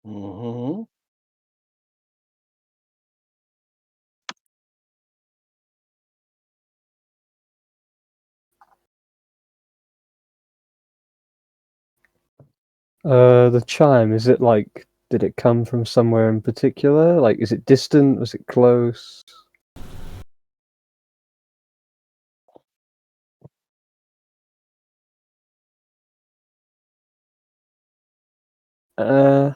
Hmm. The chime, is it like, did it come from somewhere in particular? Like, is it distant? Was it close? Uh,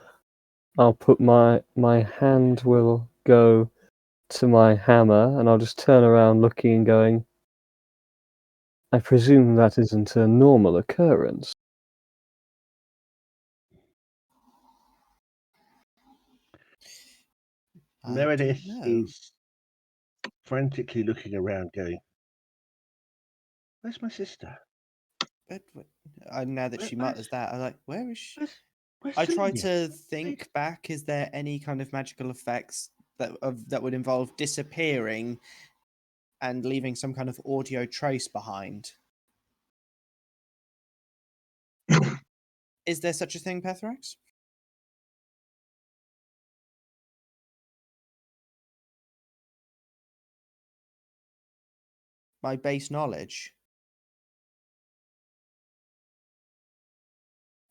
I'll put my hand will go to my hammer, and I'll just turn around looking and going, I presume that isn't a normal occurrence. I Meredith don't know. is frantically looking around, going, "Where's my sister? Now that she Where's mutters that, I'm like, where is she? where's I try Sylvia? to think back. Is there any kind of magical effects that would involve disappearing and leaving some kind of audio trace behind? Is there such a thing, Pethrax? My base knowledge.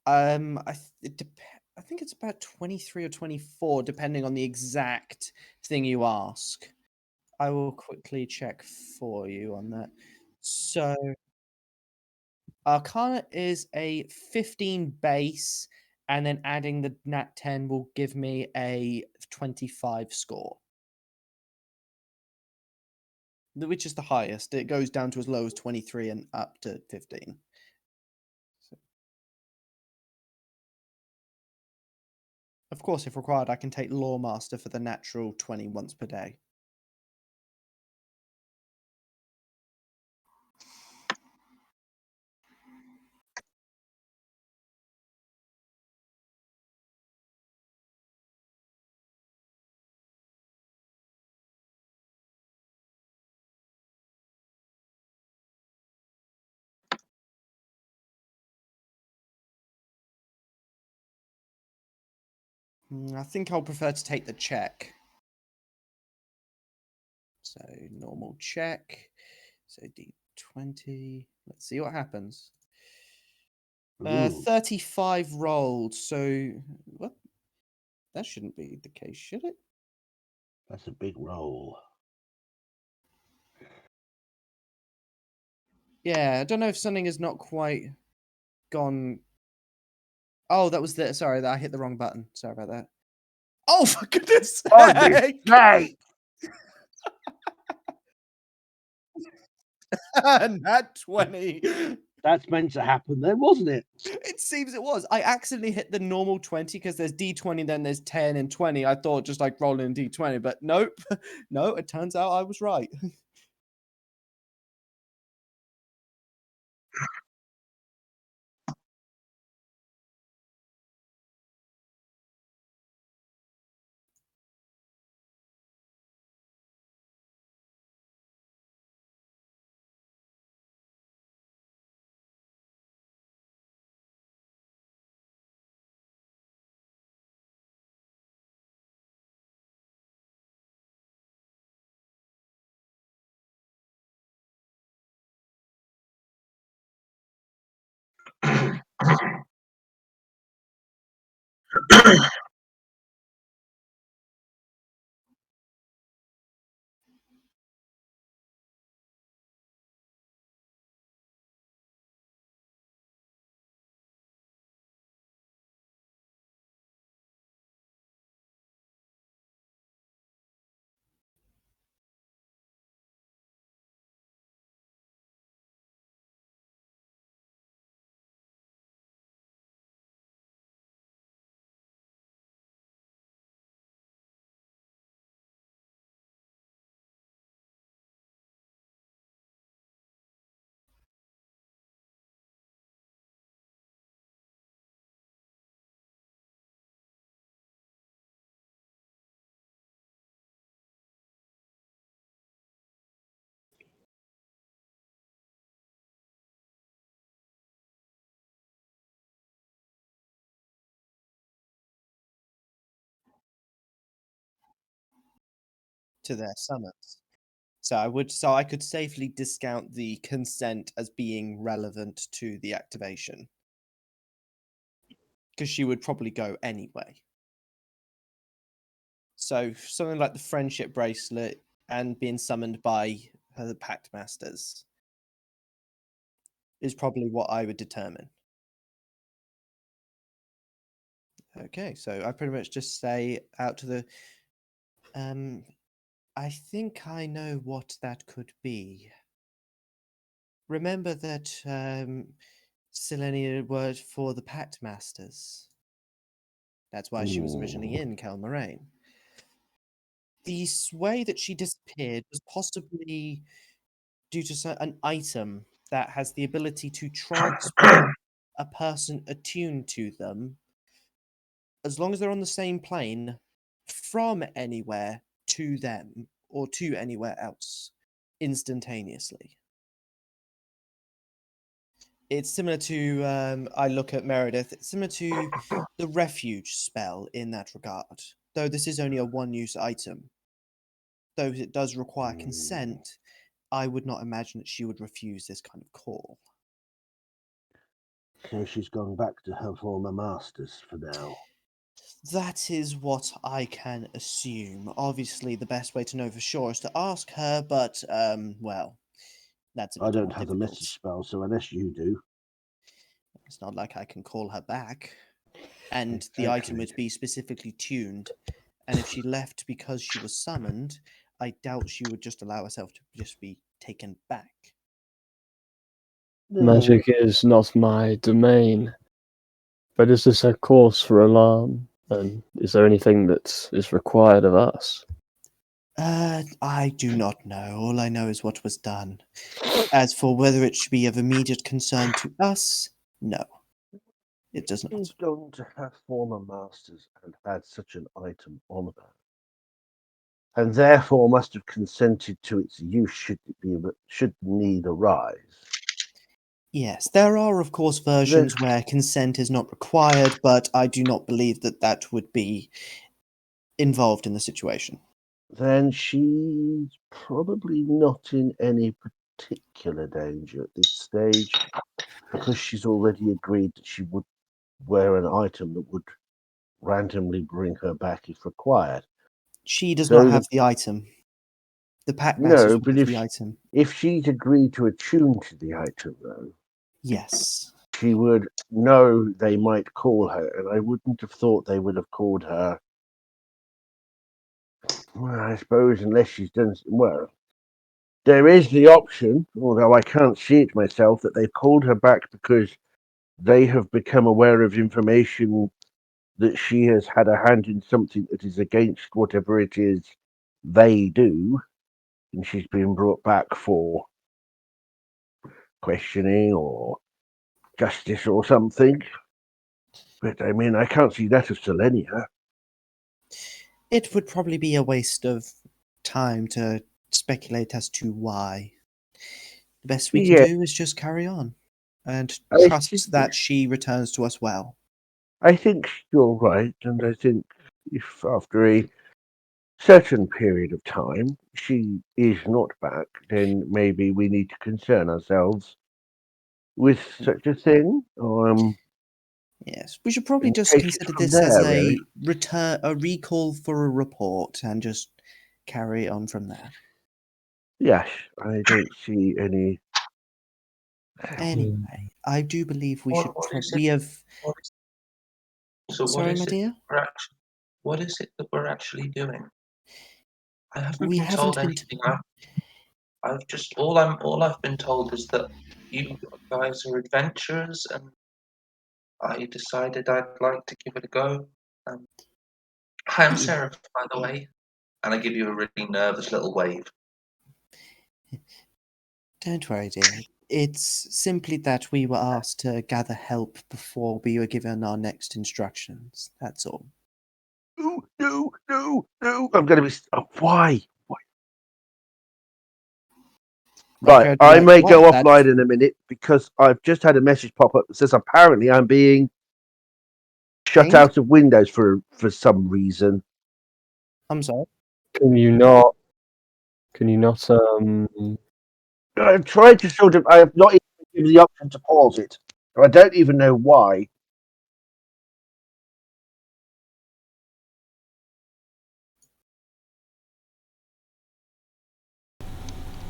I think it's about 23 or 24, depending on the exact thing you ask. I will quickly check for you on that. So, Arcana is a 15 base, and then adding the nat 10 will give me a 25 score, which is the highest. It goes down to as low as 23 and up to 15. Of course, if required, I can take Law Master for the natural 20 once per day. I think I'll prefer to take the check. So, normal check. So, D20. Let's see what happens. Ooh, 35 rolled. So, what? That shouldn't be the case, should it? that's a big roll. Yeah, I don't know if something has not quite gone. Oh, that was the. Sorry, that I hit the wrong button. Sorry about that. Oh, for goodness Oh, this sake! snake! Nat 20. That's meant to happen then, wasn't it? It seems it was. I accidentally hit the normal 20 because there's D20, then there's 10 and 20. I thought just like rolling a D20, but nope. No, it turns out I was right. to their summons. So I could safely discount the consent as being relevant to the activation. Because she would probably go anyway. So something like the friendship bracelet and being summoned by her Pact Masters is probably what I would determine. Okay, so I pretty much just say out to the I think I know what that could be. Remember that Selenia word for the Pact Masters. That's why she was originally in Kelmoraine. The way that she disappeared was possibly due to an item that has the ability to transport a person attuned to them, as long as they're on the same plane, from anywhere to them or to anywhere else instantaneously. It's similar to, I look at Meredith, it's similar to the refuge spell in that regard, though this is only a one-use item. Though it does require consent, I would not imagine that she would refuse this kind of call. So she's gone back to her former masters for now. That is what I can assume. Obviously, the best way to know for sure is to ask her, but, well, that's a bit I don't more have the difficult. message spell, so unless you do. It's not like I can call her back. And the item would be specifically tuned. And if she left because she was summoned, I doubt she would just allow herself to just be taken back. No. Magic is not my domain. But is this a cause for alarm? And is there anything that is required of us? I do not know. All I know is what was done. As for whether it should be of immediate concern to us, no. It does not. She's gone to her former masters and had such an item on her, and therefore must have consented to its use should the need arise. Yes, there are, of course, versions where consent is not required, but I do not believe that that would be involved in the situation. Then she's probably not in any particular danger at this stage, because she's already agreed that she would wear an item that would randomly bring her back if required. She does not have the item. The Pact Masters No, but have the item. if she's agreed to attune to the item, though, Yes. she would know they might call her, and I wouldn't have thought they would have called her. Well, I suppose unless she's done well. There is the option, although I can't see it myself, that they've called her back because they have become aware of information that she has had a hand in something that is against whatever it is they do, and she's been brought back for questioning or justice or something. But I mean, I can't see that of Selenia. It would probably be a waste of time to speculate as to why. The best we can do is just carry on and trust that she returns to us well. I think you're right, and I think if after a certain period of time she is not back, then maybe we need to concern ourselves with such a thing. Yes, we should probably just take it consider from this as there, really. a recall for a report, and just carry on from there. Yes, I don't see any. Anyway, I do believe we should. We have. So Sorry, my dear. What is it that we're actually doing? I haven't We been haven't told been. anything. I've just all I've been told is that you guys are adventurers, and I decided I'd like to give it a go. Hi, I'm Seraph, by the way, and I give you a really nervous little wave. Don't worry, dear. It's simply that we were asked to gather help before we were given our next instructions. That's all. No! I'm going to be. Why? Right, I may go offline in a minute because I've just had a message pop up that says apparently I'm being shut out of Windows for some reason. I'm sorry. Can you not Can you not? I've tried to sort of. I have not even given the option to pause it. I don't even know why.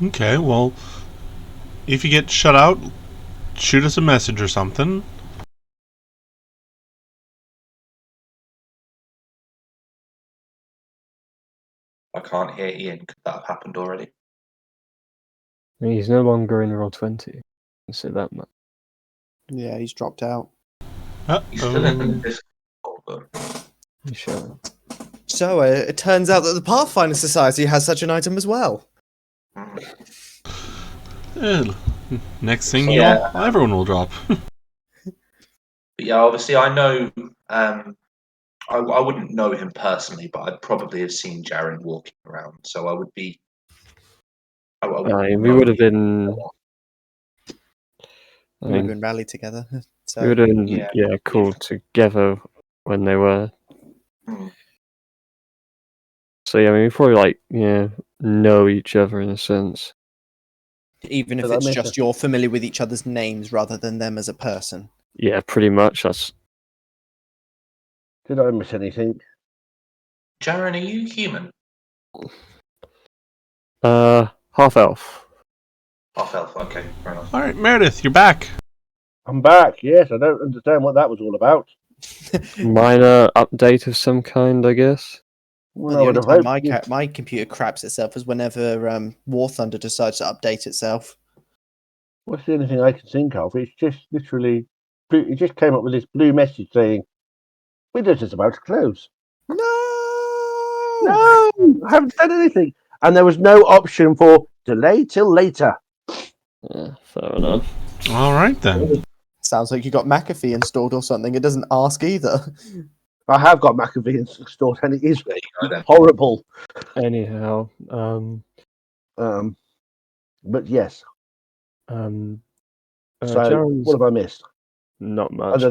Okay, well, if you get shut out, shoot us a message or something. I can't hear Ian. Could that have happened already? He's no longer in Roll20. Say that much. Yeah, he's dropped out. He's still in the Uh-oh. Discord, but You sure? So it turns out that the Pathfinder Society has such an item as well. Eh, next thing Yeah. everyone will drop. But yeah, obviously I know. I wouldn't know him personally, but I'd probably have seen Jaren walking around. So I would be. I we would have been. I We've mean, been rallied together. we So would have been yeah, called together when they were. Hmm. So yeah, I mean, we probably know each other in a sense. even if Did I it's miss just you're familiar with each other's names rather than them as a person. Yeah, pretty much. That's Did I miss anything? Jaren, are you human? half elf. Half elf. Okay, fair enough. All right, Meredith, you're back. I'm back. Yes, I don't understand what that was all about. Minor update of some kind, I guess. Well, I the would only have time hoped. my computer craps itself is whenever War Thunder decides to update itself. What's the only thing I can think of? It's just literally. It just came up with this blue message saying, "Windows is about to close." No. No, I haven't done anything, and there was no option for delay till later. Yeah, fair enough. All right then. Sounds like you got McAfee installed or something. It doesn't ask either. I have got McAfee installed, and it is There you go then. horrible. Anyhow, But yes. So Jaren's what have I missed? not much.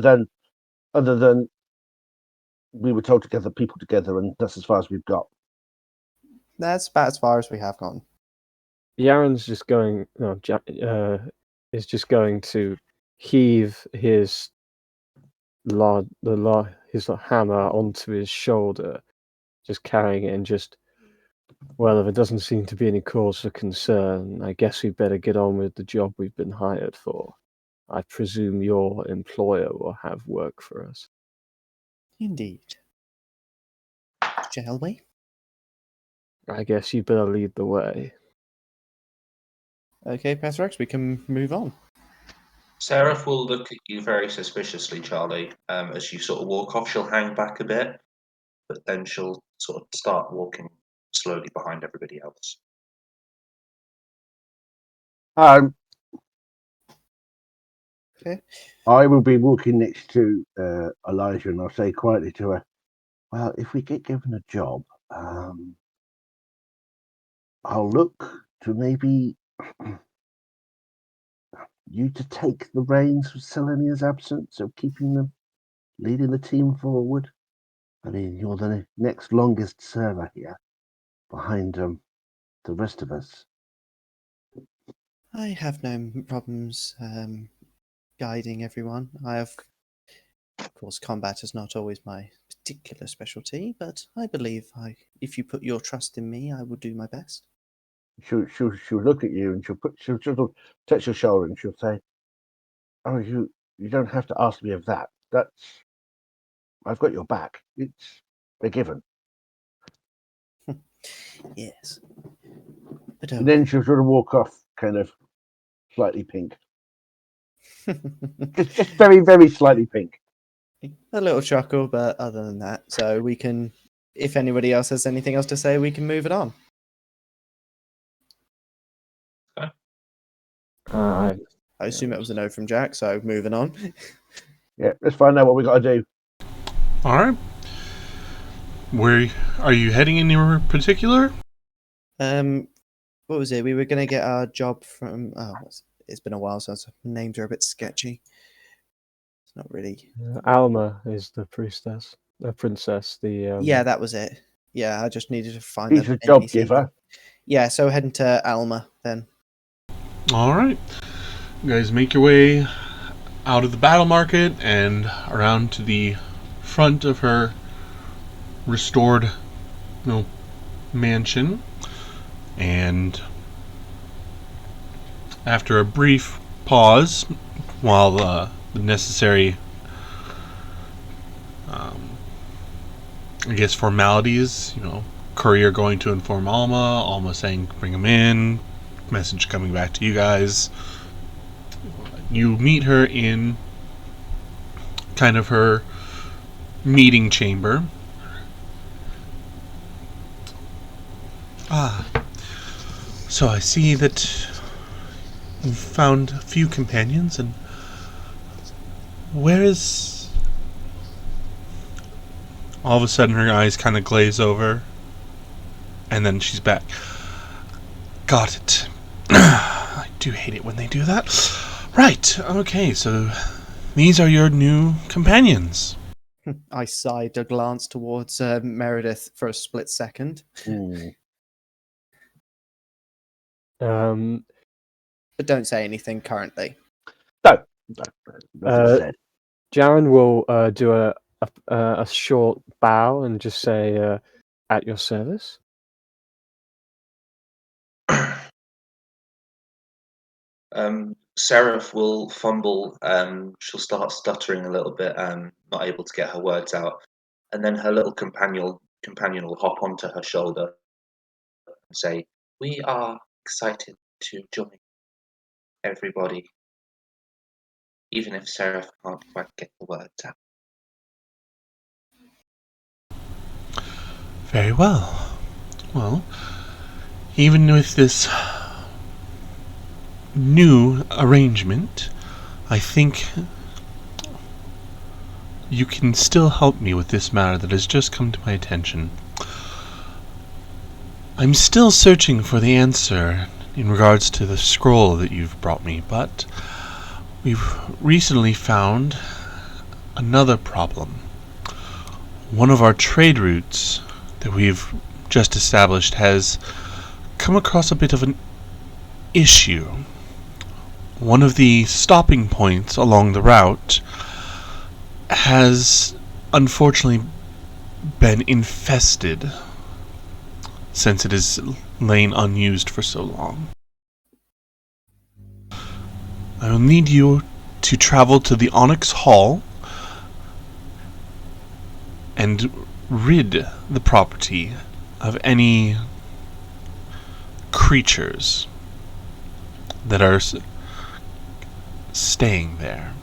Other than we were told to gather people together, and that's as far as we've got. That's about as far as we have gone. Yaren's just going. No, is just going to heave his his hammer onto his shoulder, just carrying it, and just. Well, if it doesn't seem to be any cause for concern, I guess we'd better get on with the job we've been hired for. I presume your employer will have work for us. Indeed. Shall we? I guess you better lead the way. Okay, Pathrex, we can move on. Seraph will look at you very suspiciously, Charlie. As you sort of walk off, she'll hang back a bit, but then she'll sort of start walking slowly behind everybody else. Okay. I will be walking next to Elijah, and I'll say quietly to her, "Well, if we get given a job, I'll look to maybe you to take the reins of Selenia's absence, so leading the team forward. I mean, you're the next longest server here, behind the rest of us." I have no problems guiding everyone. Of course, combat is not always my particular specialty, but I believe if you put your trust in me, I will do my best. She'll look at you, and she'll touch your shoulder, and she'll say, "Oh, you don't have to ask me of that. I've got your back. It's a given." Yes. But And then she'll sort of walk off, kind of slightly pink. Just very, very slightly pink. a little chuckle, but other than that, so we can. If anybody else has anything else to say, we can move it on. I I assume it was a no from Jack, so moving on. Yeah, let's find out what we got to do. All right. Where are you heading anywhere particular? What was it? We were going to get our job from. Oh, it's been a while since names are a bit sketchy. It's not really. Alma is the princess. The Yeah, that was it. Yeah, I just needed to find He's the a job NPC giver. Yeah, so we're heading to Alma then. All right. You guys make your way out of the battle market and around to the front of her restored mansion. And after a brief pause, while the necessary, I guess, formalities, courier going to inform Alma saying bring him in, message coming back to you guys, you meet her in kind of her meeting chamber. So I see that you've found a few companions, and where is... All of a sudden her eyes kind of glaze over, and then she's back. Got it. I do hate it when they do that. Right, okay, so these are your new companions. I sighed a glance towards Meredith for a split second. Um, But don't say anything currently. No, nothing said. Jaren will do a short bow and just say, "At your service." Seraph will fumble. She'll start stuttering a little bit, not able to get her words out, and then her little companion will hop onto her shoulder and say, "We are excited to join everybody, even if Seraph can't quite get the words out." Very well. Well, even with this new arrangement, I think you can still help me with this matter that has just come to my attention. I'm still searching for the answer in regards to the scroll that you've brought me, but we've recently found another problem. One of our trade routes that we've just established has come across a bit of an issue. One of the stopping points along the route has unfortunately been infested since it has lain unused for so long. I will need you to travel to the Onyx Hall and rid the property of any creatures that are staying there.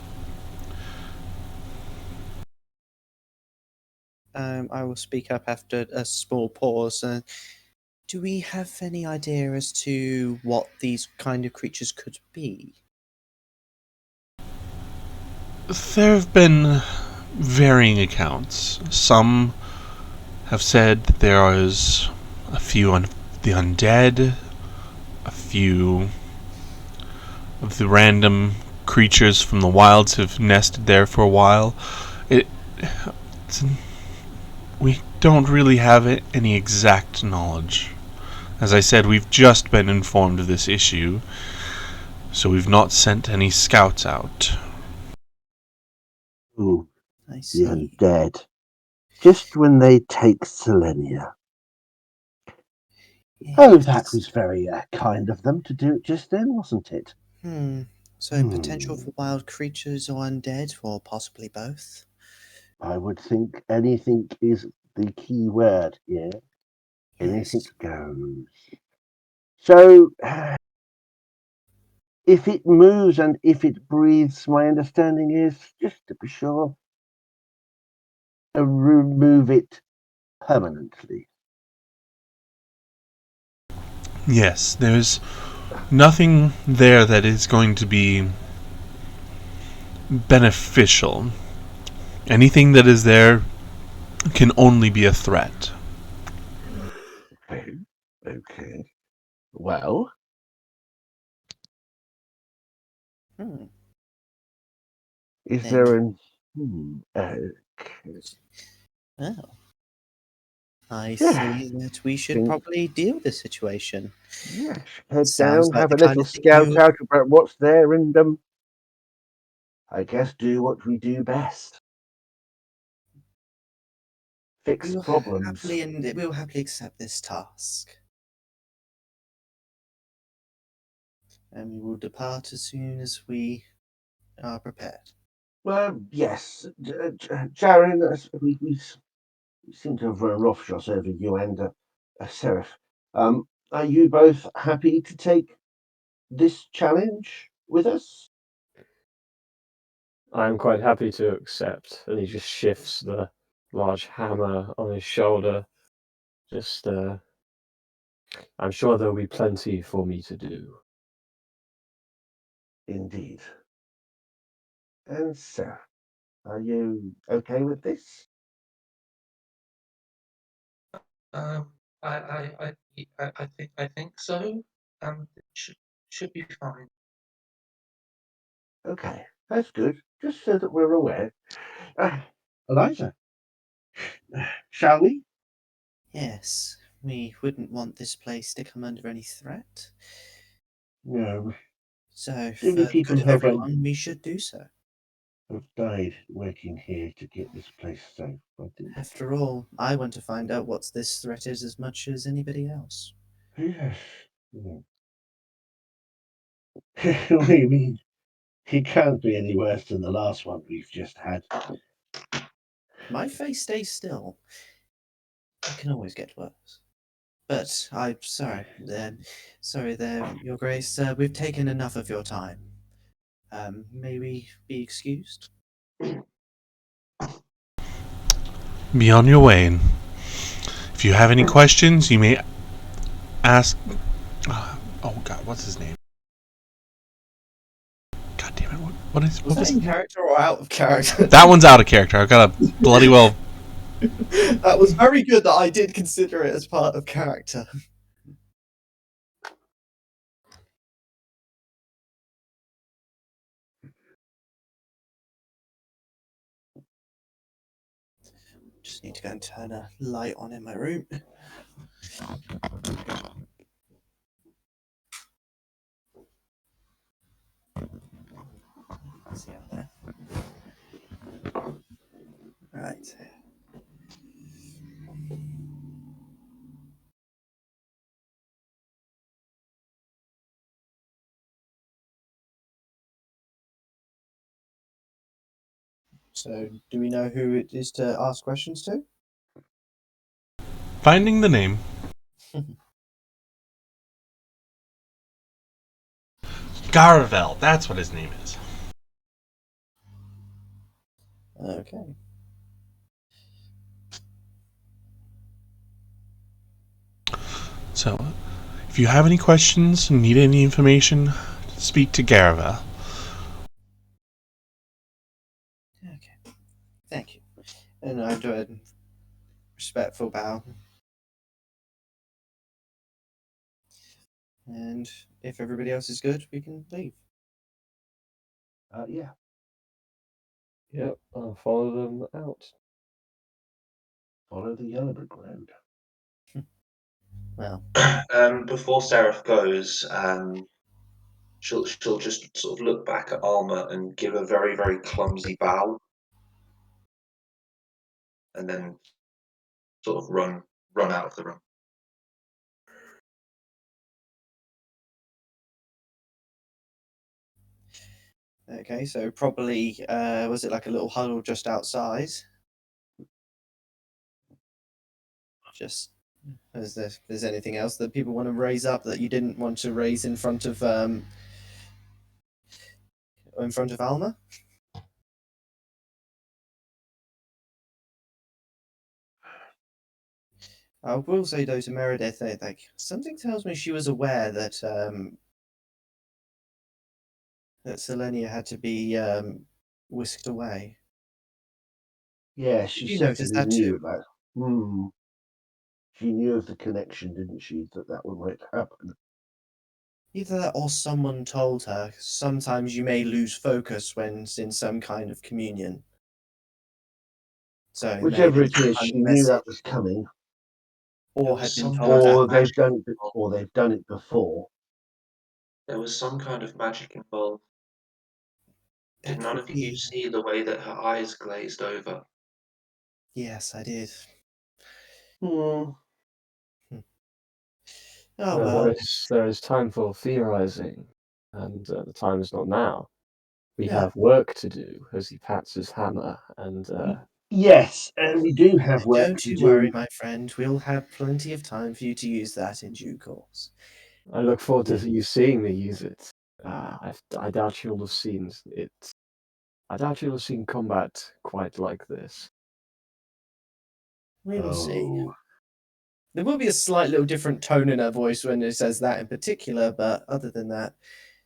I will speak up after a small pause. Do we have any idea as to what these kind of creatures could be? There have been varying accounts. Some have said that there is a few of the undead, a few of the random creatures from the wilds have nested there for a while. We don't really have any exact knowledge. As I said, we've just been informed of this issue, so we've not sent any scouts out. Ooh, I the see. undead. Just when they take Selenia. Oh, that Yes. was very kind of them to do it just then, wasn't it? So potential for wild creatures or undead, or possibly both? I would think anything is the key word here. Anything Yes. goes. So, if it moves and if it breathes, my understanding is, just to be sure, remove it permanently. Yes, there's nothing there that is going to be beneficial. Anything that is there can only be a threat. Okay. Well, is Then- there an... okay. Oh. I Yeah. see that we should Think- probably deal with the situation. Yes, head Sounds down, like have the a kind little of thing scout you out about what's there, and I guess do what we do best. Fix problems. we'll happily accept this task. And we will depart as soon as we are prepared. Well, yes, Jaren, we seem to have run roughshod over you and Seraph. Are you both happy to take this challenge with us? I am quite happy to accept. And he just shifts the large hammer on his shoulder. Just, I'm sure there'll be plenty for me to do. Indeed. And Seraph, are you okay with this? I think so. It should be fine. Okay, that's good. Just so that we're aware. Eliza, shall we? Yes, we wouldn't want this place to come under any threat. No. So, Too for many the people good of everyone, we should do so. have died working here to get this place safe. I think. After all, I want to find out what this threat is as much as anybody else. Yes. I mean, it can't be any worse than the last one we've just had. My face stays still. It can always get worse. But I'm sorry. Sorry there, Your Grace. We've taken enough of your time. May we be excused? Be on your way. And if you have any questions, you may ask. Oh God, what's his name? God damn it! What was that in his character or out of character? That one's out of character. I've got a bloody well. That was very good that I did consider it as part of character. Just need to go and turn a light on in my room. See out there. Right. So, do we know who it is to ask questions to? Finding the name. Garavel. That's what his name is. Okay. So, if you have any questions, need any information, speak to Garavel. Okay. Thank you. And I do a respectful bow. And if everybody else is good, we can leave. Yeah. Yep, I'll follow them out. Follow the yellow brick road. Well, Before Seraph goes, she'll just sort of look back at Alma and give a very, very clumsy bow, and then sort of run out of the room. okay, so probably, was it like a little huddle just outside? Just, is there's anything else that people want to raise up that you didn't want to raise in front of Alma? I will say though to Meredith, like something tells me she was aware that that Selenia had to be whisked away. Yeah, Did she you notice certainly that too? knew that. She knew of the connection, didn't she? That one might happen. Either that or someone told her. Sometimes you may lose focus when in some kind of communion. So maybe Whichever it's it is, some kind she of knew message. that was coming. or was had been some told kind that. of or they've done it before. There was some kind of magic involved. Did That none could of you be. see the way that her eyes glazed over? Yes, I did. Hmm. Oh Well, well. there is time for theorizing, and the time is not now. We Yeah. have work to do, as he pats his hammer, and Yes, and we do have work Don't to you do. worry, my friend. We'll have plenty of time for you to use that in due course. I look forward to Yeah. you seeing me use it. I doubt you'll have seen it. I doubt you'll have seen combat quite like this. We will see. Oh, There will be a slight little different tone in her voice when it says that in particular, but other than that.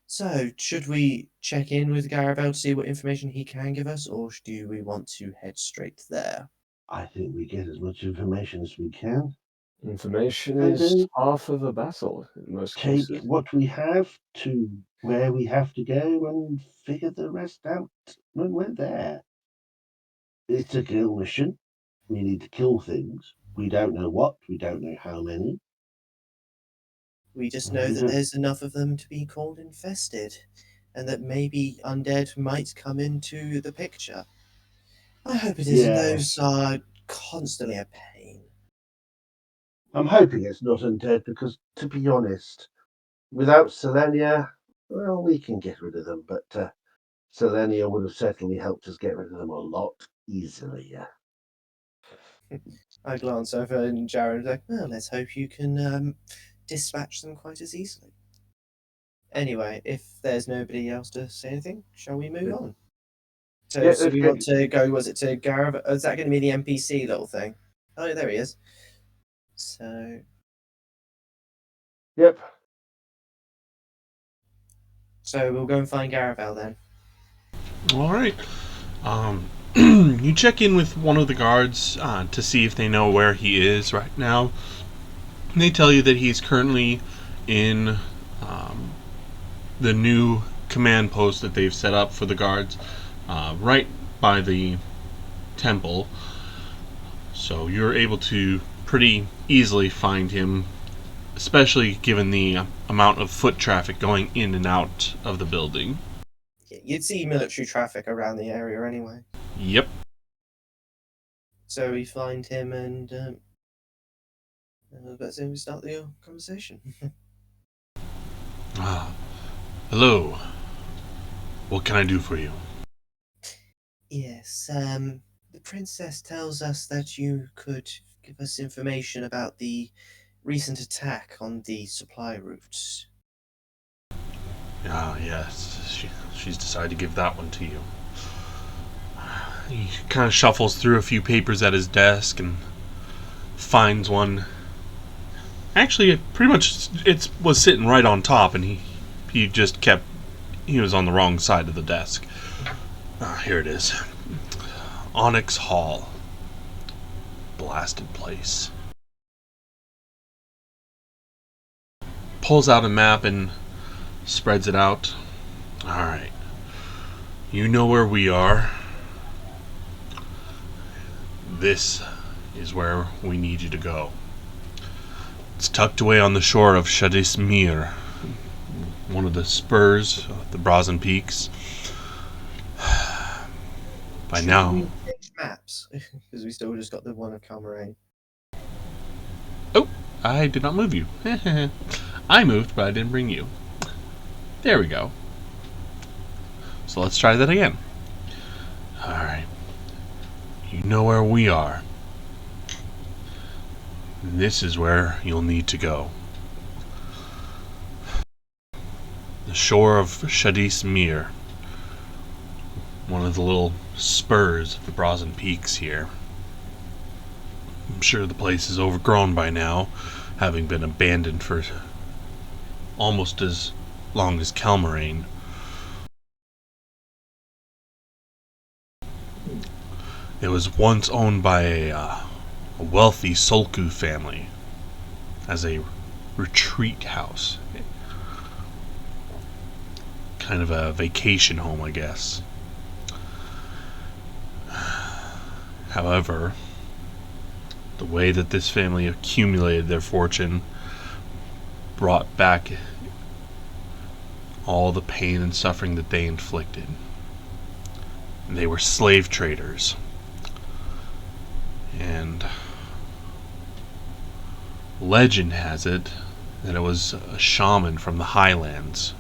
So, should we check in with Garavel to see what information he can give us, or do we want to head straight there? I think we get as much information as we can. Information And is then half of a battle in most take cases. what we have to where we have to go and figure the rest out when we're there. It's a kill mission. We need to kill things. We don't know what, we don't know how many. We just We know that don't- there's enough of them to be called infested, and that maybe undead might come into the picture. I hope it isn't. Yes. Those are constantly a pain. I'm hoping it's not undead because, to be honest, without Selenia, well, we can get rid of them, but Selenia would have certainly helped us get rid of them a lot easier. I glance over and Jared's like, well, let's hope you can dispatch them quite as easily. Anyway, if there's nobody else to say anything, shall we move on? So, Yeah, so let's we go. want to go, was it to Garav? Is that going to be the NPC little thing? Oh, there he is. So, Yep. we'll go and find Garavel then. All right. You check in with one of the guards to see if they know where he is right now. And they tell you that he's currently in the new command post that they've set up for the guards, right by the temple. So you're able to pretty easily find him, especially given the amount of foot traffic going in and out of the building. You'd see military traffic around the area anyway. Yep. So we find him and let's say we start the conversation. Hello. What can I do for you? Yes, the princess tells us that you could give us information about the recent attack on the supply routes. Yes. She's decided to give that one to you. He kind of shuffles through a few papers at his desk and finds one. Actually, it was sitting right on top, and he just kept. He was on the wrong side of the desk. Here it is. Onyx Hall. Blasted place. Pulls out a map and spreads it out. Alright. You know where we are. This is where we need you to go. It's tucked away on the shore of Shadismir, one of the spurs of the Brazen Peaks. By now. We change maps because we still just got the one of Calmarain. Oh, I did not move you. I moved, but I didn't bring you. There we go. So let's try that again. Alright. You know where we are. This is where you'll need to go. The shore of Shadismir. One of the little spurs of the Brazen Peaks here. I'm sure the place is overgrown by now, having been abandoned for almost as long as Calmarain. It was once owned by a wealthy Solku family as a retreat house. Kind of a vacation home, I guess. However, The way that this family accumulated their fortune brought back all the pain and suffering that they inflicted. They were slave traders. And legend has it that it was a shaman from the highlands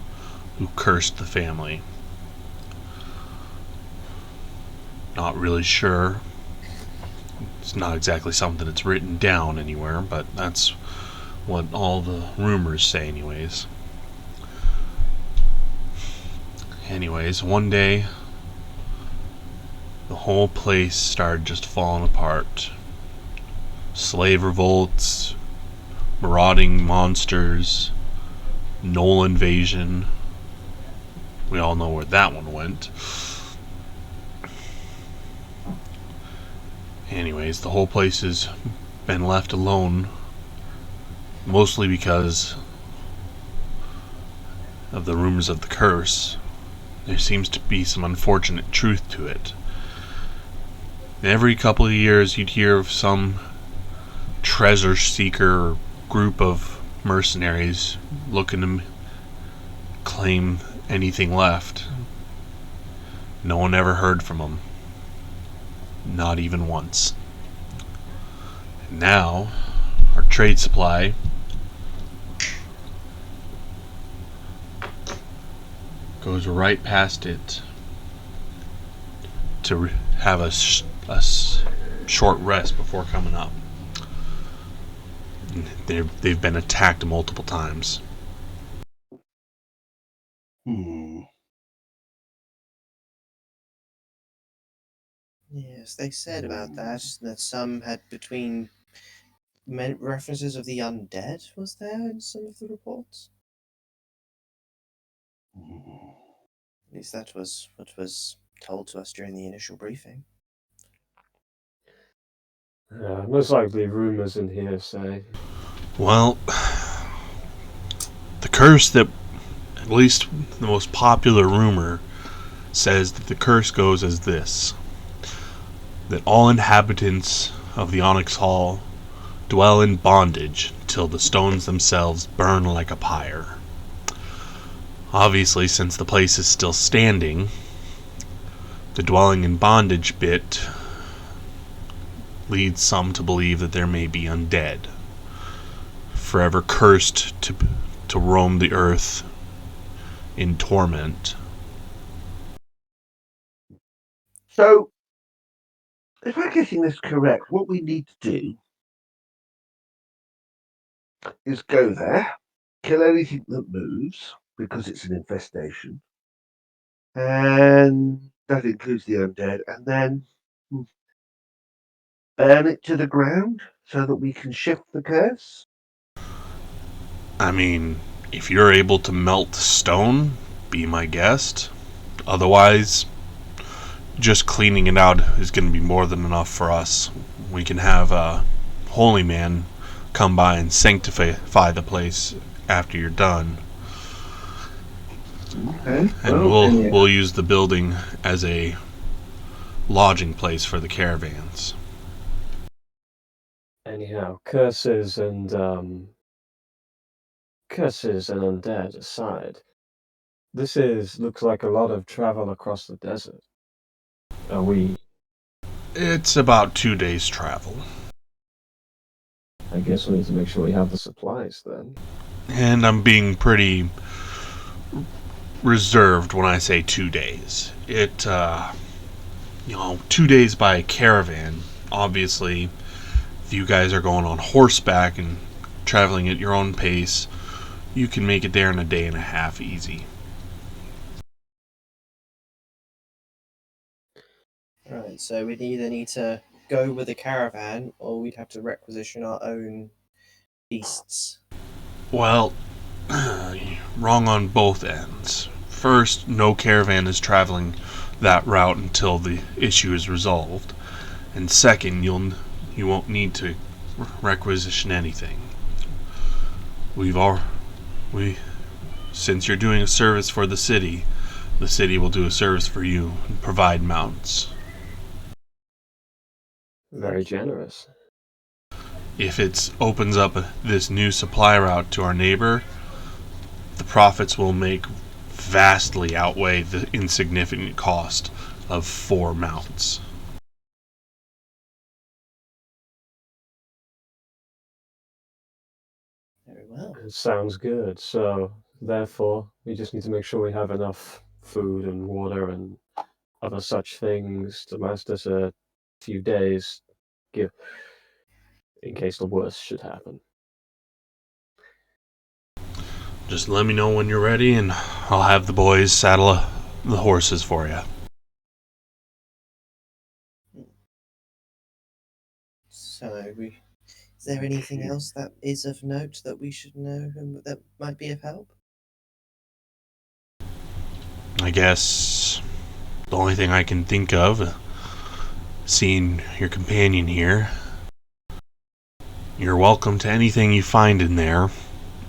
who cursed the family. Not really sure. It's not exactly something that's written down anywhere, but that's what all the rumors say anyways. Anyways, one day the whole place started just falling apart. Slave revolts, marauding monsters, Knoll invasion. We all know where that one went. Anyways, the whole place has been left alone, mostly because of the rumors of the curse. There seems to be some unfortunate truth to it. Every couple of years you'd hear of some treasure seeker or group of mercenaries looking to claim anything left. No one ever heard from them. Not even once. And now, our trade supply goes right past it to have a short rest before coming up. They've been attacked multiple times. Yes, they said about that some had between references of the undead, was there in some of the reports? At least that was what was told to us during the initial briefing. Most likely rumors and hearsay. Well, the curse that, at least the most popular rumor, says that the curse goes as this: that all inhabitants of the Onyx Hall dwell in bondage till the stones themselves burn like a pyre. Obviously, since the place is still standing, the dwelling in bondage bit leads some to believe that there may be undead, forever cursed to roam the earth in torment. So, if I'm getting this correct, what we need to do is go there, kill anything that moves, because it's an infestation, and that includes the undead, and then burn it to the ground so that we can shift the curse? I mean, if you're able to melt stone, be my guest. Otherwise, just cleaning it out is going to be more than enough for us. We can have a holy man come by and sanctify the place after you're done. Okay. And we'll use the building as a lodging place for the caravans. Anyhow, curses and undead aside, this looks like a lot of travel across the desert. It's about 2 days' travel. I guess we need to make sure we have the supplies then. And I'm being pretty reserved when I say 2 days. 2 days by caravan. Obviously, if you guys are going on horseback and traveling at your own pace, you can make it there in a day and a half easy. Right, so we'd either need to go with a caravan, or we'd have to requisition our own beasts. Well, wrong on both ends. First, no caravan is traveling that route until the issue is resolved. And second, you won't need to requisition anything. Since you're doing a service for the city will do a service for you and provide mounts. Very generous. if it opens up this new supply route to our neighbor, the profits will make vastly outweigh the insignificant cost of 4 mounts. Very well. It sounds good. So, therefore, we just need to make sure we have enough food and water and other such things to last us a few days, in case the worst should happen. Just let me know when you're ready, and I'll have the boys saddle the horses for you. So, is there anything else that is of note that we should know and that might be of help? I guess the only thing I can think of, seeing your companion here, you're welcome to anything you find in there.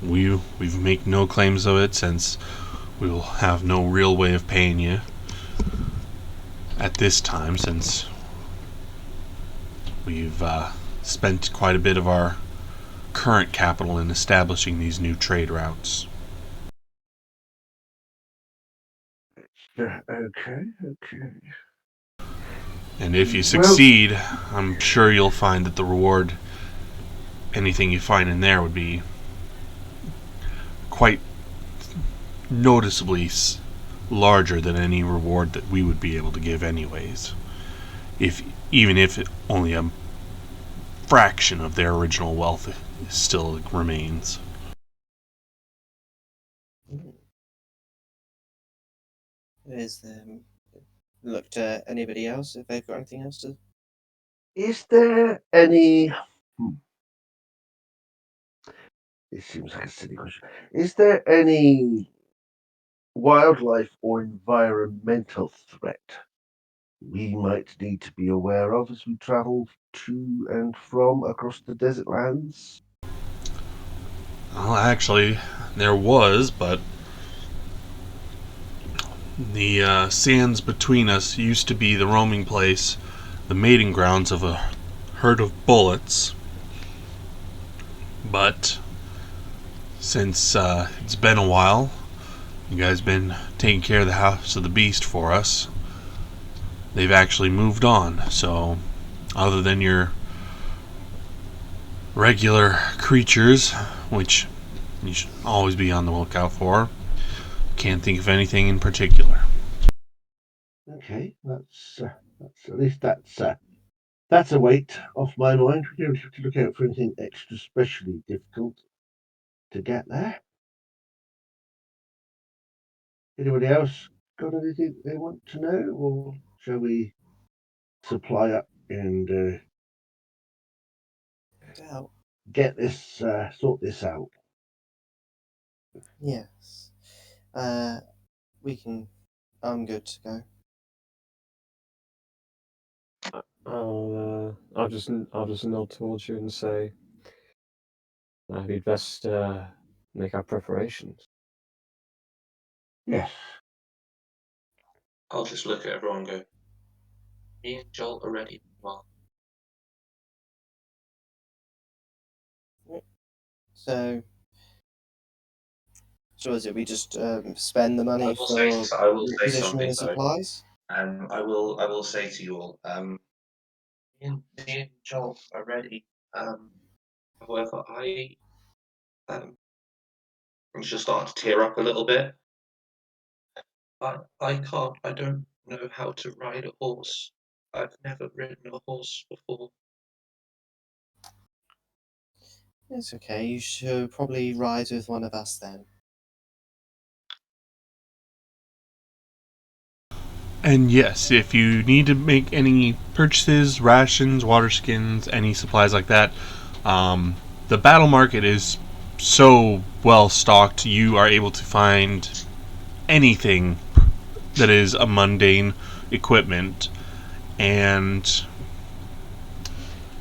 We make no claims of it, since we will have no real way of paying you at this time, since we've spent quite a bit of our current capital in establishing these new trade routes. Okay. And if you succeed, I'm sure you'll find that the reward, anything you find in there, would be quite noticeably larger than any reward that we would be able to give anyways. Even if only a fraction of their original wealth still remains. Is there looked at anybody else if they've got anything else to? Is there any? It seems like a silly question. Is there any wildlife or environmental threat we might need to be aware of as we travel to and from across the desert lands? Well, actually, there was, but the sands between us used to be the roaming place, the mating grounds of a herd of bullets. But since it's been a while, you guys been taking care of the House of the Beast for us, they've actually moved on. So, other than your regular creatures, which you should always be on the lookout for, can't think of anything in particular. Okay, that's at least that's a weight off my mind. We don't have to look out for anything extra specially difficult to get there. Anybody else got anything they want to know, or shall we supply up and get this sort this out? Yes. We can. I'm good to go. I'll just nod towards you and say, we'd best make our preparations. Yes. I'll just look at everyone and go, me and Joel are ready. Well, So is it we just spend the money I will say requisitioning something the though. supplies? I will say to you all, me and Joel are ready. However, I'm just starting to tear up a little bit. I don't know how to ride a horse. I've never ridden a horse before. It's okay. You should probably ride with one of us then. And yes, if you need to make any purchases, rations, water skins, any supplies like that, the battle market is so well stocked, you are able to find anything that is a mundane equipment. And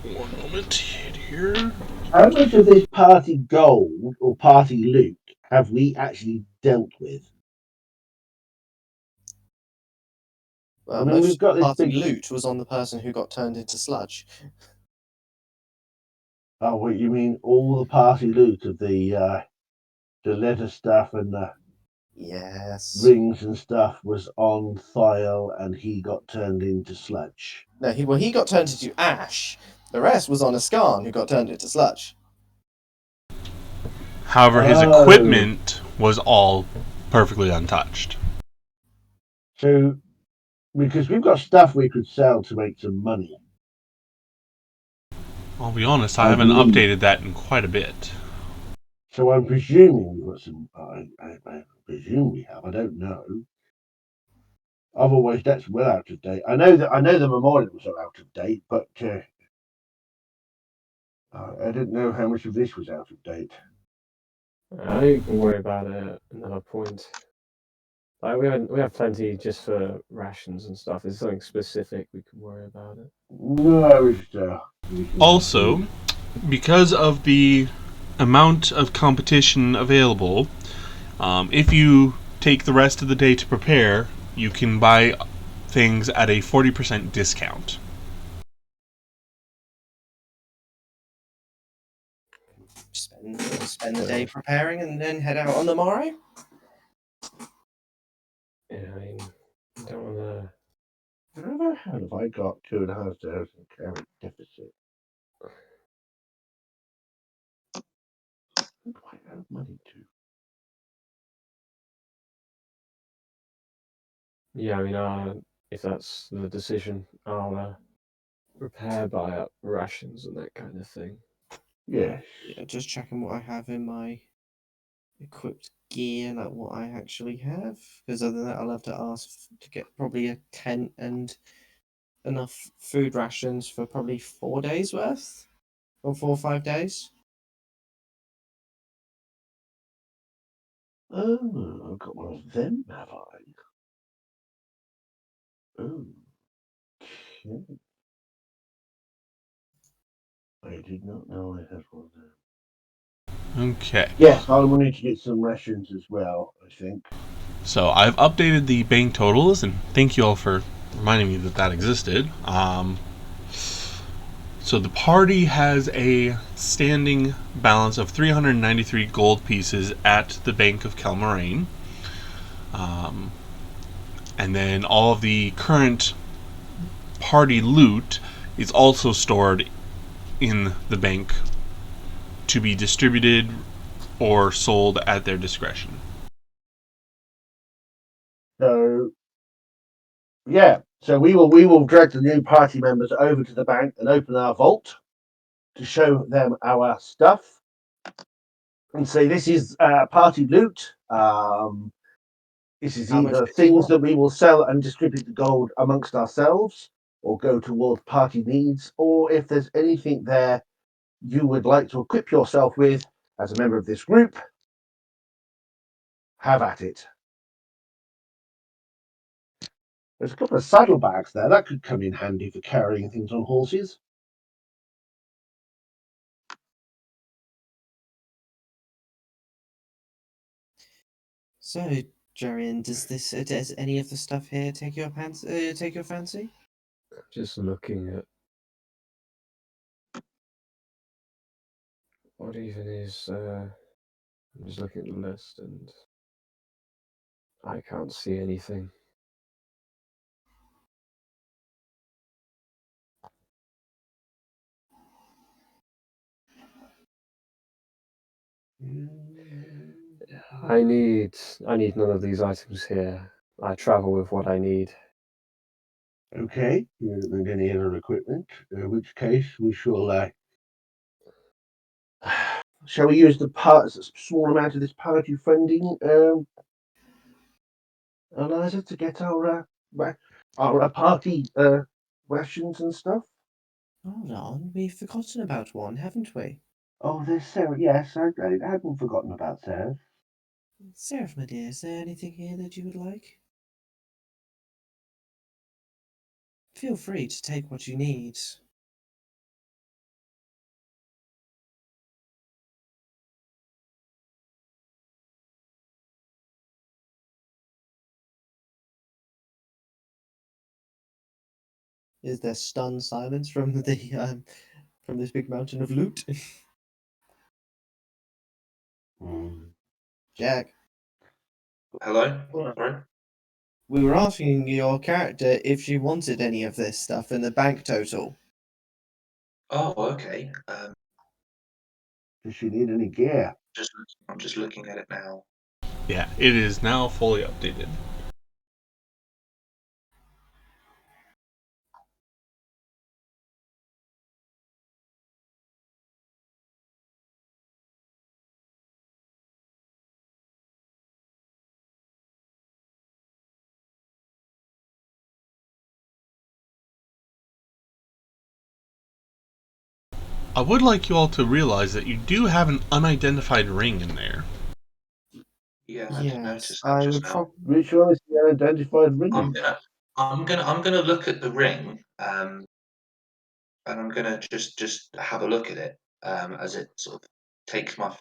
one moment here. How much of this party gold or party loot have we actually dealt with? Well, I mean, we've most got this party big loot was on the person who got turned into sludge. Oh, what you mean? All the party loot of the leather stuff and the Yes. rings and stuff was on Thiel, and he got turned into sludge. No, he got turned into ash. The rest was on a Skarn who got turned into sludge. However, his Oh. equipment was all perfectly untouched. So, because we've got stuff we could sell to make some money. I'll be honest, I I haven't believe. updated that in quite a bit. So I'm presuming we've got some. I presume we have. I don't know. Otherwise, that's well out of date. I know the memorials are out of date, but I didn't know how much of this was out of date. I think we can worry about it at another point. Like we have plenty just for rations and stuff. Is something specific we can worry about it. No, Also, because of the amount of competition available, if you take the rest of the day to prepare, you can buy things at a 40% discount. Spend the day preparing and then head out on the morrow. Yeah, I mean, I don't want to. How the hell have I got 2,500 carat deficit? Who do I owe money to? Yeah, I mean, if that's the decision, I'll repair, buy up rations and that kind of thing. Yes. Yeah, just checking what I have in my equipped gear, like what I actually have. Because other than that, I'll have to ask to get probably a tent and enough food rations for probably 4 days worth, or 4 or 5 days. Oh, I've got one of them, have I? Oh, okay. I did not know I had one of them. Okay. Yes, I will need to get some rations as well, I think. So I've updated the bank totals, and thank you all for reminding me that that existed. So the party has a standing balance of 393 gold pieces at the Bank of Kelmarain. And then all of the current party loot is also stored in the bank to be distributed or sold at their discretion. So, yeah, so we will drag the new party members over to the bank and open our vault to show them our stuff and say this is party loot. This is How much either do you things want? that we will sell and distribute the gold amongst ourselves, or go towards party needs, or if there's anything there you would like to equip yourself with as a member of this group, have at it. There's a couple of saddlebags there that could come in handy for carrying things on horses. So, Jarian, does any of the stuff here take your fancy? Just looking at what even is. I'm just looking at the list and I can't see anything. I need none of these items here. I travel with what I need. Okay, you don't need any other equipment, in which case we shall shall we use the small amount of this party funding, Eliza, to get our party rations and stuff? Hold on, we've forgotten about one, haven't we? Oh, there's Sarah. Yes, I hadn't forgotten about Sarah. Seraph, my dear, is there anything here that you would like? Feel free to take what you need. Is there stunned silence from the from this big mountain of loot. Jack, Hello? What? Sorry? we were asking your character if she wanted any of this stuff in the bank total. Oh, okay. Does she need any gear? I'm just looking at it now. Yeah, it is now fully updated. I would like you all to realize that you do have an unidentified ring in there. Yeah, I did notice Yes, that I just would now. probably. Which one is the unidentified ring? I'm gonna look at the ring, and I'm gonna just have a look at it, as it sort of takes my.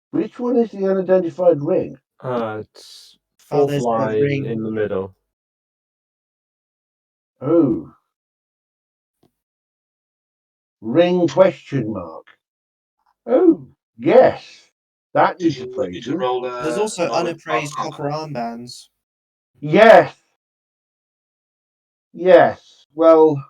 Which one is the unidentified ring? It's Oh, fourth there's the line ring. in the middle. Oh. Ring question mark. Oh, yes. That Did needs you want me to appraising. roll There's also knowledge unappraised arcana? copper armbands. Yes. Yes. Well,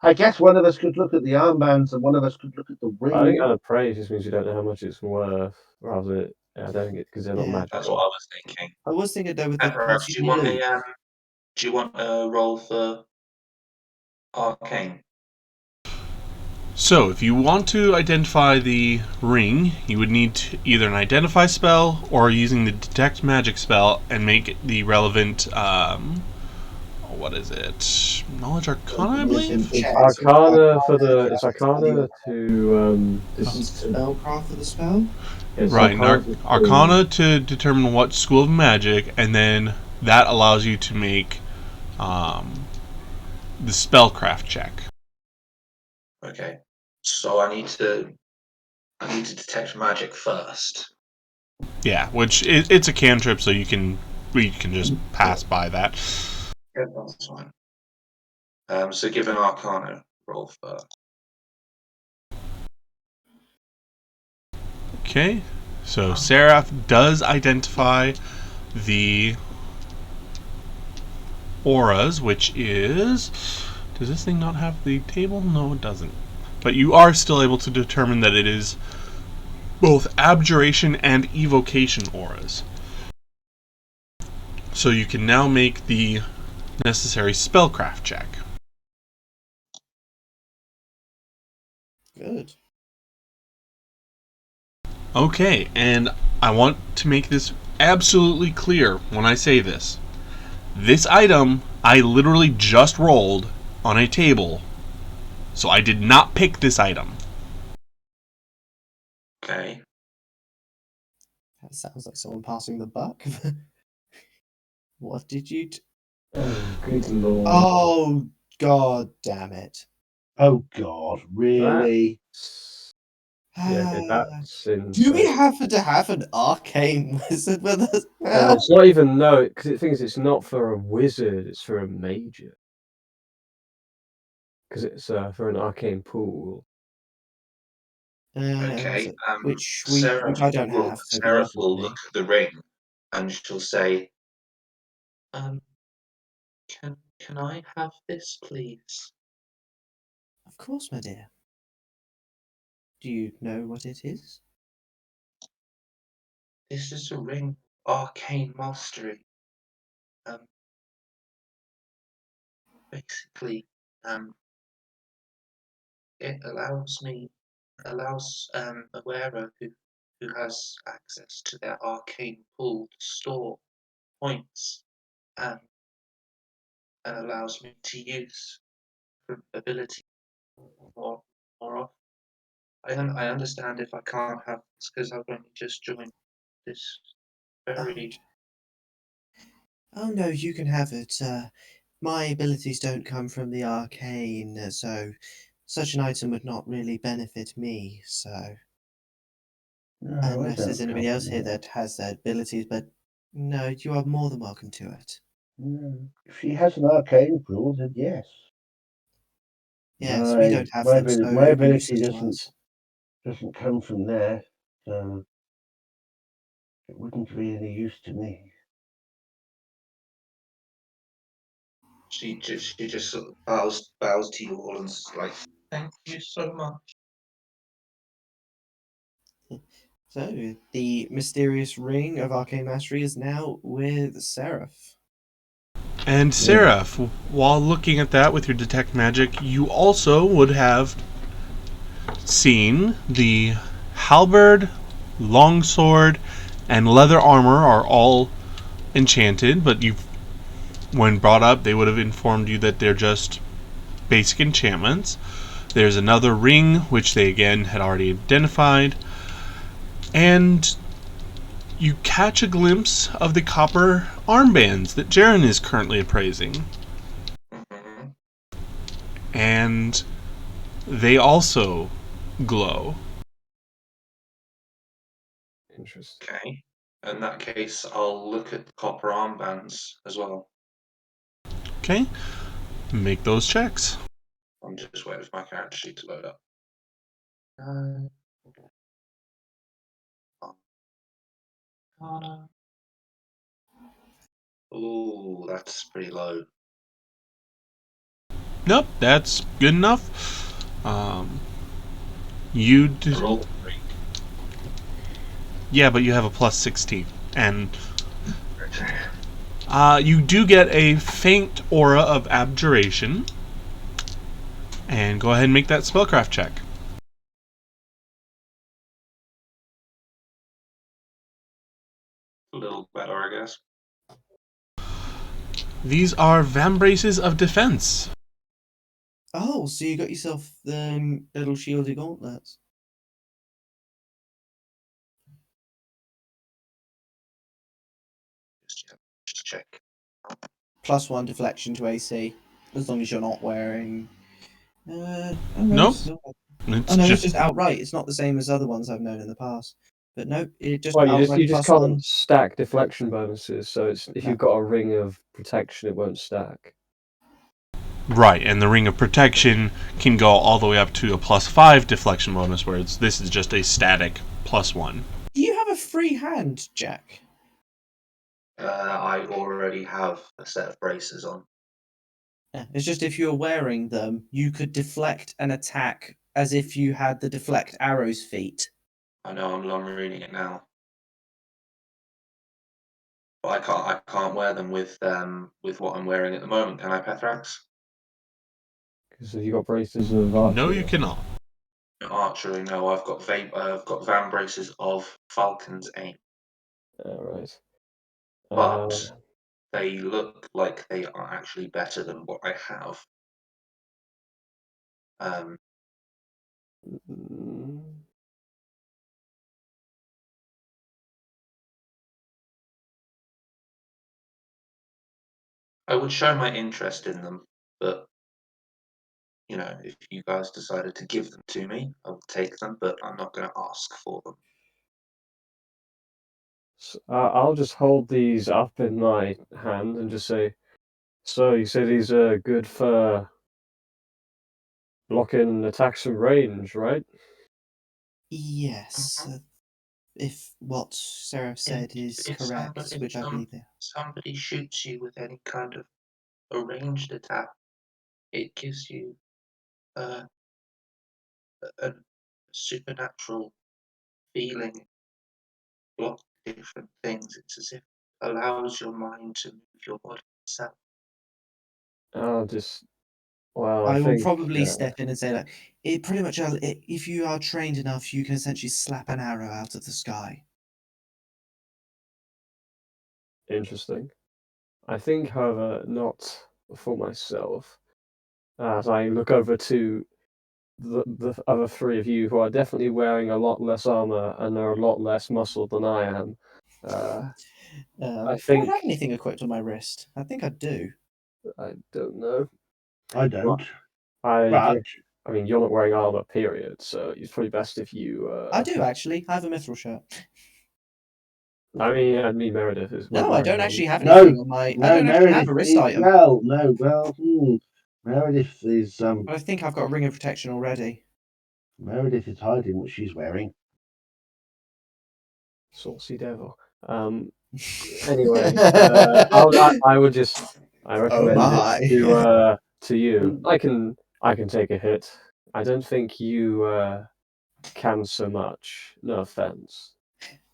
I guess one of us could look at the armbands and one of us could look at the I think ring. unappraised just means you don't know how much it's worth. Rather, I don't think it because they're not Yeah. magical. That's what I was thinking. I was thinking though with the Perhaps do you want continuity. a roll for arcane? So, if you want to identify the ring, you would need to either an identify spell or using the detect magic spell and make the relevant, what is it? Knowledge arcana, I believe? It's Arcana for the it's Arcana to spellcraft for the spell. it's Right, Arcana to determine what school of magic, and then that allows you to make the spellcraft check. Okay. So I need to detect magic first. Yeah, which it's a cantrip, so we can just pass by that. Yeah, that's fine. So give an arcana roll first. Okay, so Seraph does identify the auras, which is. Does this thing not have the table? No, it doesn't. But you are still able to determine that it is both abjuration and evocation auras. So you can now make the necessary spellcraft check. Good. Okay, and I want to make this absolutely clear when I say this. This item I literally just rolled on a table, so I did not pick this item. Okay. That sounds like someone passing the buck. What did you? Oh, good lord! Oh, god damn it! Oh, God, really? Yeah, that's insane. Do we happen to have an arcane wizard with us now? It's not even because the thing is, it's not for a wizard; it's for a major. Because it's for an arcane pool. Okay. Which Seraph I don't have. So be Seraph lucky will for me. look at the ring, and she'll say, "Can I have this, please?" Of course, my dear. Do you know what it is? This is a ring of arcane mastery. Basically, it allows a wearer who has access to their arcane pool to store points, and allows me to use for ability more often. I understand if I can't have this because I've only just joined this very. Oh no, you can have it. My abilities don't come from the arcane, so such an item would not really benefit me. So No, I unless there's don't anybody come else from here that. that has their abilities, but no, you are more than welcome to it. No. If she has an arcane pool, then yes. Yes, we don't have them, so my it'd be ability useless to us. doesn't come from there, so it wouldn't be any use to me. She just sort of bows to you all and is like, thank you so much. So, the mysterious ring of arcane mastery is now with Seraph. And Seraph, while looking at that with your detect magic, you also would have seen the halberd, longsword, and leather armor are all enchanted, but when brought up, they would have informed you that they're just basic enchantments. There's another ring, which they again had already identified, and you catch a glimpse of the copper armbands that Jaren is currently appraising. Mhm. And they also glow. Interesting. Okay. In that case, I'll look at the copper armbands as well. Okay? Make those checks. I'm just waiting for my character sheet to load up. Ooh, that's pretty low. Nope, that's good enough. You I rolled 3. yeah, but you have a plus 16. And you do get a faint aura of abjuration. And go ahead and make that spellcraft check. A little better, I guess. These are Vambraces of Defense. Oh, so you got yourself the little shieldy gauntlets. Just check. +1 deflection to AC, as long as you're not wearing. Nope. Oh no, it's just outright. It's not the same as other ones I've known in the past. But no, it just Well, outright you just +1. can't stack deflection bonuses, so it's, if No. you've got a ring of protection, it won't stack. Right, and the Ring of Protection can go all the way up to a +5 deflection bonus, where this is just a static +1. Do you have a free hand, Jack? I already have a set of braces on. Yeah, it's just if you're wearing them, you could deflect an attack as if you had the deflect arrows feat. I know I'm reading it now. But I can't wear them with what I'm wearing at the moment, can I, Pethrax? Because you got braces of No, archery. you cannot. Archery, no, I've got Vambraces of Falcon's Aim. Right. But they look like they are actually better than what I have. Mm, I would show my interest in them, but if you guys decided to give them to me, I would take them, but I'm not going to ask for them. so, I'll just hold these up in my hand and just say, so you say these are good for blocking attacks from range, right? Yes, if what Sarah said is correct, which I believe they are. Somebody shoots you with any kind of a ranged attack, it gives you a supernatural feeling, block different things. It's as if it allows your mind to move your body itself. I'll just, well, I I will think probably step in and say that it pretty much, if you are trained enough, you can essentially slap an arrow out of the sky. interesting. I think, however, not for myself. As I look over to the other three of you who are definitely wearing a lot less armor and are a lot less muscle than I am. I Do think I have anything equipped on my wrist? I think I do. I don't know. I don't. I But mean, you're not wearing armor, period. So it's probably best if you. I do actually. I have a mithril shirt. I mean Meredith is. No, I don't actually have No, anything on my. I don't actually have a wrist item. Well, no, well, Meredith is But I think I've got a ring of protection already. Meredith is hiding what she's wearing. Saucy devil. Anyway, I recommend my. it to you. I can take a hit. I don't think you can so much. No offense.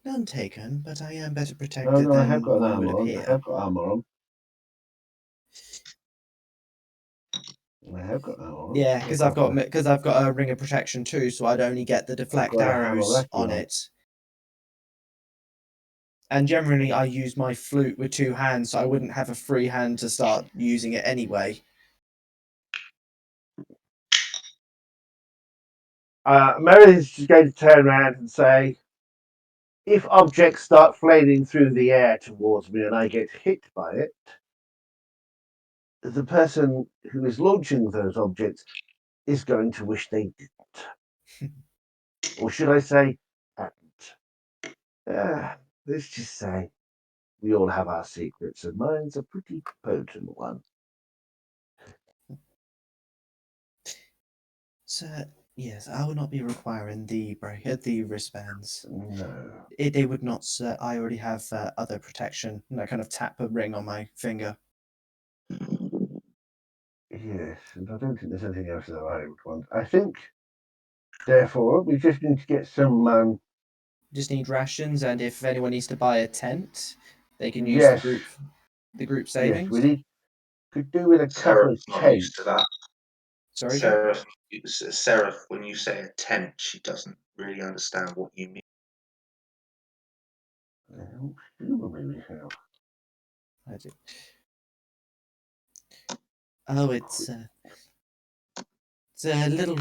None taken, but I am better No, protected I than have got an one would armor on. appear. I have got armor on. I have got armor on. Yeah, because I've got a ring of protection too, so I'd only get the deflect got a hammer arrows rifle on on. it. And generally, I use my flute with two hands, so I wouldn't have a free hand to start using it anyway. Meredith's just going to turn around and say, if objects start flailing through the air towards me and I get hit by it, the person who is launching those objects is going to wish they didn't. Or should I say, hadn't. Let's just say, we all have our secrets, and mine's a pretty potent one. So, yes, I will not be requiring the wristbands. No. They would not. I already have other protection. And I kind of tap a ring on my finger. Yes, and I don't think there's anything else that I would want. I think, therefore, we just need to get some. Just need rations, and if anyone needs to buy a tent, they can use Yes. the group Yes, savings. we could do with a couple of Seraph's not used tents. to that. Sorry, Jack? Seraph, when you say a tent, she doesn't really understand what you mean. Maybe so. I do. Oh, it's a little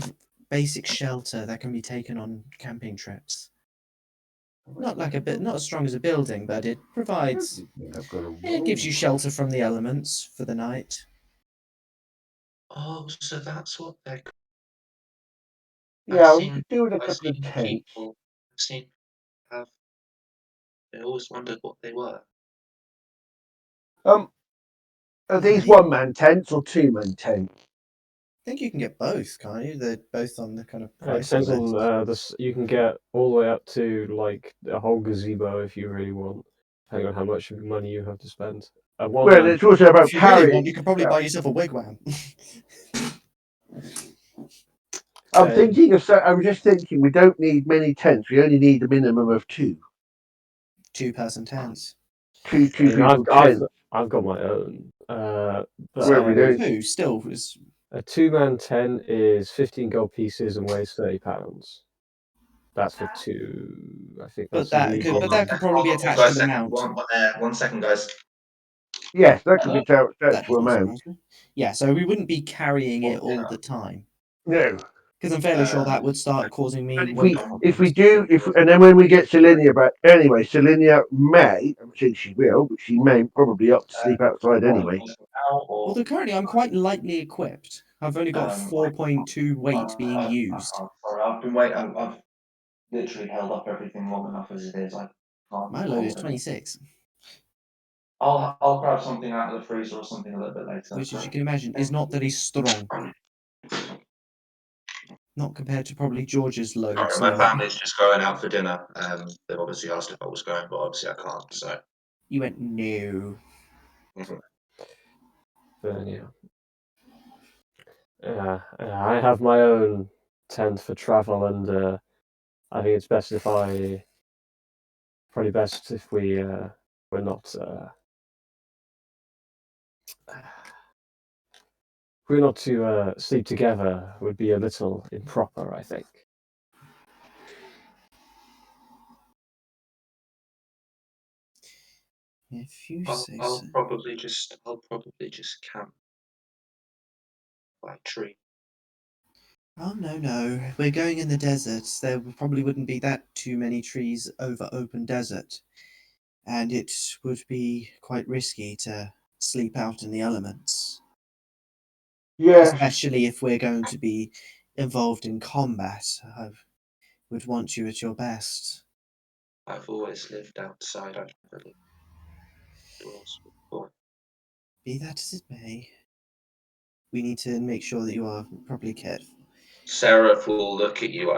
basic shelter that can be taken on camping trips. Not as strong as a building, but it provides. I've got a It gives you shelter from the elements for the night. Oh, so that's what they're. Yeah, I've we could do with a couple of tents. I've seen have. I always wondered what they were. Are these Yeah, one-man tents or two-man tents? I think you can get both, can't you? They're both on the kind of It price depends list. on this. You can get all the way up to like a whole gazebo if you really want, depending on how much money you have to spend. Well, it's also about If you really carrying. want, you could probably buy yourself a wigwam. I was just thinking, we don't need many tents. We only need a minimum of two. Two-person tents. Two I mean, people tents. I've got my own. But Well, we don't. Two still was. a two-man tent is 15 gold pieces and weighs 30 pounds. That's for two. I think But that's the that usual. could probably be attached to the mount. 1 second, guys. Yes, that could be attached That to a doesn't mount. surprise me. Yeah, so we wouldn't be carrying it all the time. No. Because I'm fairly sure that would start causing me But weight and then when we get Selenia back, anyway, Selenia may, I'm not saying she will, but she may probably opt to sleep outside anyway. Although currently I'm quite lightly equipped. I've only got 4.2 weight being used. Sorry, I've been waiting. I've literally held up everything long enough as it is. I can't. My load is 26, I'll grab something out of the freezer or something a little bit later. which, as you can imagine, is not very strong. Not compared to probably George's loads. Sorry, my family's just going out for dinner. They've obviously asked if I was going, but obviously I can't. So You went, no. But yeah, I have my own tent for travel, and I think it's best if probably best if we're not we're not to sleep together would be a little improper, I think. If you say I'll so. probably just camp by a tree. Oh, no. We're going in the desert. There probably wouldn't be that too many trees over open desert. And it would be quite risky to sleep out in the elements. Yes. Especially if we're going to be involved in combat. I would want you at your best. I've always lived outside. I've never lived indoors before. Be that as it may. we need to make sure that you are properly cared for. Seraph will look at you.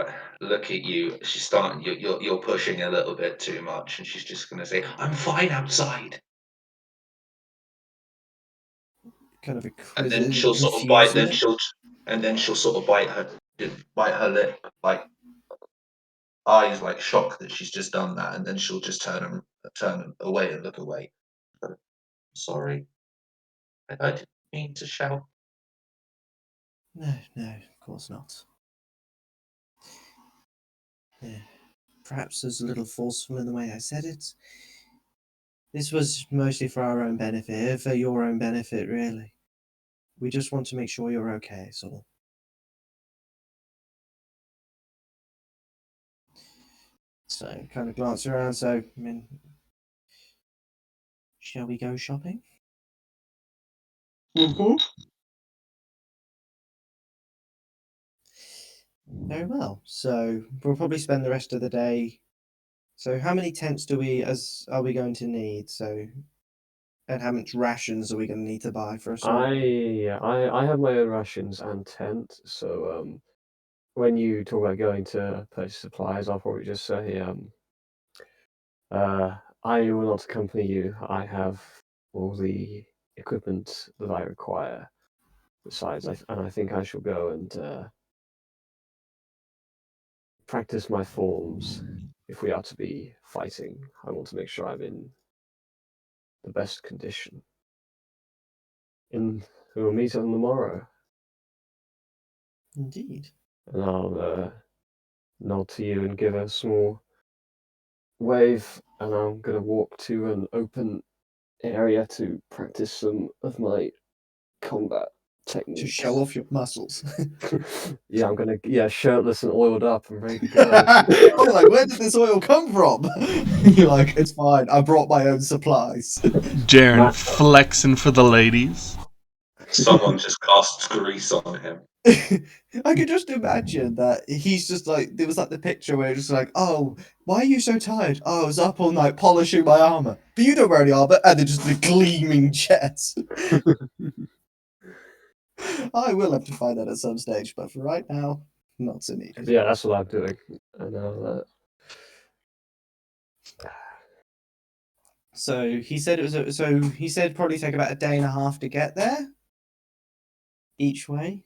She's starting. You're pushing a little bit too much, and she's just going to say, "I'm fine outside." Kind of And then she'll sort of bite. Then she'll sort of bite her lip, like eyes like shocked that she's just done that, and then she'll just turn away and look away. Sorry, I didn't mean to shout. No, of course not. Yeah. Perhaps I was a little forceful in the way I said it. This was mostly for our own benefit, for your own benefit, really. We just want to make sure you're okay, so. So, kind of glance around, so, I mean, shall we go shopping? Mm-hmm. Very well. So, we'll probably spend the rest of the day. So, how many tents are we going to need? So, and how much rations are we going to need to buy for us all? I have my own rations and tent, so when you talk about going to purchase supplies, I'll probably just say I will not accompany you. I have all the equipment that I require. Besides, I think I shall go and practice my forms if we are to be fighting. I want to make sure I'm in the best condition. We'll meet on the morrow. Indeed. And I'll nod to you and give a small wave, and I'm going to walk to an open area to practice some of my combat techniques. To show off your muscles. Yeah, I'm going to, shirtless and oiled up and ready to go. You're like, where did this oil come from? You're like, it's fine. I brought my own supplies. Jaren flexing for the ladies. Someone just casts grease on him. I could just imagine that he's just like, there was like the picture where it's just like, oh, why are you so tired? Oh, I was up all night polishing my armor. But you don't wear any armor. And then just the gleaming chest. I will have to find that at some stage, but for right now, not so needed. Yeah, that's what I'm doing. And I'll, So he said he said probably take about a day and a half to get there each way.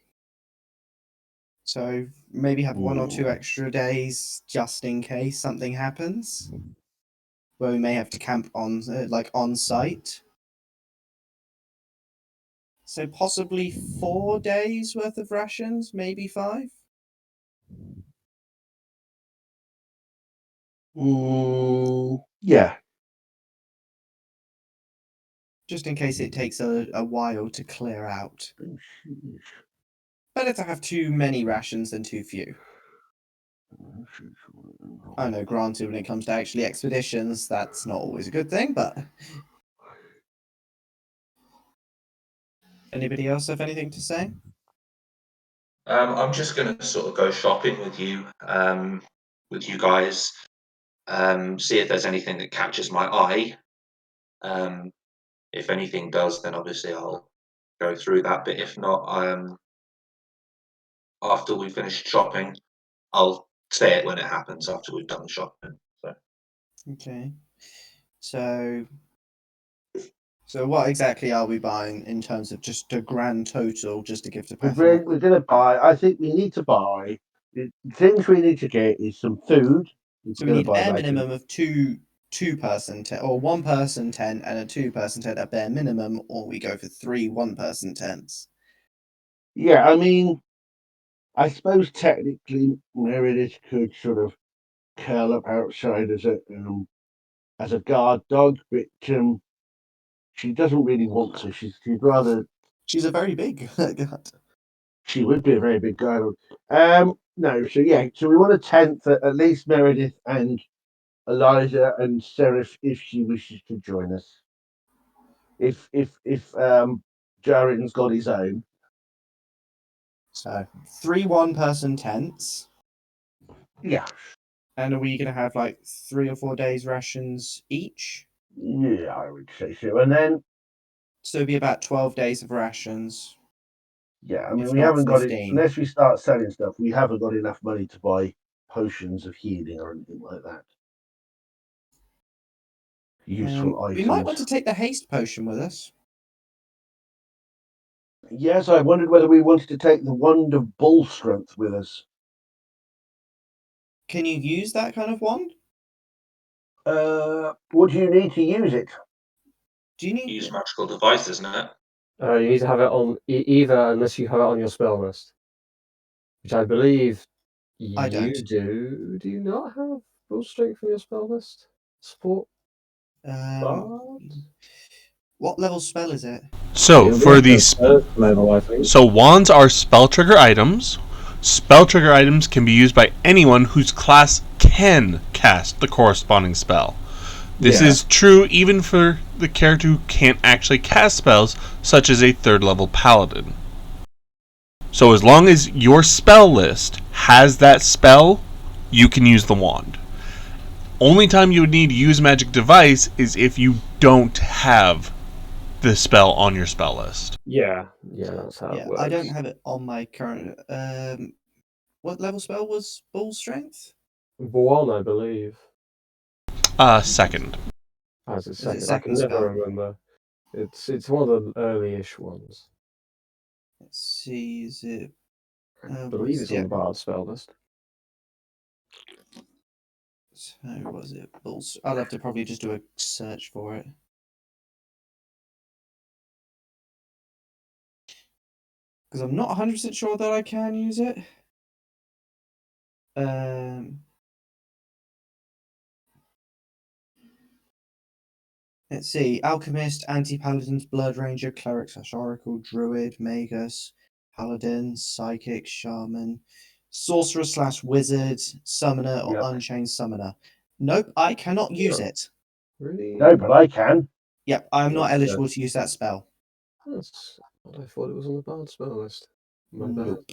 So maybe have 1 or 2 extra days just in case something happens, where we may have to camp on on site. So possibly 4 days worth of rations, maybe 5. Yeah. Just in case it takes a while to clear out. Better to have too many rations than too few. I know, granted, when it comes to actually expeditions, that's not always a good thing, but... Anybody else have anything to say? I'm just going to sort of go shopping with you guys. See if there's anything that catches my eye. If anything does, then obviously I'll go through that. But if not, after we finish shopping, I'll say it when it happens after we've done the shopping. So. Okay. So what exactly are we buying in terms of just a grand total, just to give to Patchwork? We're going to buy. I think we need to buy. The things we need to get is some food. So we need a bare minimum of two-person tent, or 1-person tent and a 2-person tent at bare minimum, or we go for 3 1-person tents. Yeah, I mean, I suppose technically Meredith could sort of curl up outside as a guard dog, but she doesn't really want to. She'd rather. She's a very big guard. She would be a very big guard. No, so we want a tent for at least Meredith and Eliza and Seraph if she wishes to join us. If Jared's got his own. So 3 1-person tents. Yeah. And are we going to have like 3 or 4 days rations each? Yeah, I would say so. And then So it'd be about 12 days of rations. Yeah, I mean, If we not haven't got it 15. unless we start selling stuff. We haven't got enough money to buy potions of healing or anything like that. Useful We might want items. to take the haste potion with us. Yes, I wondered whether we wanted to take the wand of bull strength with us. Can you use that kind of wand? What do you need to use it? Do you need Use magical device, isn't it? You need to have it on either, unless you have it on your spell list, which I believe I you don't. do. Do you not have full strength on your spell list? Support? What level spell is it? So It'll be for at the these, first level, I think. so wands are spell trigger items. Spell trigger items can be used by anyone whose class can cast the corresponding spell. This is true even for the character who can't actually cast spells, such as a 3rd level paladin. So as long as your spell list has that spell, you can use the wand. Only time you would need to use magic device is if you don't have the spell on your spell list. Yeah, that's how it works. I don't have it on my current. What level spell was bull strength? One, I believe. 2nd. As a it second, I second can never spell? remember. It's one of the early-ish ones. Let's see, is it? I believe it's on the Bard spell list. So was it bulls? I'll have to probably just do a search for it. Because I'm not 100% sure that I can use it. Let's see. Alchemist, Anti-Paladins, Blood Ranger, Cleric, Oracle, Druid, Magus, Paladin, Psychic, Shaman, Sorcerer / Wizard, Summoner, or Yep. Unchained Summoner. Nope, I cannot use it. Really? No, but I can. Yep, I'm not That's, eligible to use that spell. That's what I thought it was on the Bard spell list. My bad. Nope.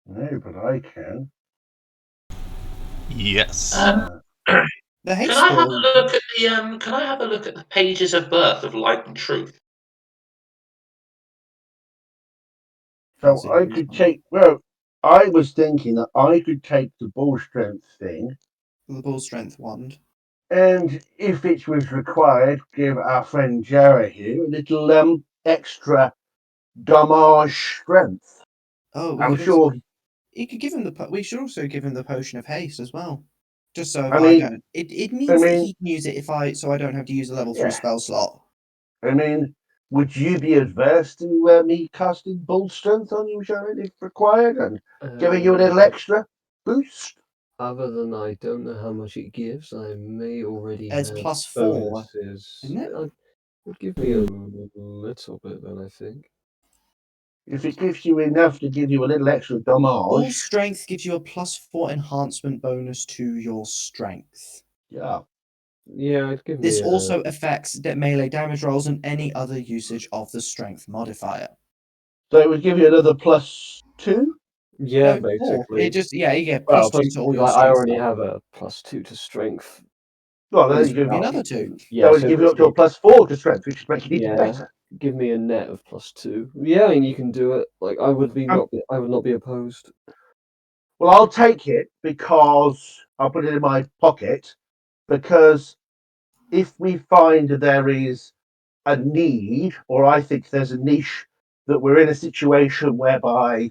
No, but I can. Yes. The haste Can I have a scroll. look at the Can I have a look at the pages of birth of Light and Truth? So I could take. Well, I was thinking that I could take the bull strength thing, The bull strength wand. and if it was required, give our friend Jarrah here a little extra damage strength. Oh, I'm sure. You could give him the. We should also give him the potion of haste as well. Just so if I I mean- don't. It means that he can use it if so I don't have to use a level 3 Yeah. spell slot. I mean, would you be adverse to me casting bull strength on you, Sharon, if required, and giving you a little extra boost? Other than I don't know how much it gives, I may already It's have +4, bonuses. isn't it? It would give me a little bit then, I think. If it gives you enough to give you a little extra Bull damage, strength gives you a +4 enhancement bonus to your strength. yeah. Yeah, it'd give This me also affects melee damage rolls and any other usage of the strength modifier. So it would give you another +2? yeah, No, 4. basically. It just you get Well, +2 to all your I strength. already have a +2 to strength. Well, then This you would give be me another 2. Yeah, that would so give you up to a basically, +4 to strength, which would make it even yeah, better. give me a net of +2. Yeah, and you can do it. Like I would not be opposed. Well, I'll take it because I'll put it in my pocket, because if we find there is a need, or I think there's a niche that we're in a situation whereby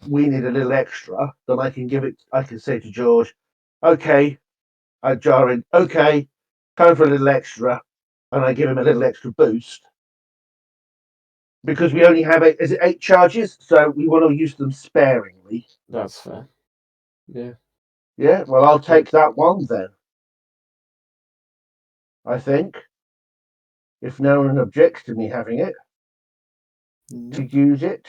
we need a little extra, then I can say to George, okay, Jarin, okay, time for a little extra, and I give him a little extra boost. Because we only have 8 charges, so we want to use them sparingly. That's fair. Yeah. Yeah, well, I'll take that one then. I think. If no one objects to me having it, to use it,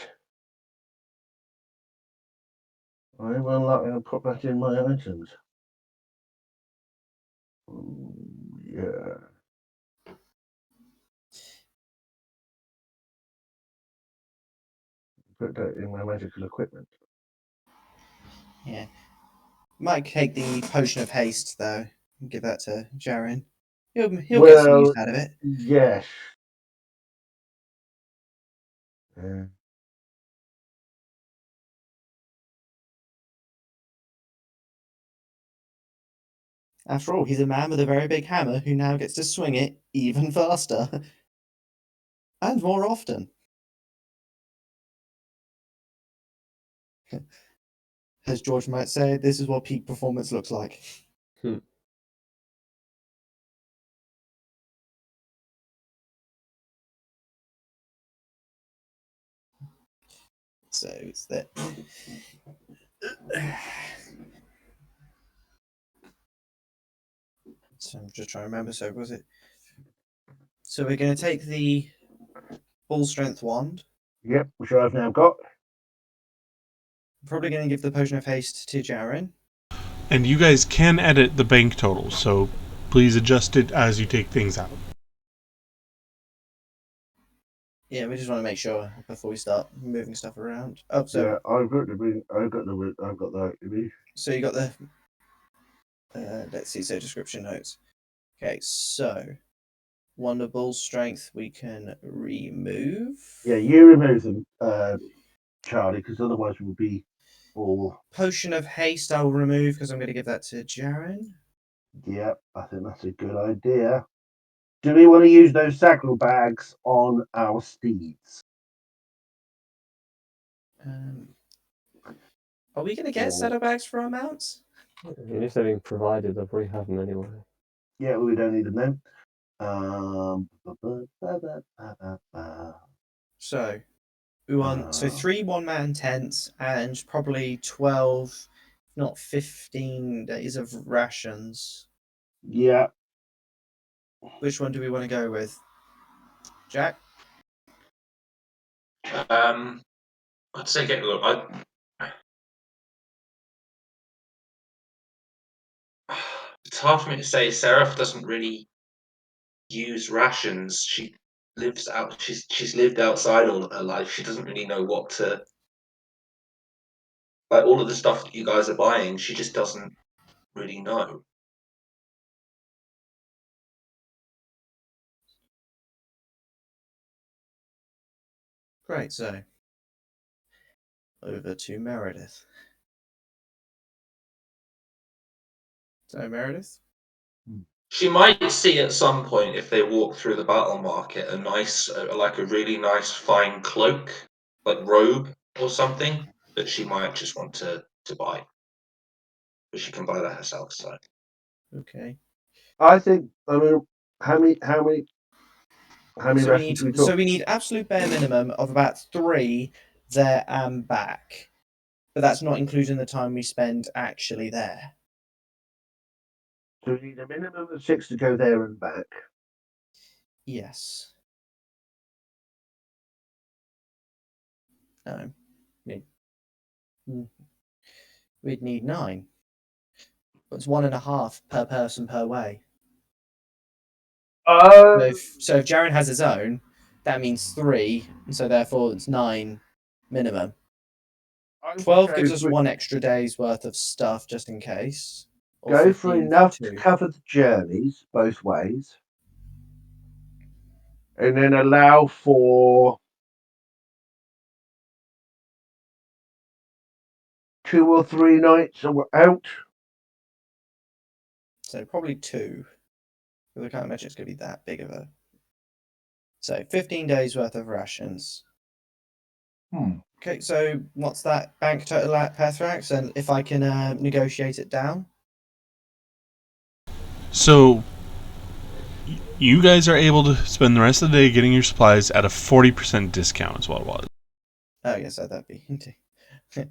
I will put that in my items. Yeah. Put that in my magical equipment. Yeah. Might take the potion of haste though and give that to Jaren. He'll get some use out of it. Yes. After all, he's a man with a very big hammer who now gets to swing it even faster. And more often. As George might say, this is what peak performance looks like. So it's that. So I'm just trying to remember. So was it? So we're going to take the full strength wand. Yep, which I've now got. Probably going to give the potion of haste to Jaren. And you guys can edit the bank total, so please adjust it as you take things out. Yeah, we just want to make sure before we start moving stuff around. Oh, so Yeah, I've got that. so you got the. Let's see. So description notes. Okay, so Wonder Ball strength we can remove. Yeah, you remove them, Charlie, because otherwise we'll be all. Potion of haste I will remove because I'm going to give that to Jaren. Yep, I think that's a good idea. Do we want to use those saddlebags on our steeds? Are we going to get saddlebags for our mounts? If they're being provided, they'll probably have them anyway. Yeah, we don't need them then. So we want 3 one-man tents and probably 12, if not 15 days of rations. Yeah. Which one do we want to go with? Jack? I'd say get look. It's hard for me to say. Seraph doesn't really use rations. She lives out. She's lived outside all of her life. She doesn't really know what to. Like all of the stuff that you guys are buying, she just doesn't really know. Great, so over to Meredith. So Meredith? She might see at some point if they walk through the battle market a nice, like a really nice fine cloak, like robe or something that she might just want to buy. But she can buy that herself. So Okay. I think. I mean, how many rations do we talk? So we need absolute bare minimum of about 3 there and back. But that's not including the time we spend actually there. So we need a minimum of 6 to go there and back. Yes. No. We'd need 9. But it's 1.5 per person per way. So if Jaren has his own, that means 3, and so therefore it's 9 minimum. 12 gives us 1 extra day's worth of stuff just in case. Go for enough to cover the journeys both ways, and then allow for 2 or 3 nights out. So probably 2. Because I can't imagine it's going to be that big of a. So 15 days worth of rations. Okay, so what's that bank total at Pathrax? And if I can negotiate it down? So you guys are able to spend the rest of the day getting your supplies at a 40% discount is what it was. Oh, yes, that'd be.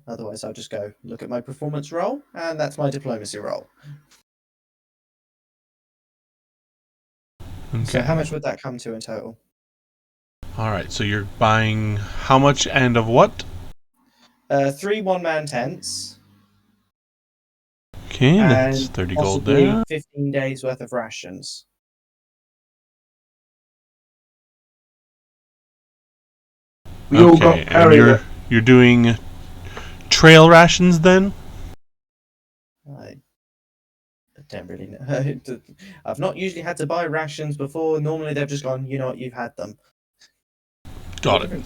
Otherwise, I'll just go look at my performance roll, and that's my diplomacy roll. Okay. So how much would that come to in total? Alright, so you're buying how much and of what? 3 one-man tents. Okay, that's 30 gold there. 15 days worth of rations. Okay, and you're doing trail rations then? I don't really know. I've not usually had to buy rations before. Normally they've just gone, you know what, you've had them. Got it.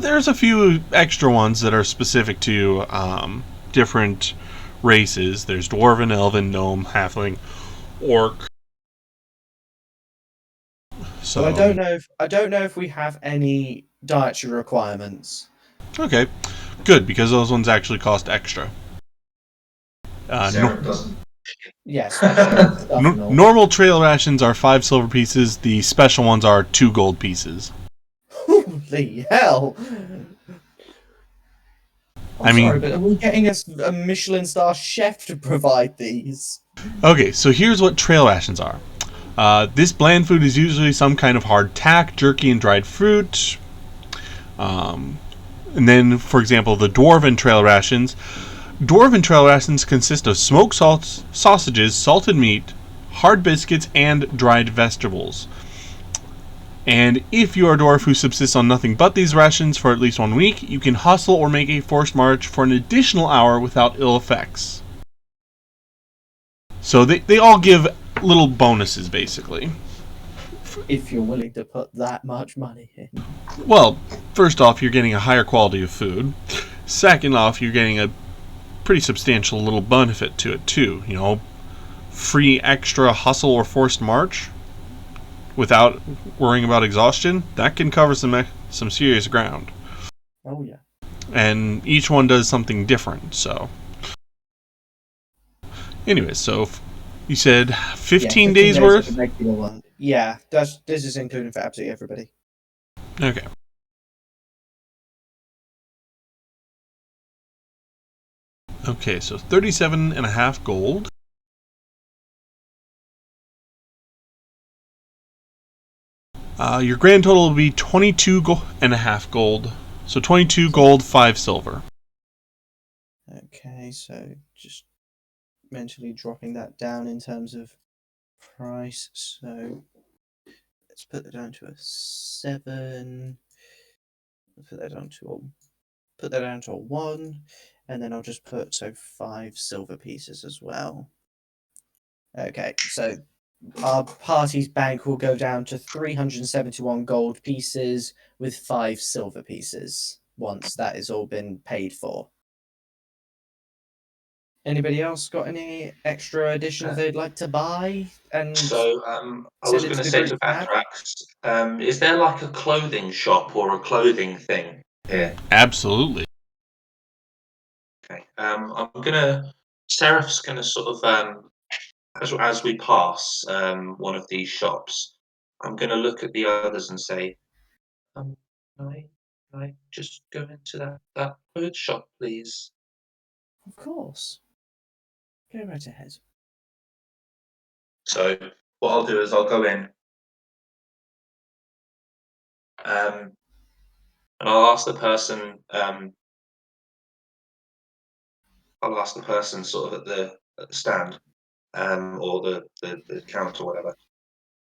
There's a few extra ones that are specific to different races. There's Dwarven, Elven, Gnome, Halfling, Orc. So I don't know if we have any dietary requirements. okay, good, because those ones actually cost extra. Sarah doesn't. Yeah, special stuff and all. Normal trail rations are 5 silver pieces. The special ones are 2 gold pieces. Holy hell! I'm sorry, but are we getting a Michelin star chef to provide these? Okay, so here's what trail rations are. This bland food is usually some kind of hard tack, jerky, and dried fruit. And then, for example, the Dwarven trail rations. Dwarven trail rations consist of smoked sausages, salted meat, hard biscuits, and dried vegetables. And if you are a dwarf who subsists on nothing but these rations for at least 1 week, you can hustle or make a forced march for an additional hour without ill effects. So they all give little bonuses, basically. If you're willing to put that much money in. Well, first off, you're getting a higher quality of food. Second off, you're getting a pretty substantial little benefit to it, too. You know, free extra hustle or forced march without worrying about exhaustion. That can cover some serious ground. Oh, yeah. And each one does something different, so. Anyway, so you said 15 days worth? Regular one. Yeah, this is including for absolutely everybody. Okay. Okay, so 37.5 gold. Your grand total will be 22.5 gold. So 22 gold, 5 silver. Okay, so just mentally dropping that down in terms of price. So let's put that down to a 7. Let's put that down to a 1, and then I'll just put 5 silver pieces as well. Okay, so our party's bank will go down to 371 gold pieces with 5 silver pieces once that has all been paid for. Anybody else got any extra additions they'd like to buy? And so I was going to say to Batrax, is there like a clothing shop or a clothing thing here? Absolutely. Okay. Seraph's gonna sort of as we pass one of these shops, I'm gonna look at the others and say, can I just go into that clothes shop, please? of course, go right ahead. So what I'll do is I'll go in, and I'll ask the person. I'll ask the person sort of at the stand, or the counter, or whatever.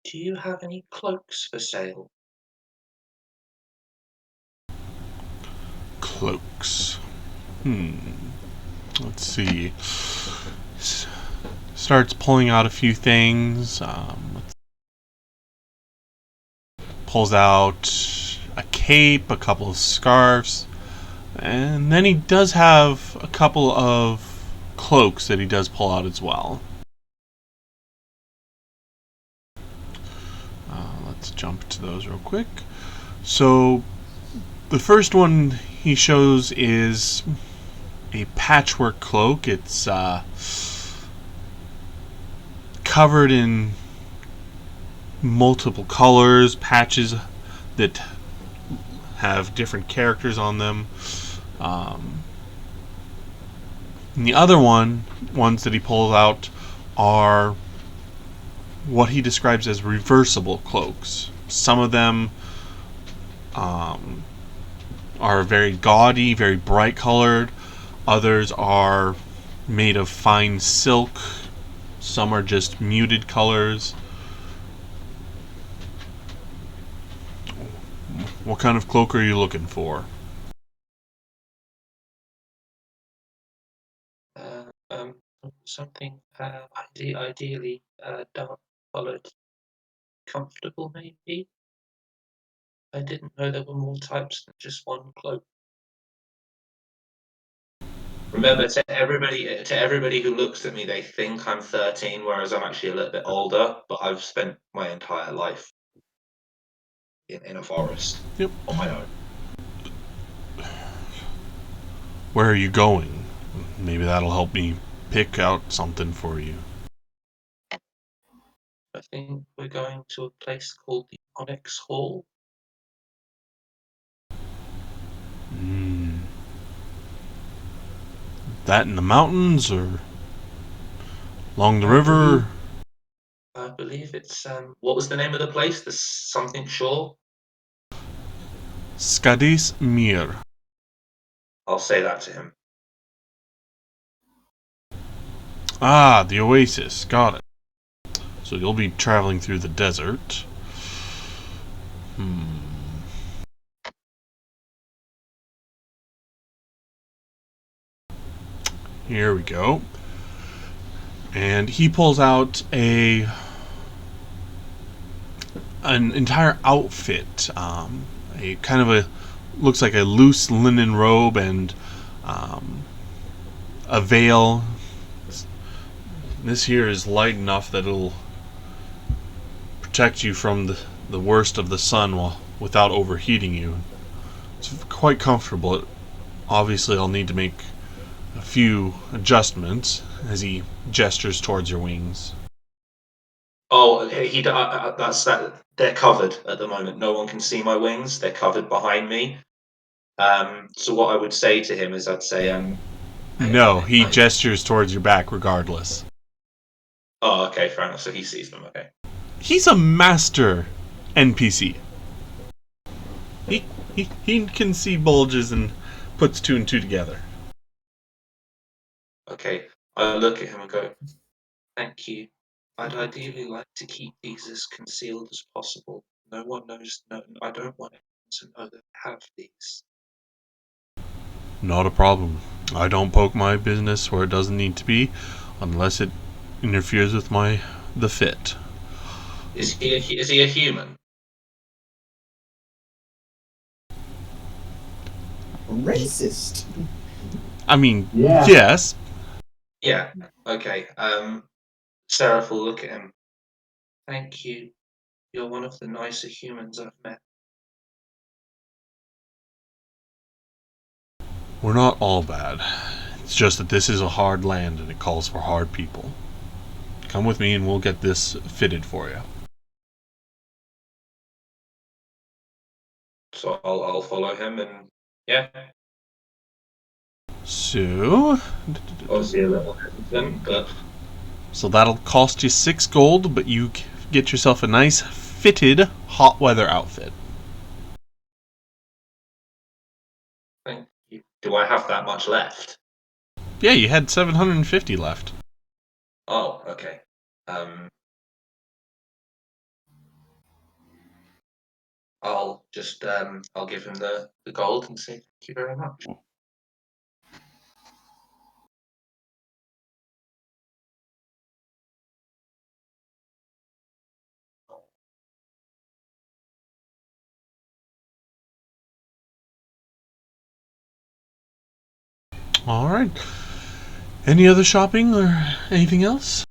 Do you have any cloaks for sale? Cloaks. Let's see. Starts pulling out a few things. Pulls out a cape, a couple of scarves, and then he does have a couple of cloaks that he does pull out as well. Let's jump to those real quick. So the first one he shows is a Patchwork Cloak. It's covered in multiple colors, patches that have different characters on them. And the other ones that he pulls out are what he describes as reversible cloaks. Some of them are very gaudy, very bright colored. Others are made of fine silk. Some are just muted colors. What kind of cloak are you looking for? Something ideally dark coloured, comfortable maybe. I didn't know there were more types than just one cloak. Remember, to everybody who looks at me, they think I'm 13, whereas I'm actually a little bit older. But I've spent my entire life in a forest Yep. on my own. Where are you going? Maybe that'll help me pick out something for you. I think we're going to a place called the Onyx Hall. That in the mountains or along the river? I believe it's what was the name of the place? The something shore. Skadis Mir. I'll say that to him. Ah, the oasis. Got it. So you'll be traveling through the desert. Here we go. And he pulls out an entire outfit. A kind of looks like a loose linen robe and a veil. This here is light enough that it'll protect you from the worst of the sun without overheating you. It's quite comfortable. Obviously, I'll need to make a few adjustments as he gestures towards your wings. Oh, that's that. They're covered at the moment. No one can see my wings. They're covered behind me. So what I would say to him is, I'd say, No, he gestures towards your back regardless. Oh, okay, fair enough. So he sees them. Okay. He's a master NPC. He can see bulges and puts two and two together. Okay. I look at him and go, "Thank you. I'd ideally like to keep these as concealed as possible. No one knows. No, I don't want anyone to know that I have these." Not a problem. I don't poke my business where it doesn't need to be, unless it interferes with the fit. Is he a human? Racist. I mean, Yeah. yes. Yeah. Okay. Seraph will look at him. "Thank you. You're one of the nicer humans I've met." We're not all bad. It's just that this is a hard land and it calls for hard people. Come with me and we'll get this fitted for you. So I'll follow him, and yeah, So, obviously a little hesitant, but so that'll cost you 6 gold, but you get yourself a nice fitted hot weather outfit. thank you. Do I have that much left? Yeah, you had 750 left. Oh, okay. I'll just I'll give him the gold and say thank you very much. Alright. Any other shopping or anything else?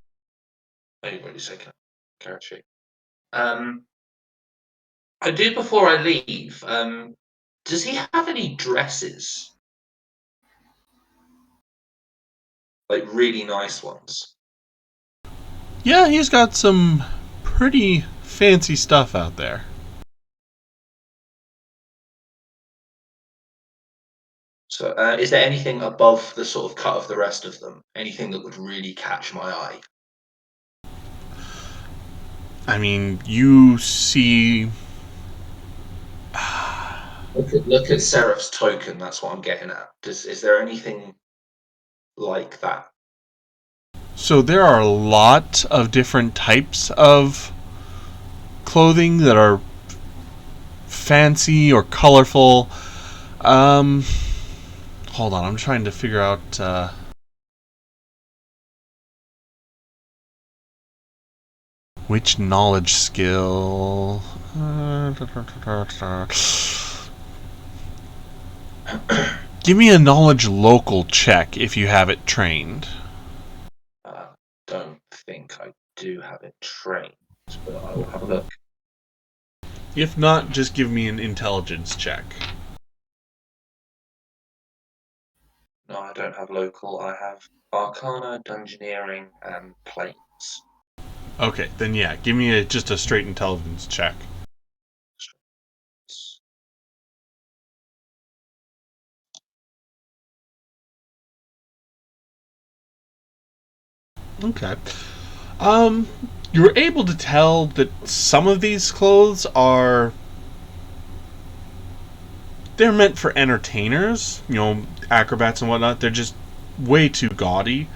Oh, you've already said carrot shake. I do before I leave. Does he have any dresses? Like really nice ones? Yeah, he's got some pretty fancy stuff out there. So, is there anything above the sort of cut of the rest of them? Anything that would really catch my eye? I mean, you see... Look at Seraph's token. That's what I'm getting at. Is there anything like that? So there are a lot of different types of clothing that are fancy or colorful. Hold on, I'm trying to figure out... which knowledge skill... Give me a knowledge local check if you have it trained. Don't think I do have it trained, but I will have a look. If not, just give me an intelligence check. No, I don't have local. I have Arcana, Dungeoneering, and Planes. Okay, then yeah, give me just a straight intelligence check. Okay. You were able to tell that some of these clothes they're meant for entertainers, acrobats and whatnot. They're just way too gaudy.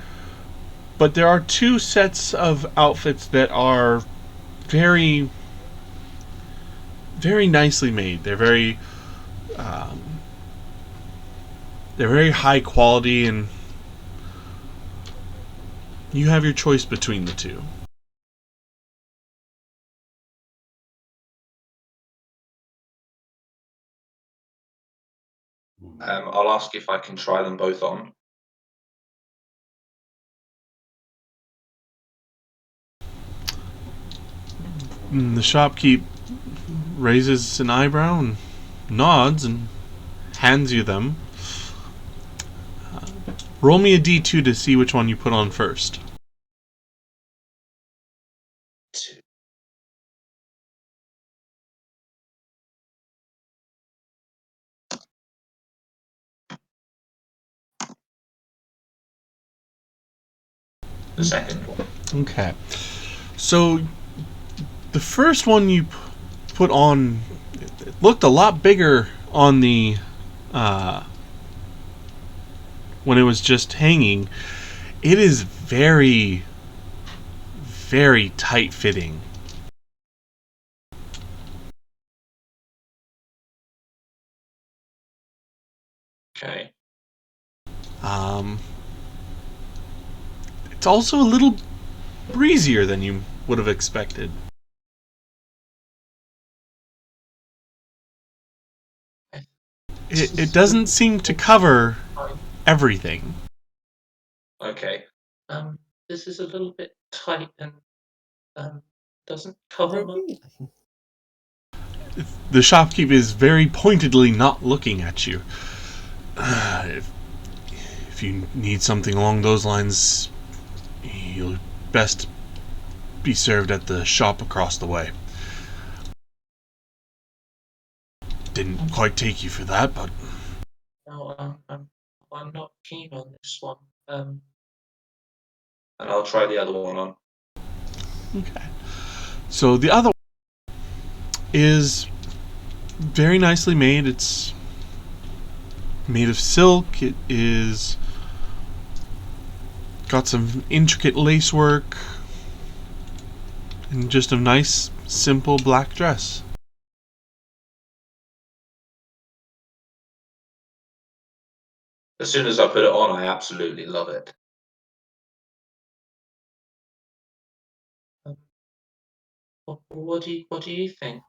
But there are two sets of outfits that are very, very nicely made. They're very high quality, and you have your choice between the two. I'll ask if I can try them both on. The shopkeep raises an eyebrow and nods and hands you them. Roll me a d2 to see which one you put on first. 2. The second one. Okay. So, the first one you put on, it looked a lot bigger on the, when it was just hanging. It is very, very tight fitting. Okay. It's also a little breezier than you would have expected. It doesn't seem to cover everything. Okay. This is a little bit tight and doesn't cover much. Really? The shopkeep is very pointedly not looking at you. If you need something along those lines, you'll best be served at the shop across the way. Didn't quite take you for that, but No, I'm not keen on this one. And I'll try the other one on. okay. So the other one is very nicely made. It's made of silk. It is got some intricate lacework and just a nice, simple black dress. As soon as I put it on, I absolutely love it. What do you think?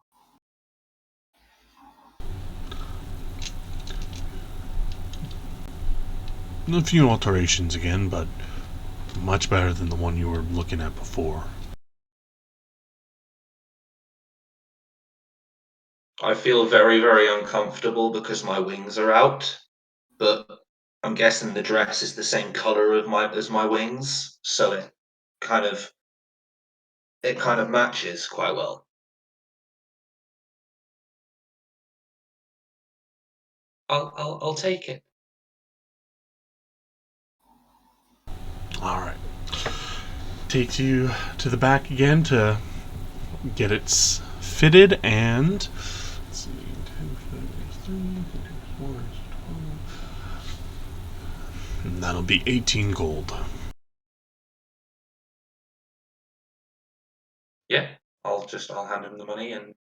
A few alterations again, but much better than the one you were looking at before. I feel very, very uncomfortable because my wings are out, but I'm guessing the dress is the same color as my wings, so it kind of matches quite well. I'll take it. Alright. Takes you to the back again to get it fitted, and let's see, 2, 3, 4, 12, and that'll be 18 gold. Yeah, I'll hand him the money and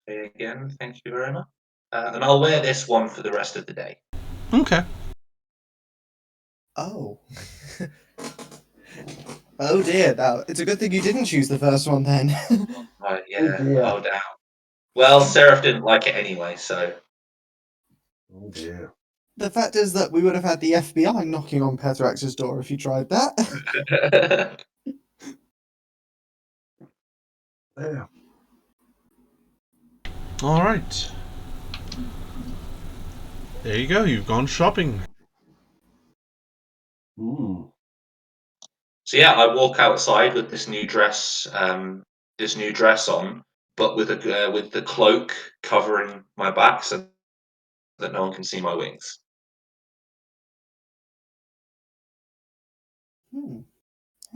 say again, thank you very much. And I'll wear this one for the rest of the day. Okay. Oh. Oh dear, now it's a good thing you didn't choose the first one then. Right, Oh yeah, dear. oh damn. Well, Seraph didn't like it anyway, so. Oh dear. The fact is that we would have had the FBI knocking on Pethrax's door if you tried that. Yeah. All right. There you go. You've gone shopping. Mm. So yeah, I walk outside with this new dress on, but with the cloak covering my back so that no one can see my wings.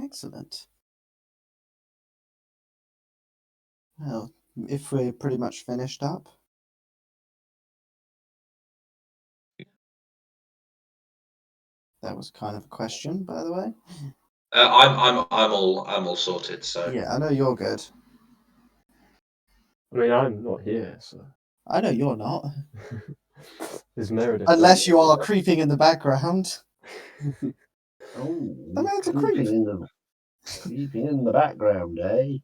Excellent. Well, if we're pretty much finished up. That was kind of a question, by the way. I'm all sorted. So Yeah, I know you're good. I mean, I'm not here, so. I know you're not. Is Meredith? Unless you are creeping in the background. Oh, The man's a creep. creeping in the background, eh?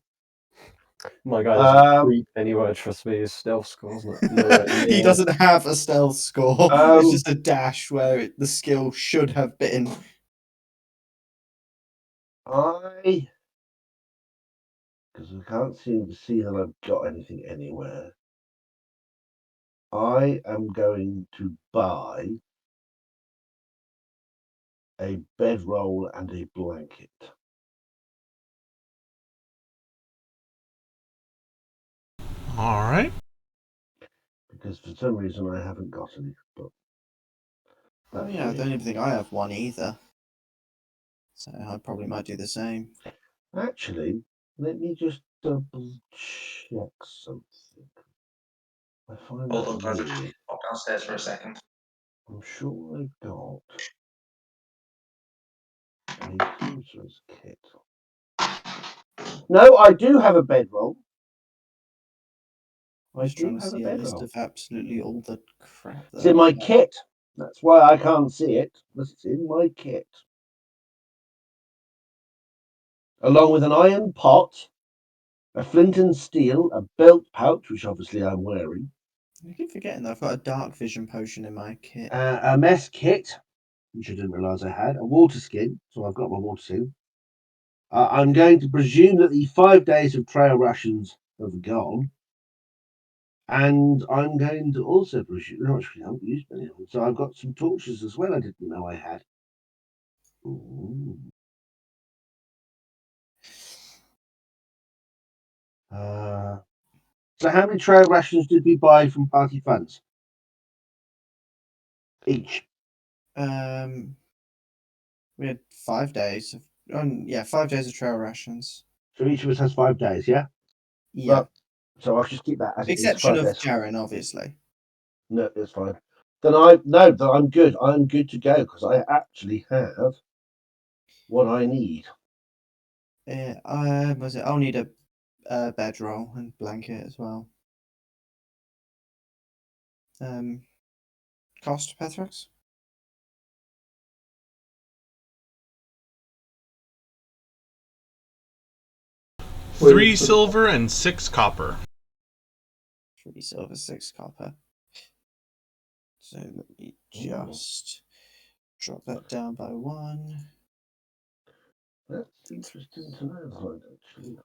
My guy doesn't creep anywhere, trust me, his stealth score's nowhere He near. doesn't have a stealth score. It's just a dash where the skill should have been. Because I can't seem to see that I've got anything anywhere. I am going to buy a bedroll and a blanket. All right. Because for some reason I haven't got any. But Oh yeah, I don't even think I have one either. So I probably might do the same. Actually, let me just double check something. I find hold that on, guys. weird. Pop downstairs for a second. I'm sure I've got a sorcerer's kit. No, I do have a bedroll. I'm just trying to see a list of absolutely all the crap. It's in my kit. That's why I can't see it. But it's in my kit. Along with an iron pot, a flint and steel, a belt pouch, which obviously I'm wearing. I keep forgetting that I've got a dark vision potion in my kit. A mess kit, which I didn't realise I had. A water skin, so I've got my water skin. I'm going to presume that the 5 days of trail rations have gone. And I'm going to also presume, actually, I haven't used many of them. So I've got some torches as well I didn't know I had. Ooh. So how many trail rations did we buy from party funds? Each. We had 5 days of 5 days of trail rations. So each of us has 5 days, yeah? Yeah. Well, so I'll just keep that as exception it is. of Jaren, obviously. No, it's fine. Then I'm good. I'm good to go because I actually have what I need. I'll need a bedroll and blanket as well. Cost, Pethrax? Three silver and 6 copper. 3 silver, 6 copper. So let me just drop that down by 1. That's interesting to know, actually.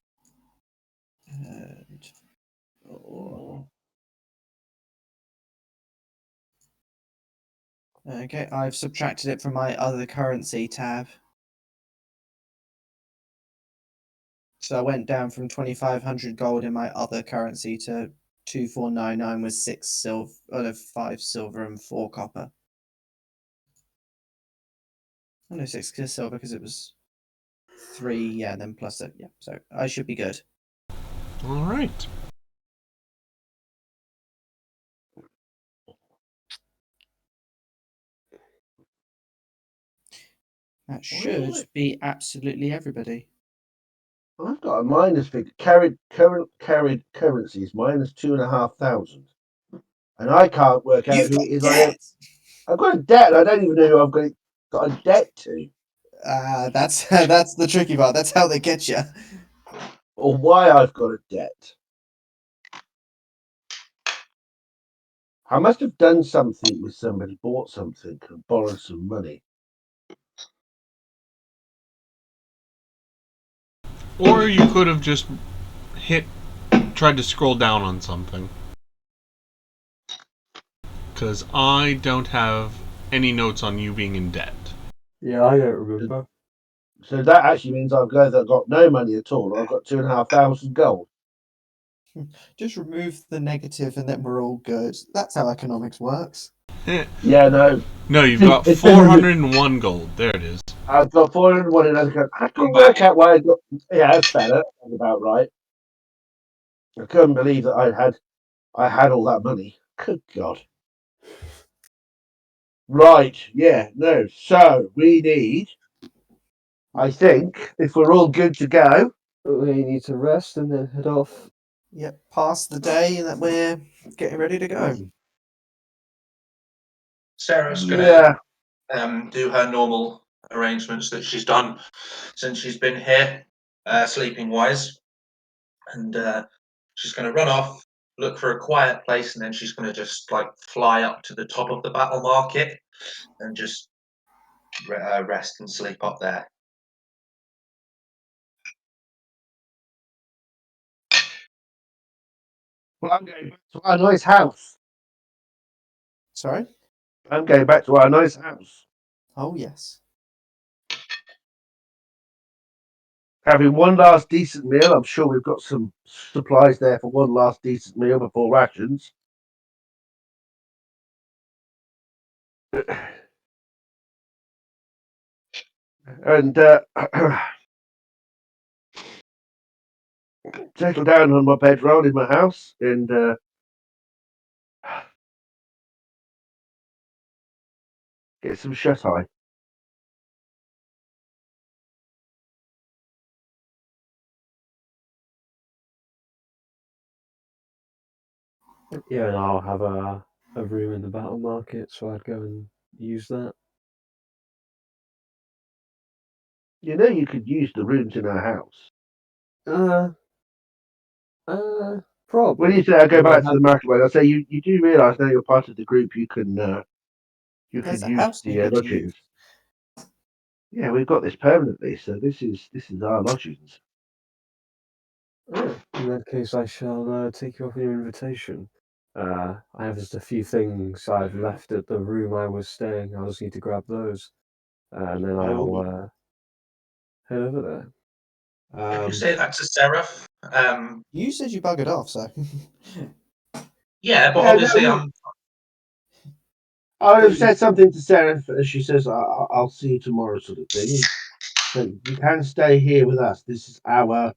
And okay, I've subtracted it from my other currency tab. So I went down from 2,500 gold in my other currency to 2,499 with 6 silver, 5 silver and 4 copper. Oh no, 6 silver because it was 3, yeah, then plus it, yeah. So I should be good. All right. That should be absolutely everybody. I've got a minus figure. Carried currencies minus 2,500. And I can't work out who it is I am. I've got a debt and I don't even know who I've got a debt to. That's the tricky part. That's how they get you. Or why I've got a debt. I must have done something with somebody, bought something, and borrowed some money. Or you could have just tried to scroll down on something. Because I don't have any notes on you being in debt. Yeah, I don't remember. So that actually means I've either got no money at all, or I've got 2,500 gold. Just remove the negative and then we're all good. That's how economics works. Yeah, no. No, you've got It's been 401 gold. There it is. I've got 401 in other countries. I couldn't work out why I got. Yeah, that's better. That's about right. I couldn't believe that I had all that money. Good God. Right. Yeah. No. So we need. I think if we're all good to go. We need to rest and then head off. Yep, past the day that we're getting ready to go. Sarah's Yeah. gonna do her normal arrangements that she's done since she's been here, sleeping wise, and she's gonna run off, look for a quiet place, and then she's gonna just like fly up to the top of the battle market and just rest and sleep up there. Well, I'm going back to our nice house. Sorry? I'm going back to our nice house. Oh, yes. Having one last decent meal. I'm sure we've got some supplies there for one last decent meal before rations. And settle down on my bedroll in my house and get some shut eye. Yeah, and I'll have a room in the battle market, so I'd go and use that. You know, you could use the rooms in our house. Probably. When you say I go Well, I back to have- the marketplace, I say you do realise now you're part of the group. You can There's a use house the needed to lodgings. Yeah, we've got this permanently, so this is our lodgings. Oh, in that case, I shall take you up on your invitation. I have just a few things I've left at the room I was staying. I'll just need to grab those, and then I'll head over there. If you say that to Seraph, You said you buggered off, so. yeah, but Yeah, obviously no, I would have said something to Sarah as she says, "I'll see you tomorrow," sort of thing. So you can stay here with us. This is our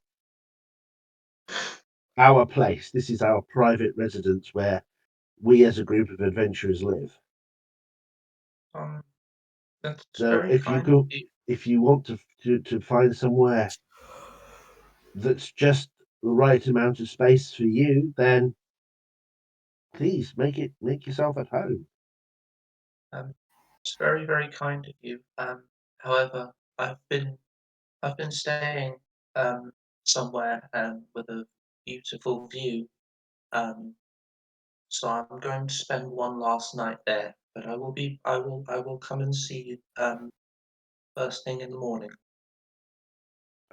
place. This is our private residence where we, as a group of adventurers, live. that's So very kind of you. if you want to find somewhere that's just the right amount of space for you, then please make yourself at home. It's very, very kind of you. However, I've been staying somewhere with a beautiful view. Um, so I'm going to spend one last night there. But I will come and see you first thing in the morning.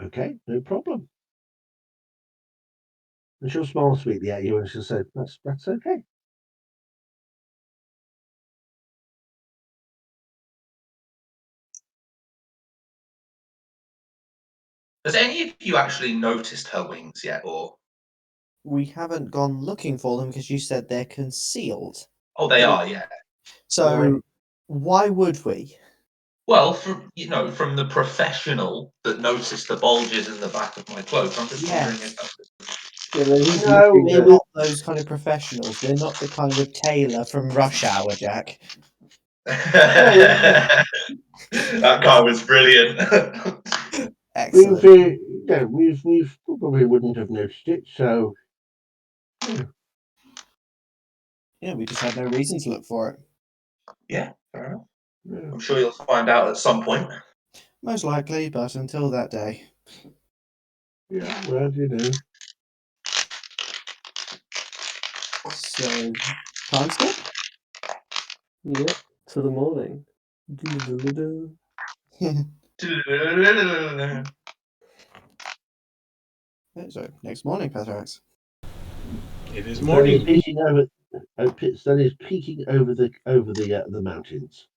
Okay, no problem. And she'll smile sweetly at you and she'll say, "That's okay." Has any of you actually noticed her wings yet, or? We haven't gone looking for them because you said they're concealed. Oh, they are, yeah. So, why would we? Well, from the professional that noticed the bulges in the back of my cloak, I'm just wondering Yes. Yeah, but he's No, looking We're at. not those kind of professionals. We're not the kind of tailor from Rush Hour, Jack. that guy was brilliant. Excellent. we've probably wouldn't have noticed it. So Yeah, we just had no reason to look for it. Yeah, fair enough. yeah, I'm sure you'll find out at some point. Most likely, but until that day. well, So, Time skip? Yep, to the morning. Do-do-do-do-do. So, next morning, Pathrax. It is Sun is morning. peeking over. Sun is peeking over the mountains.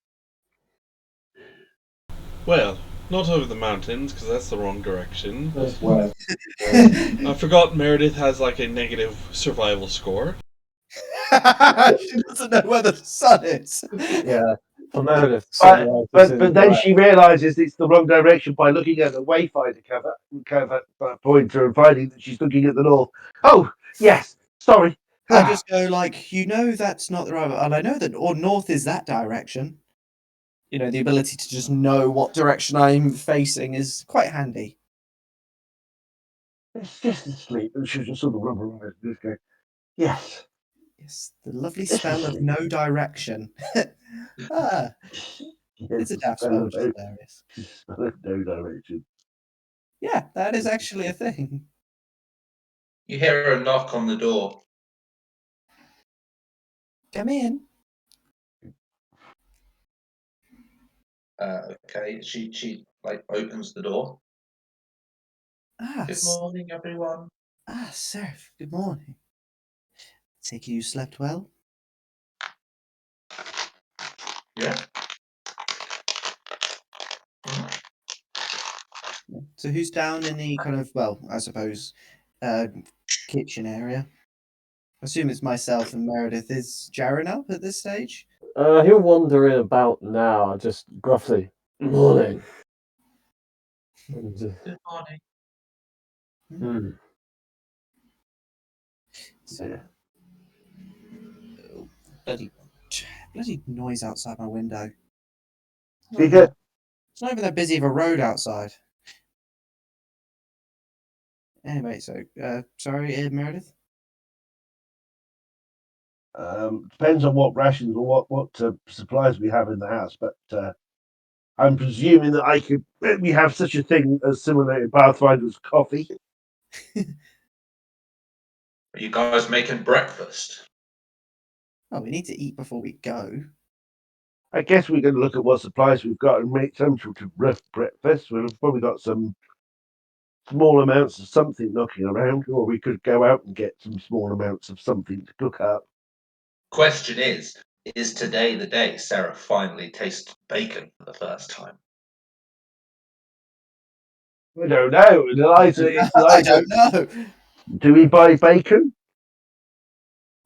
Well, not over the mountains, because that's the wrong direction. That's where. I forgot Meredith has like a negative survival score. She doesn't know where the sun is. Yeah, for Meredith. But then she realizes it's the wrong direction by looking at the wayfinder cover pointer and finding that she's looking at the north. Oh yes, sorry. I just go like, that's not the right. And I know that north is that direction. The ability to just know what direction I'm facing is quite handy. It's just asleep, and she'll just sort of rub around this guy. Yes. Yes, the lovely spell of no direction. It's a daft spell, which is hilarious. Spell of no direction. Yeah, that is actually a thing. You hear a knock on the door. Come in. Okay, she like opens the door. Good morning, everyone. Seraph, good morning. Take you slept well? Yeah. So who's down in the kind of, I suppose, kitchen area? I assume it's myself and Meredith. Is Jaren up at this stage? He'll wander in about now, just gruffly. Morning. And, Good morning. So, bloody noise outside my window. Because It's not even that busy of a road outside. Anyway, so sorry, Meredith. depends on what rations or what supplies we have in the house, but I'm presuming that we have such a thing as similar in Pathfinder as coffee. Are you guys making breakfast? Oh, we need to eat before we go. I guess we can look at what supplies we've got and make some sort of rough breakfast. We've probably got some small amounts of something knocking around, or we could go out and get some small amounts of something to cook up. Question is today the day Sarah finally tasted bacon for the first time? I don't know. Eliza, I don't know. do we buy bacon?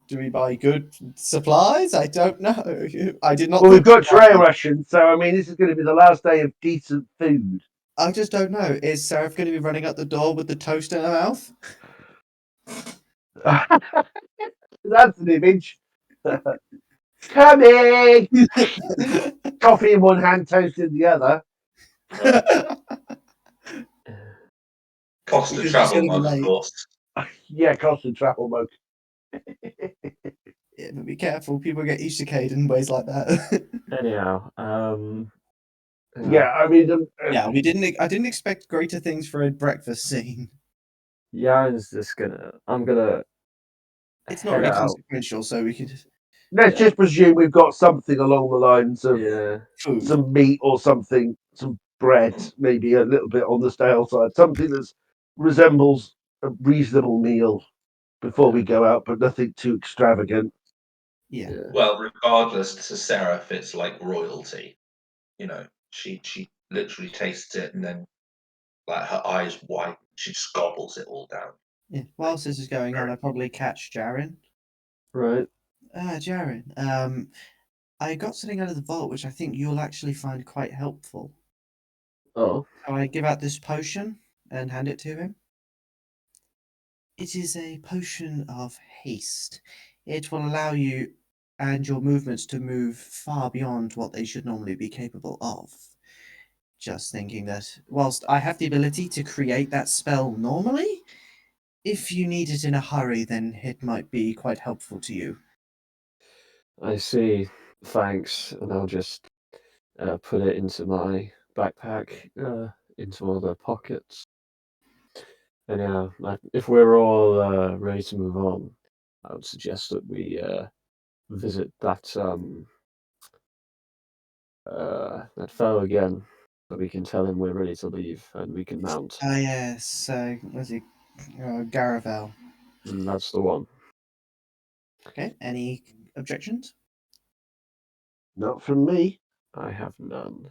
Do we buy good supplies? I don't know. I did not. Well, we've got trail rations, so I mean, this is going to be the last day of decent food. I just don't know. Is Seraph going to be running up the door with the toast in her mouth? That's an image. Coming! Coffee in one hand, toast in the other. Cost of Because she's travel gonna be mug, of late. course. Yeah, cost of travel mug. Yeah, but be careful. People get Ishikade in ways like that. anyhow, Yeah, I mean, yeah, I didn't expect greater things for a breakfast scene. Yaren's just I'm gonna It's not head really out. consequential, so we could. let's just presume we've got something along the lines of Food. some meat or something, some bread, maybe a little bit on the stale side, something that resembles a reasonable meal before we go out, but nothing too extravagant. Yeah. Well, regardless, to Sarah, it's like royalty. She literally tastes it and then, like, her eyes widen. She just gobbles it all down. Yeah. Whilst this is going on, I probably catch Jaren. Right. Jaren, I got something out of the vault which I think you'll actually find quite helpful. Oh. So I give out this potion and hand it to him. It is a potion of haste. It will allow you and your movements to move far beyond what they should normally be capable of. Just thinking that whilst I have the ability to create that spell normally, if you need it in a hurry, then it might be quite helpful to you. I see. Thanks. And I'll just put it into my backpack, into one of the pockets. And yeah, if we're all ready to move on, I would suggest that we visit that fellow again, so we can tell him we're ready to leave and we can mount. Ah, yes. Was he Garavel? And that's the one. Okay. Any objections? Not from me. I have none.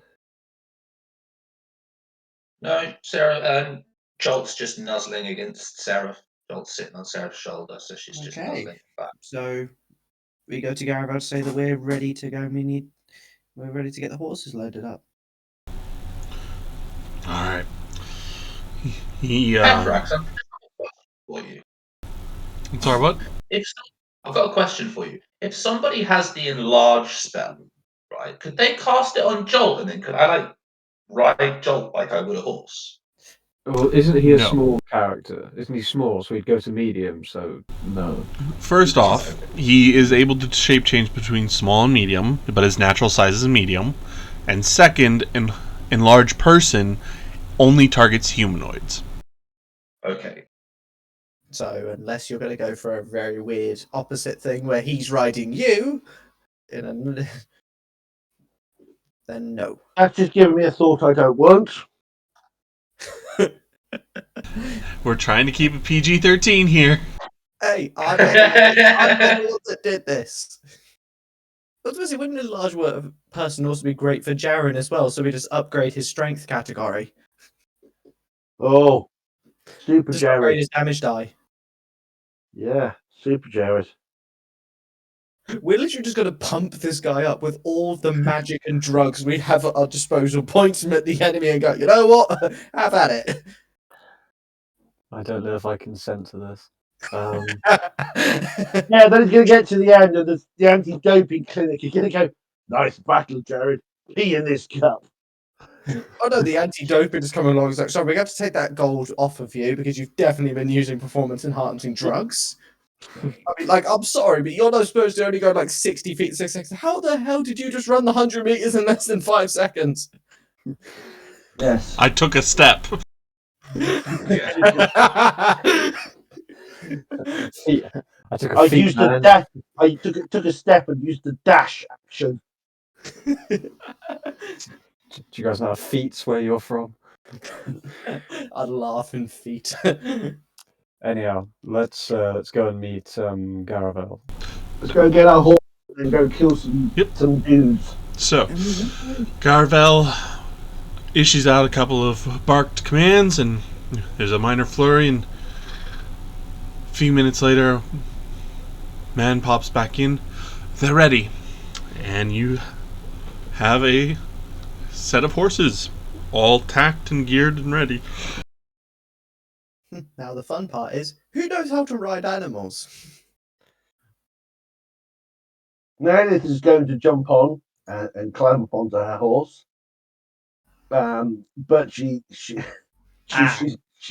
No, Sarah. Jolt's just nuzzling against Sarah. Jolt's sitting on Sarah's shoulder, so she's just Okay. nuzzling back. So we go to Garavel to say that we're ready to go. We're ready to get the horses loaded up. All right. He Anthrax, I'm for you. sorry, what? I've got a question for you. If somebody has the enlarge spell, right, could they cast it on Jolt, and then could I ride Jolt like I would a horse? Well, isn't he a No. small character? Isn't he small? So he'd go to medium. So no. First off, he is able to shape change between small and medium, but his natural size is medium. And second, enlarged person only targets humanoids. Okay. So unless you're going to go for a very weird opposite thing where he's riding you, then no. That's just giving me a thought I don't want. We're trying to keep it PG-13 here. Hey, I'm the one that did this. Obviously, wouldn't a large person also be great for Jaren as well? So we just upgrade his strength category. Oh, super Just upgrade Jared. his damage die. Yeah, super Jared. We're literally just going to pump this guy up with all the magic and drugs we have at our disposal, point him at the enemy and go, you know what? Have at it. I don't know if I consent to this. Yeah, then he's going to get to the end of the anti-doping clinic. He's going to go, nice battle, Jared. Pee in this cup. Oh no, the anti-doping is coming along. It's like, sorry, we have to take that gold off of you because you've definitely been using performance-enhancing drugs. I mean, like, I'm sorry, but you're not supposed to only go like 60 feet in 6 seconds. How the hell did you just run the 100 meters in less than 5 seconds? Yes. I took a step. Yeah, I took a I feet, used man. the dash. I took a step and used the dash action. Do you guys know how feet's where you're from? I'd laugh in feet. Anyhow, let's go and meet Garavel. Let's go get our horse and go kill some dudes. So, Garvel issues out a couple of barked commands, and there's a minor flurry, and a few minutes later, man pops back in. They're ready, and you have a set of horses, all tacked and geared and ready. Now the fun part is, who knows how to ride animals? Meredith is going to jump on and climb up onto her horse. But she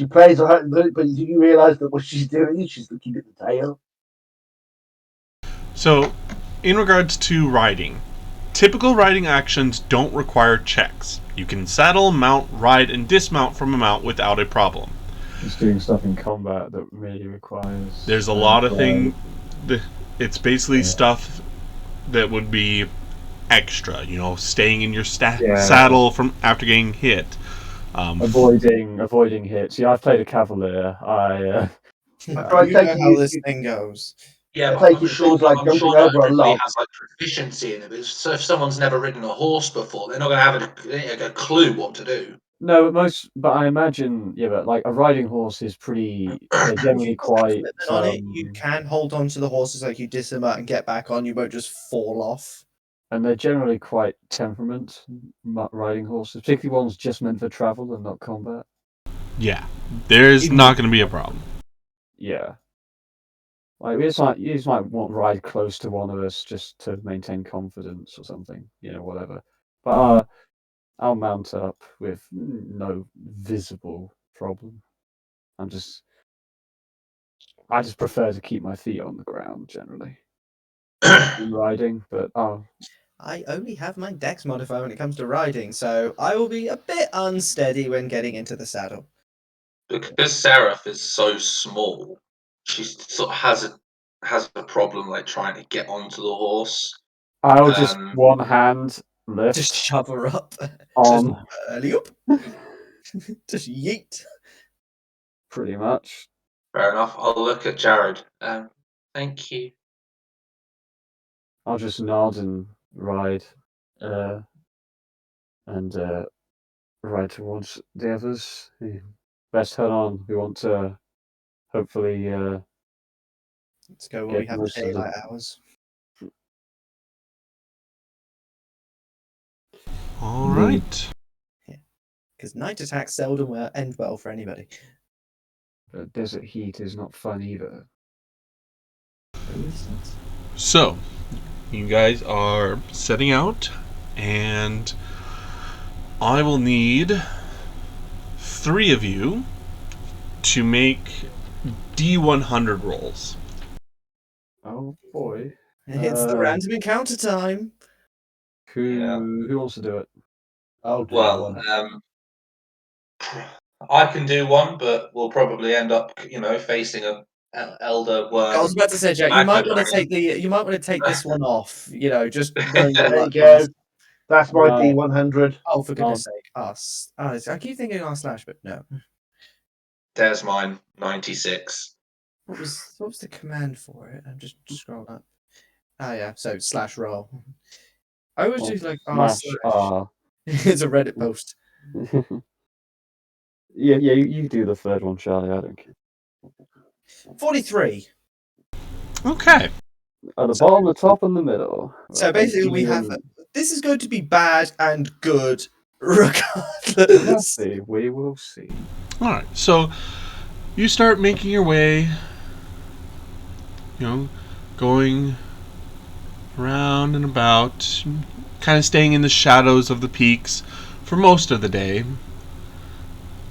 plays on her, but you realise that what she's doing is she's looking at the tail. So, in regards to riding, typical riding actions don't require checks. You can saddle, mount, ride, and dismount from a mount without a problem. Just doing stuff in combat that really requires. There's a lot of things. It's basically stuff that would be extra. You know, staying in your saddle from after getting hit. Avoiding hits. Yeah, I've played a cavalier. You know how this thing goes. Yeah, I but take it feels like jumping over a everybody log. has like proficiency in it. So if someone's never ridden a horse before, they're not going to have a clue what to do. No, but I imagine, but like a riding horse is pretty. They're generally quite. On it, you can hold on to the horses like you dismount and get back on. You won't just fall off. And they're generally quite temperament riding horses, particularly ones just meant for travel and not combat. Yeah, there's not going to be a problem. Yeah. Like you just might want to ride close to one of us just to maintain confidence or something, whatever. But I'll mount up with no visible problem. I just prefer to keep my feet on the ground generally in riding, but I only have my dex modifier when it comes to riding, so I will be a bit unsteady when getting into the saddle. Because Seraph is so small, she sort of has a has a problem like trying to get onto the horse. I'll just Um, one hand lift Just shove her up. on, Just early up. Just yeet. pretty much. Fair enough. I'll look at Jared. Thank you. I'll just nod and ride, and ride towards the others. Best head on. We want to hopefully Let's go where we get have most of the. daylight hours. All right. Because night attacks seldom end well for anybody. Desert heat is not fun either. So, you guys are setting out, and I will need 3 of you to make D100 rolls. Oh boy. It's the random encounter time. Who wants to do it? I'll do Well, one. I can do one, but we'll probably end up, facing a elder worm. I was about to say, Jack, you magma might want to dragon. take this one off. Just knowing your There you luck. go. That's my No. D100. Oh, for goodness sake, us. I keep thinking R/, but no. There's mine, 96. What was the command for it? I'm just scrolling up. Oh yeah, so /roll. I always do like R/. R. It's a Reddit post. Yeah, you do the third one, Charlie. I don't care. 43. Okay. At the bottom, the top, and the middle. So basically, we have. This is going to be bad and good, regardless. We will see. All right. So, you start making your way, going around and about, kind of staying in the shadows of the peaks for most of the day.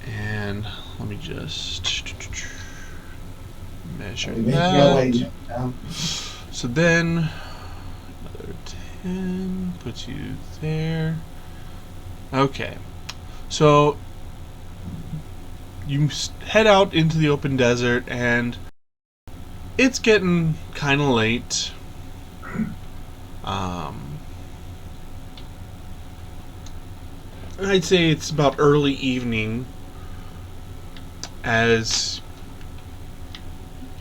And let me just measure that. So then, another 10 puts you there. Okay. So, you head out into the open desert, and it's getting kind of late. I'd say it's about early evening as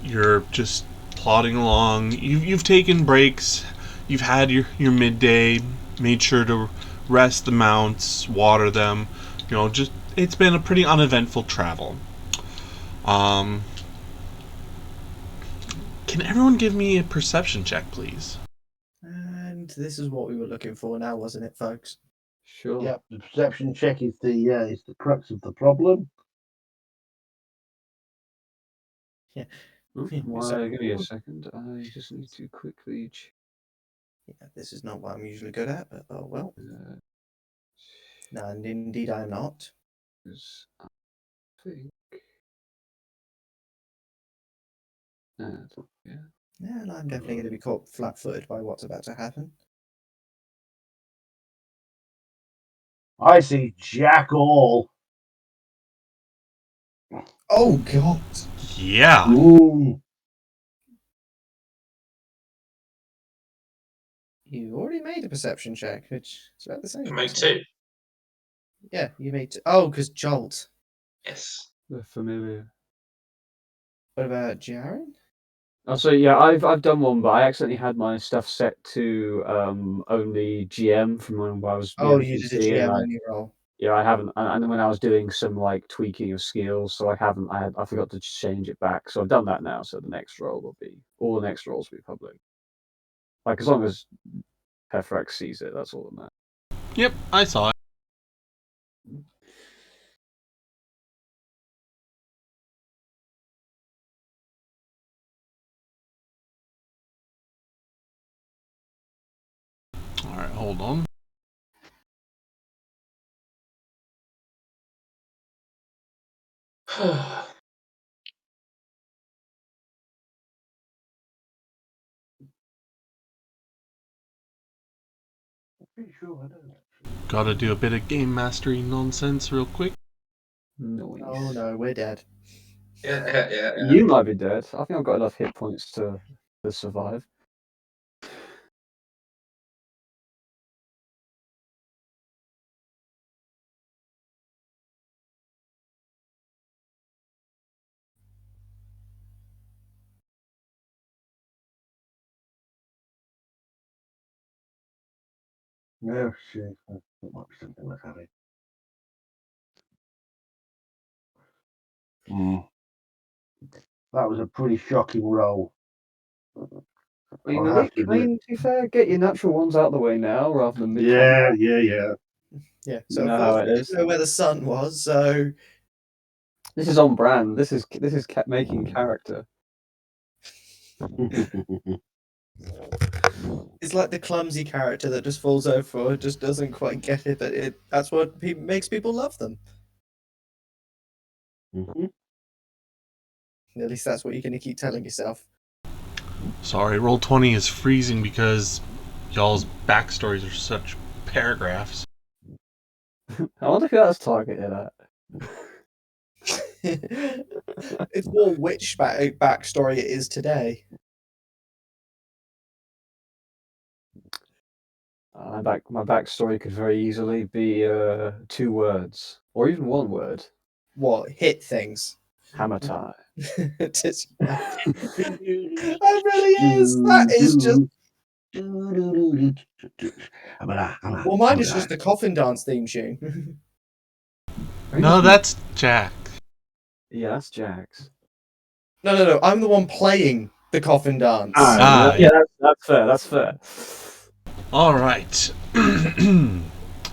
you're just plodding along. You've taken breaks. You've had your midday, made sure to rest the mounts, water them. Just it's been a pretty uneventful travel. Can everyone give me a perception check, please? And this is what we were looking for now, wasn't it, folks? Sure. Yep, the perception check is the crux of the problem. Yeah. Why, give me a second. I just need to quickly. Yeah, this is not what I'm usually good at, but oh well. No, and indeed I'm not. I think. Yeah. Yeah, and I'm definitely going to be caught flat-footed by what's about to happen. I see Jack all. Oh God! Yeah. Ooh. You already made a perception check, which is about the same. I made 2. Yeah, you made. Oh, because Jolt. Yes. They're familiar. What about Jaren? Oh, so yeah, I've done one, but I accidentally had my stuff set to only GM from when I was. Oh, you did a NPC, GM and only roll. Yeah, I haven't, and then when I was doing some like tweaking of skills, so I forgot to change it back. So I've done that now. So the next roll will be all the next rolls will be public. Like as long as Hefrex sees it, that's all that matters. Yep, I saw it. All right, hold on. Pretty sure I don't. Gotta do a bit of game mastery nonsense real quick. Nice. Oh no, we're dead. Yeah. You might be dead. I think I've got enough hit points to to survive. No, shit. That might be something like that. That was a pretty shocking roll. I mean, I'll have to admit. to be fair, get your natural ones out of the way now, rather than Yeah. Yeah. So You know how it unfortunately, I is. didn't know where the sun was. So This is on brand. This is making character. it's like the clumsy character that just falls over or just doesn't quite get it, but that's what makes people love them. Mhm. At least that's what you're going to keep telling yourself. Sorry, Roll20 is freezing because y'all's backstories are such paragraphs. I wonder who that's targeted at. It's more which backstory it is today. My backstory could very easily be 2 words, or even 1 word. What hit things? Hammer time. That really is. That is just. Well, mine is just the coffin dance theme tune. No, that's Jack. Yeah, that's Jax. No. I'm the one playing the coffin dance. Yeah, that's fair. That's fair. All right.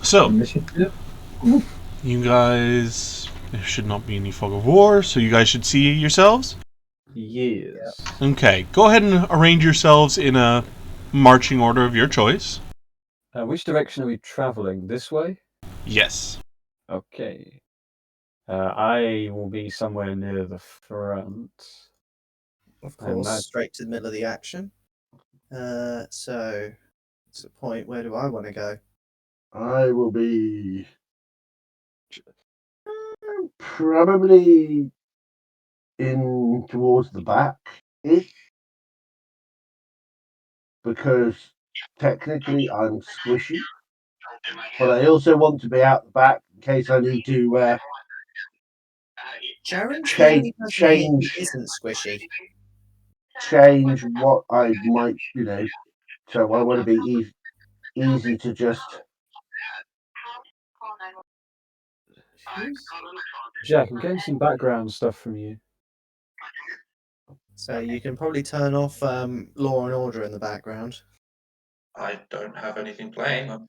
So, Initiative. you guys, there should not be any fog of war, so you guys should see yourselves. Yes. Okay, go ahead and arrange yourselves in a marching order of your choice. Which direction are we traveling? This way? Yes. Okay. I will be somewhere near the front. Of course, imagine- straight to the middle of the action. So, it's the point. Where do I want to go? I will be probably in towards the back-ish, because technically I'm squishy, but I also want to be out the back in case I need to Jaren's the only person here who change isn't squishy. what I might, So I want to be easy to just. Jack, I'm getting some background stuff from you. So you can probably turn off Law and Order in the background. I don't have anything playing.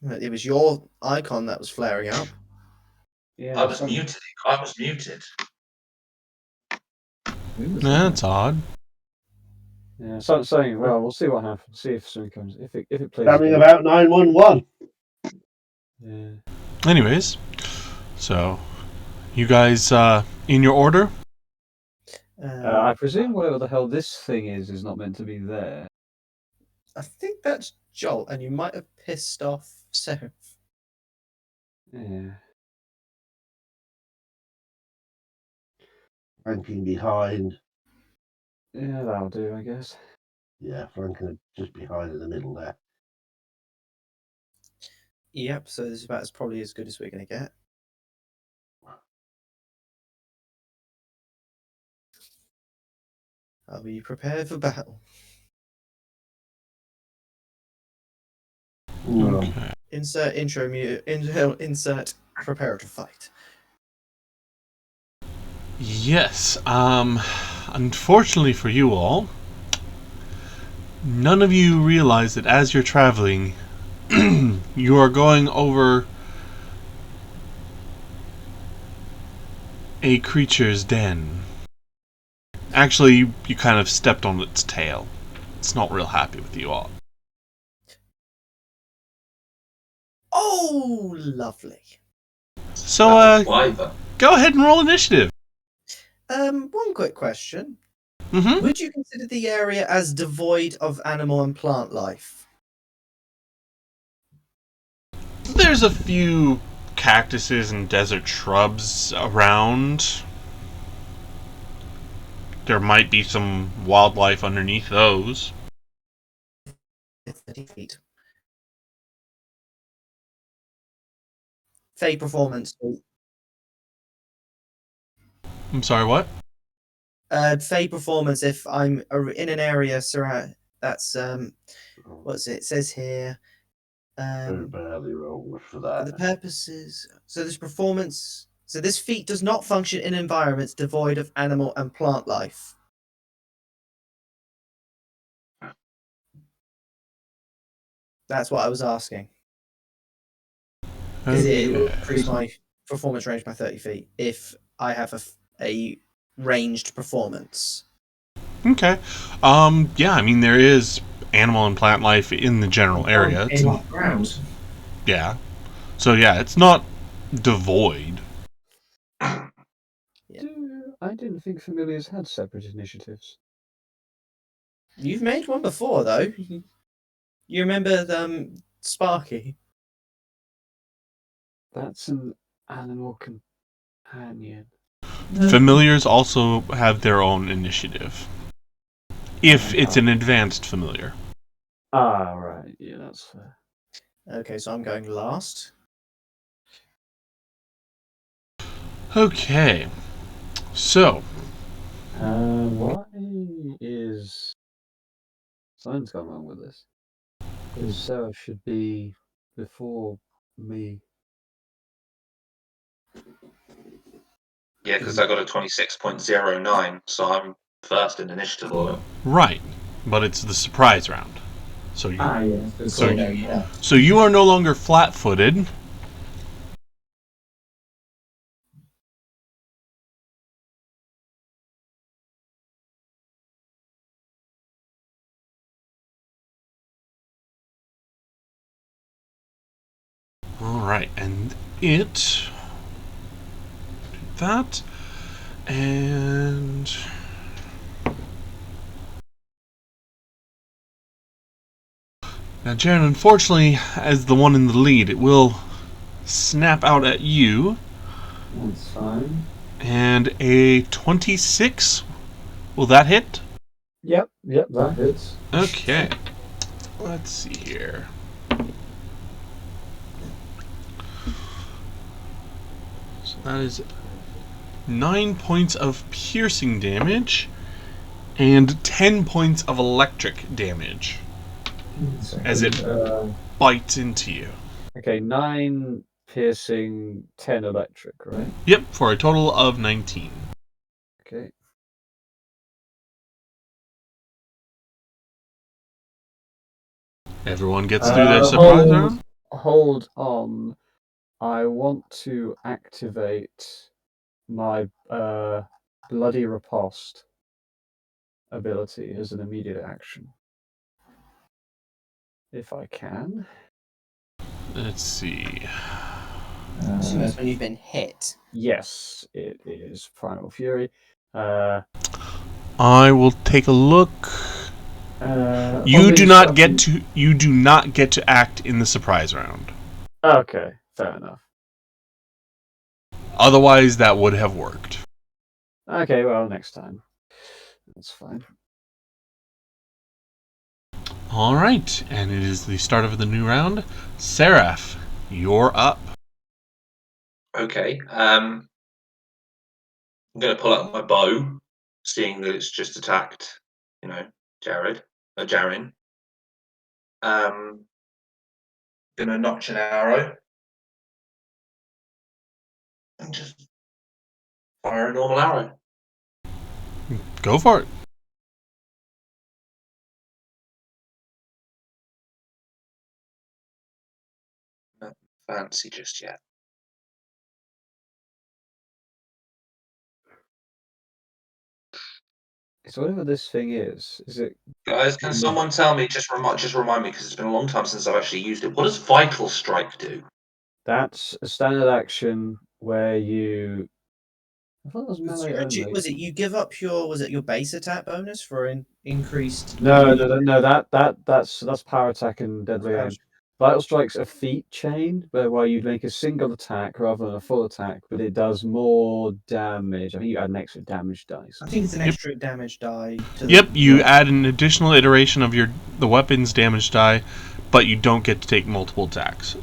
It was your icon that was flaring up. Yeah, I was muted. I was muted. That's odd. Yeah, so saying, well, we'll see what happens. See if something comes. If it plays. Something about 911. Yeah. Anyways, so you guys in your order? I presume whatever the hell this thing is not meant to be there. I think that's Jolt, and you might have pissed off Seraph. Yeah. Flanking behind. Yeah, that'll do, I guess. Yeah, flanking just behind in the middle there. Yep, so this is about as probably as good as we're going to get. Are we prepared for battle? Okay. Insert intro mute. Insert prepare to fight. Yes. Unfortunately for you all, none of you realize that as you're traveling, you are going over a creature's den. Actually, you kind of stepped on its tail. It's not real happy with you all. Oh, lovely. So, Wyvern. go ahead and roll initiative. One quick question. Mm-hmm. Would you consider the area as devoid of animal and plant life? There's a few cactuses and desert shrubs around. There might be some wildlife underneath those. 30 feet. Fey performance. I'm sorry, what? Fey performance. If I'm in an area that's what's it says here. Very badly wrong for that. The purposes. So this performance. So this feat does not function in environments devoid of animal and plant life. That's what I was asking. Is it will increase my performance range by 30 feet if I have a ranged performance. Okay. Yeah, I mean, there is animal and plant life in the general area. It's ground. Yeah. So, yeah, it's not devoid. I didn't think familiars had separate initiatives. You've made one before, though. You remember Sparky? That's an animal companion. Familiars also have their own initiative. If it's an advanced familiar. Ah, right. Yeah, that's fair. Okay, so I'm going last. Okay. So. Why is something's gone wrong with this? Because Sarah should be before me. Yeah, because I got a 26.09, so I'm first in initiative order. Right. But it's the surprise round. So you, yes. so you are no longer flat-footed. Alright, and it... that... and... now, Jaren, unfortunately, as the one in the lead, it will snap out at you. That's fine. And a 26. Will that hit? Yep, that hits. Okay. Let's see here. So that is 9 points of piercing damage and 10 points of electric damage as it bites into you. Okay, 9 piercing, 10 electric, right? Yep, for a total of 19. Okay. Everyone gets through their surprise round? Hold on. I want to activate my Bloody Riposte ability as an immediate action. If I can. Let's see. So that's when you've been hit. Yes, it is Primal Fury. I will take a look. You do not get to act in the surprise round. Okay, fair enough. Otherwise, that would have worked. Okay, well, next time. That's fine. All right, and it is the start of the new round. Seraph, you're up. Okay. I'm going to pull out my bow, seeing that it's just attacked, Jaren. Going to notch an arrow and just fire a normal arrow. Go for it. Not fancy just yet. So whatever this thing is it... Guys, can someone tell me, just remind me, because it's been a long time since I've actually used it. What does Vital Strike do? That's a standard action where you... I thought it was melee only. Was it you give up your base attack bonus for increased? No, that's power attack and deadly aim. Vital Strike's a feat chain, where you make a single attack rather than a full attack, but it does more damage. I think you add an extra damage dice. I think it's an extra damage die. To Yep, you the add an additional iteration of the weapon's damage die, but you don't get to take multiple attacks.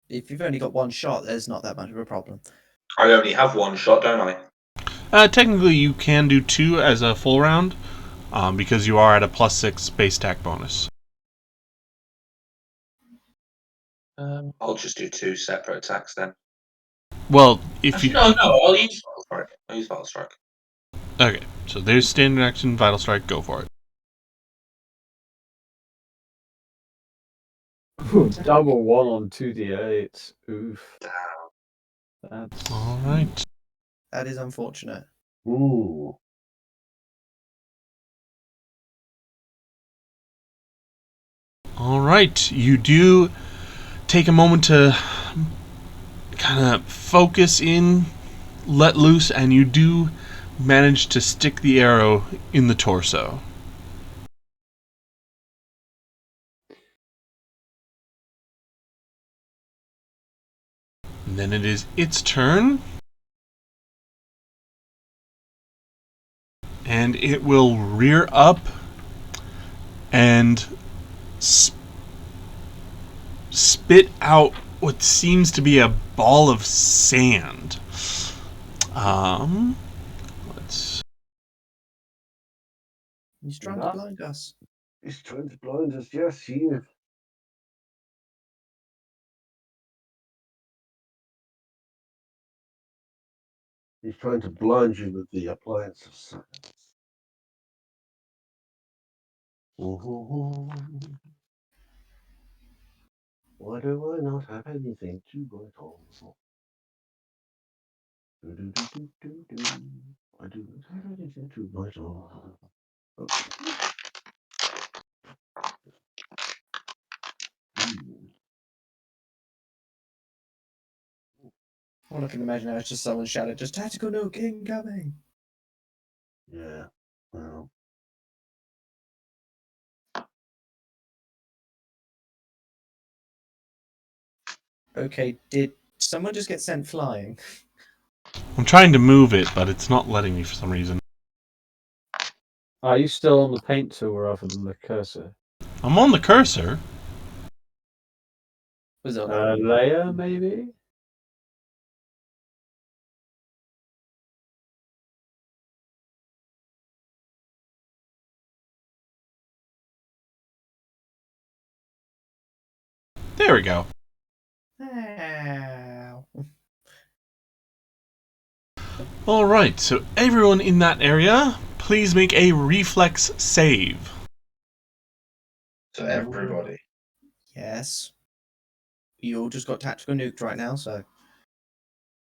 If you've only got one shot, there's not that much of a problem. I only have one shot, don't I? Technically, you can do 2 as a full round, because you are at a +6 base attack bonus. I'll just do 2 separate attacks then. Well, if Actually, you... no, I'll use Vital Strike. I'll use Vital Strike. Okay, so there's standard action, Vital Strike, go for it. Ooh, double 1 on 2d8. Oof. That's... Alright. That is unfortunate. Ooh. Alright, you do take a moment to kind of focus in, let loose, and you do manage to stick the arrow in the torso. And then it is its turn. And it will rear up and spit out what seems to be a ball of sand. Let's... He's trying to blind us. He's trying to blind us, yes, he is. He's trying to blind you with the appliance of science. Why do I not have anything to write on? I do not have anything to write on. Okay. All I can imagine now is just someone shouted, "Just tactical nuke incoming!" Yeah. Well. Okay, did someone just get sent flying? I'm trying to move it, but it's not letting me for some reason. Are you still on the paint tool rather than the cursor? I'm on the cursor. Was it on Leia, maybe? There we go. Ow. Alright, so everyone in that area, please make a reflex save. So everybody. Yes. You all just got tactical nuked right now, so...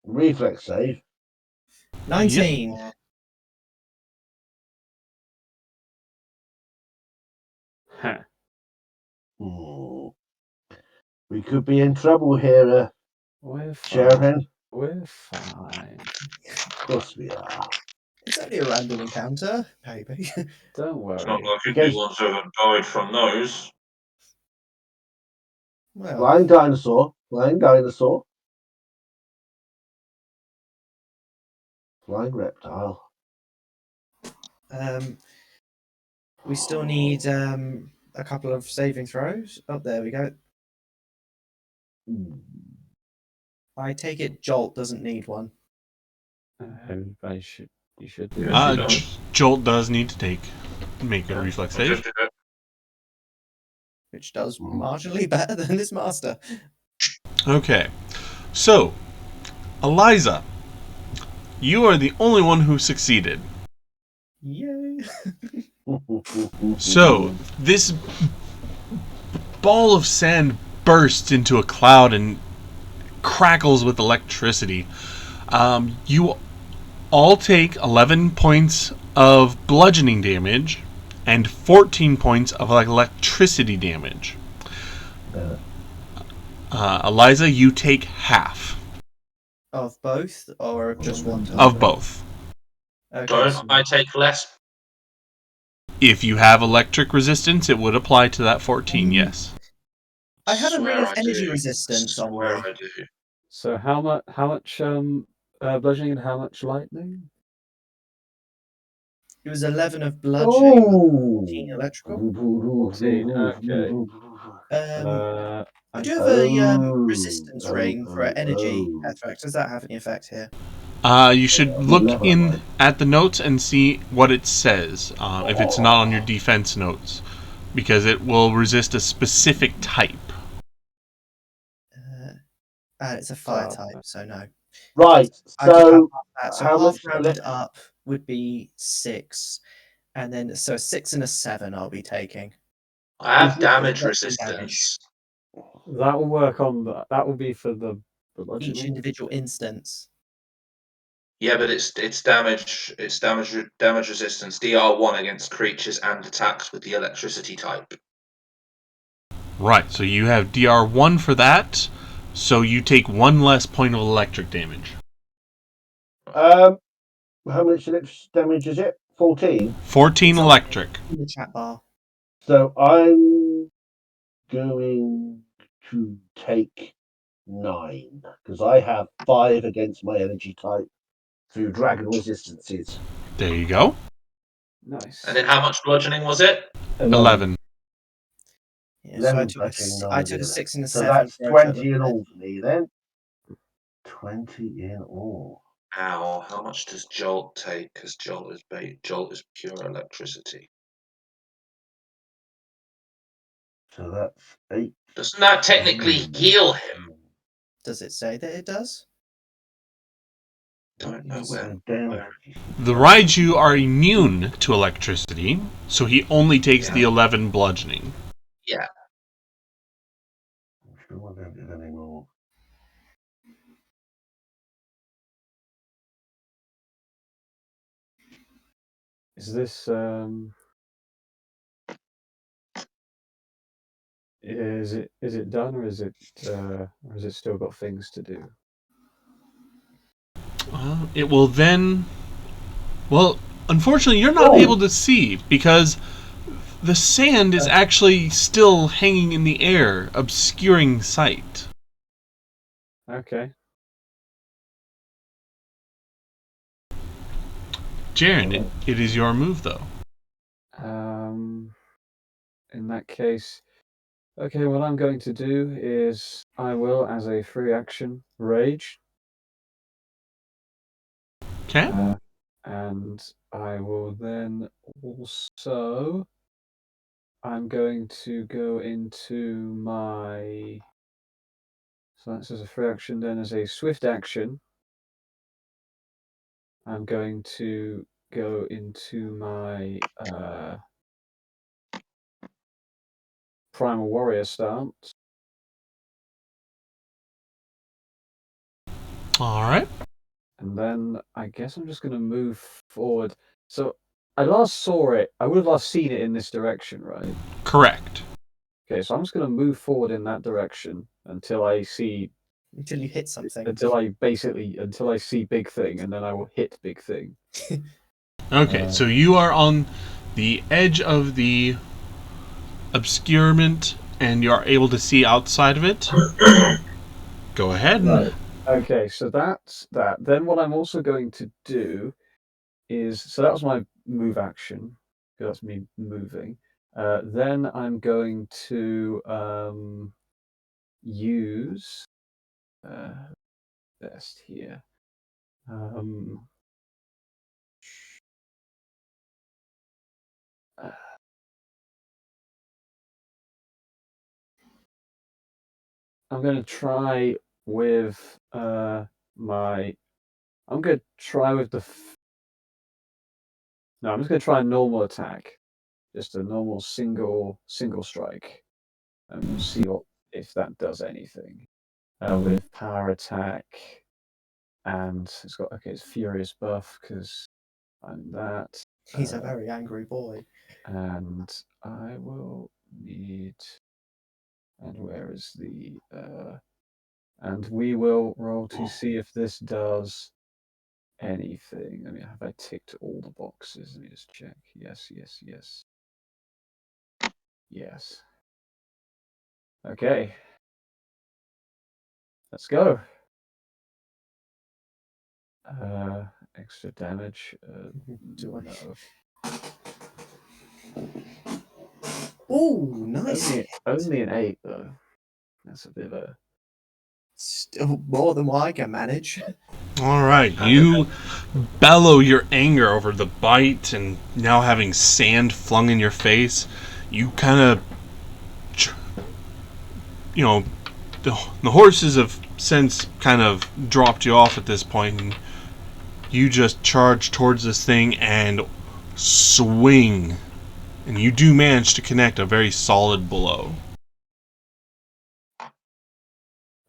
Reflex save. 19! Yep. Huh. We could be in trouble here, We're fine. Sheriff. We're fine. Of course we are. It's only a random encounter, maybe. Don't worry. It's not like Okay. anyone's ever died from those. Well, Flying dinosaur. Flying dinosaur. Flying reptile. we still need a couple of saving throws. Oh, there we go. I take it Jolt doesn't need one. You should do Jolt does need to make a reflex I save. just did it. Which does marginally better than this master. Okay, so Eliza, you are the only one who succeeded. Yay! So this ball of sand bursts into a cloud and crackles with electricity. You all take 11 points of bludgeoning damage and 14 points of electricity damage. Eliza, you take half. Of both, or just one time? Of both. Okay, Don't so I take less? If you have electric resistance, it would apply to that 14, yes. I have a ring Swear of I energy do. resistance on Swear me. I do. So how much bludgeoning and how much lightning? It was 11 of bludgeoning, 14 Oh. electrical. 14, okay. I do have a resistance ring for energy oh. effect. Does that have any effect here? You should look in at the notes and see what it says, if it's not on your defense notes, because it will resist a specific type. It's a fire type, so no. Right, I just have so half that. So how half much rounded up would be 6. And then, so a 6 and a 7 I'll be taking. I have Is this damage damage? resistance. That will work on that will be for the Each bludgeoning. individual instance. Yeah, but it's damage resistance DR1 against creatures and attacks with the electricity type. Right, so you have DR1 for that, so you take 1 less point of electric damage. how much electric damage is it? 14. 14 It's electric. in the chat bar. So I'm going to take 9 because I have 5 against my energy type through dragon resistances. There you go. Nice. And then how much bludgeoning was it? 11. Yeah, so 11 touching, 9 I took a damage. 6 and a So 7. that's for a total 20 in of all for me then. 20 in all. Ow, how much does Jolt take? Because Jolt is pure electricity. So that's 8. Doesn't that technically heal him? Does it say that it does? Don't know where. The Raiju are immune to electricity, so he only takes the 11 bludgeoning. Yeah. I'm sure I don't get any more. Is this is it done or is it still got things to do? It will then... Well, unfortunately, you're not able to see, because the sand is actually still hanging in the air, obscuring sight. Okay. Jaren, it is your move, though. In that case, okay, what I'm going to do is I will, as a free action, rage. Okay. And I will then also... I'm going to go into my... So that's as a free action. Then as a swift action, I'm going to go into my Primal Warrior stance. Alright. And then I guess I'm just going to move forward. So I last saw it. I would have last seen it in this direction, right? Correct. Okay, so I'm just going to move forward in that direction until I see... Until you hit something. Until I see Big Thing, and then I will hit Big Thing. Okay, so you are on the edge of the obscurement, and you are able to see outside of it. Go ahead. Right. Okay, so that's that. Then what I'm also going to do is... So that was my move action. That's me moving. Then I'm going to use... best here. I'm going to try with my... I'm going to try with the... No, I'm just going to try a normal attack. Just a normal single strike. And we'll see if that does anything. With power attack. And it's got... Okay, it's furious buff because I'm that. He's a very angry boy. And I will need... And where is the... And we will roll to see if this does anything. I mean, have I ticked all the boxes? Let me just check. Yes, yes, yes. Yes. Okay. Let's go. Extra damage. Do I know? Oh, nice. Only an 8 though. That's a bit of a. Still more than what I can manage. All right, you bellow your anger over the bite and now having sand flung in your face. You kind of, the horses have since kind of dropped you off at this point, and you just charge towards this thing and swing, and you do manage to connect a very solid blow.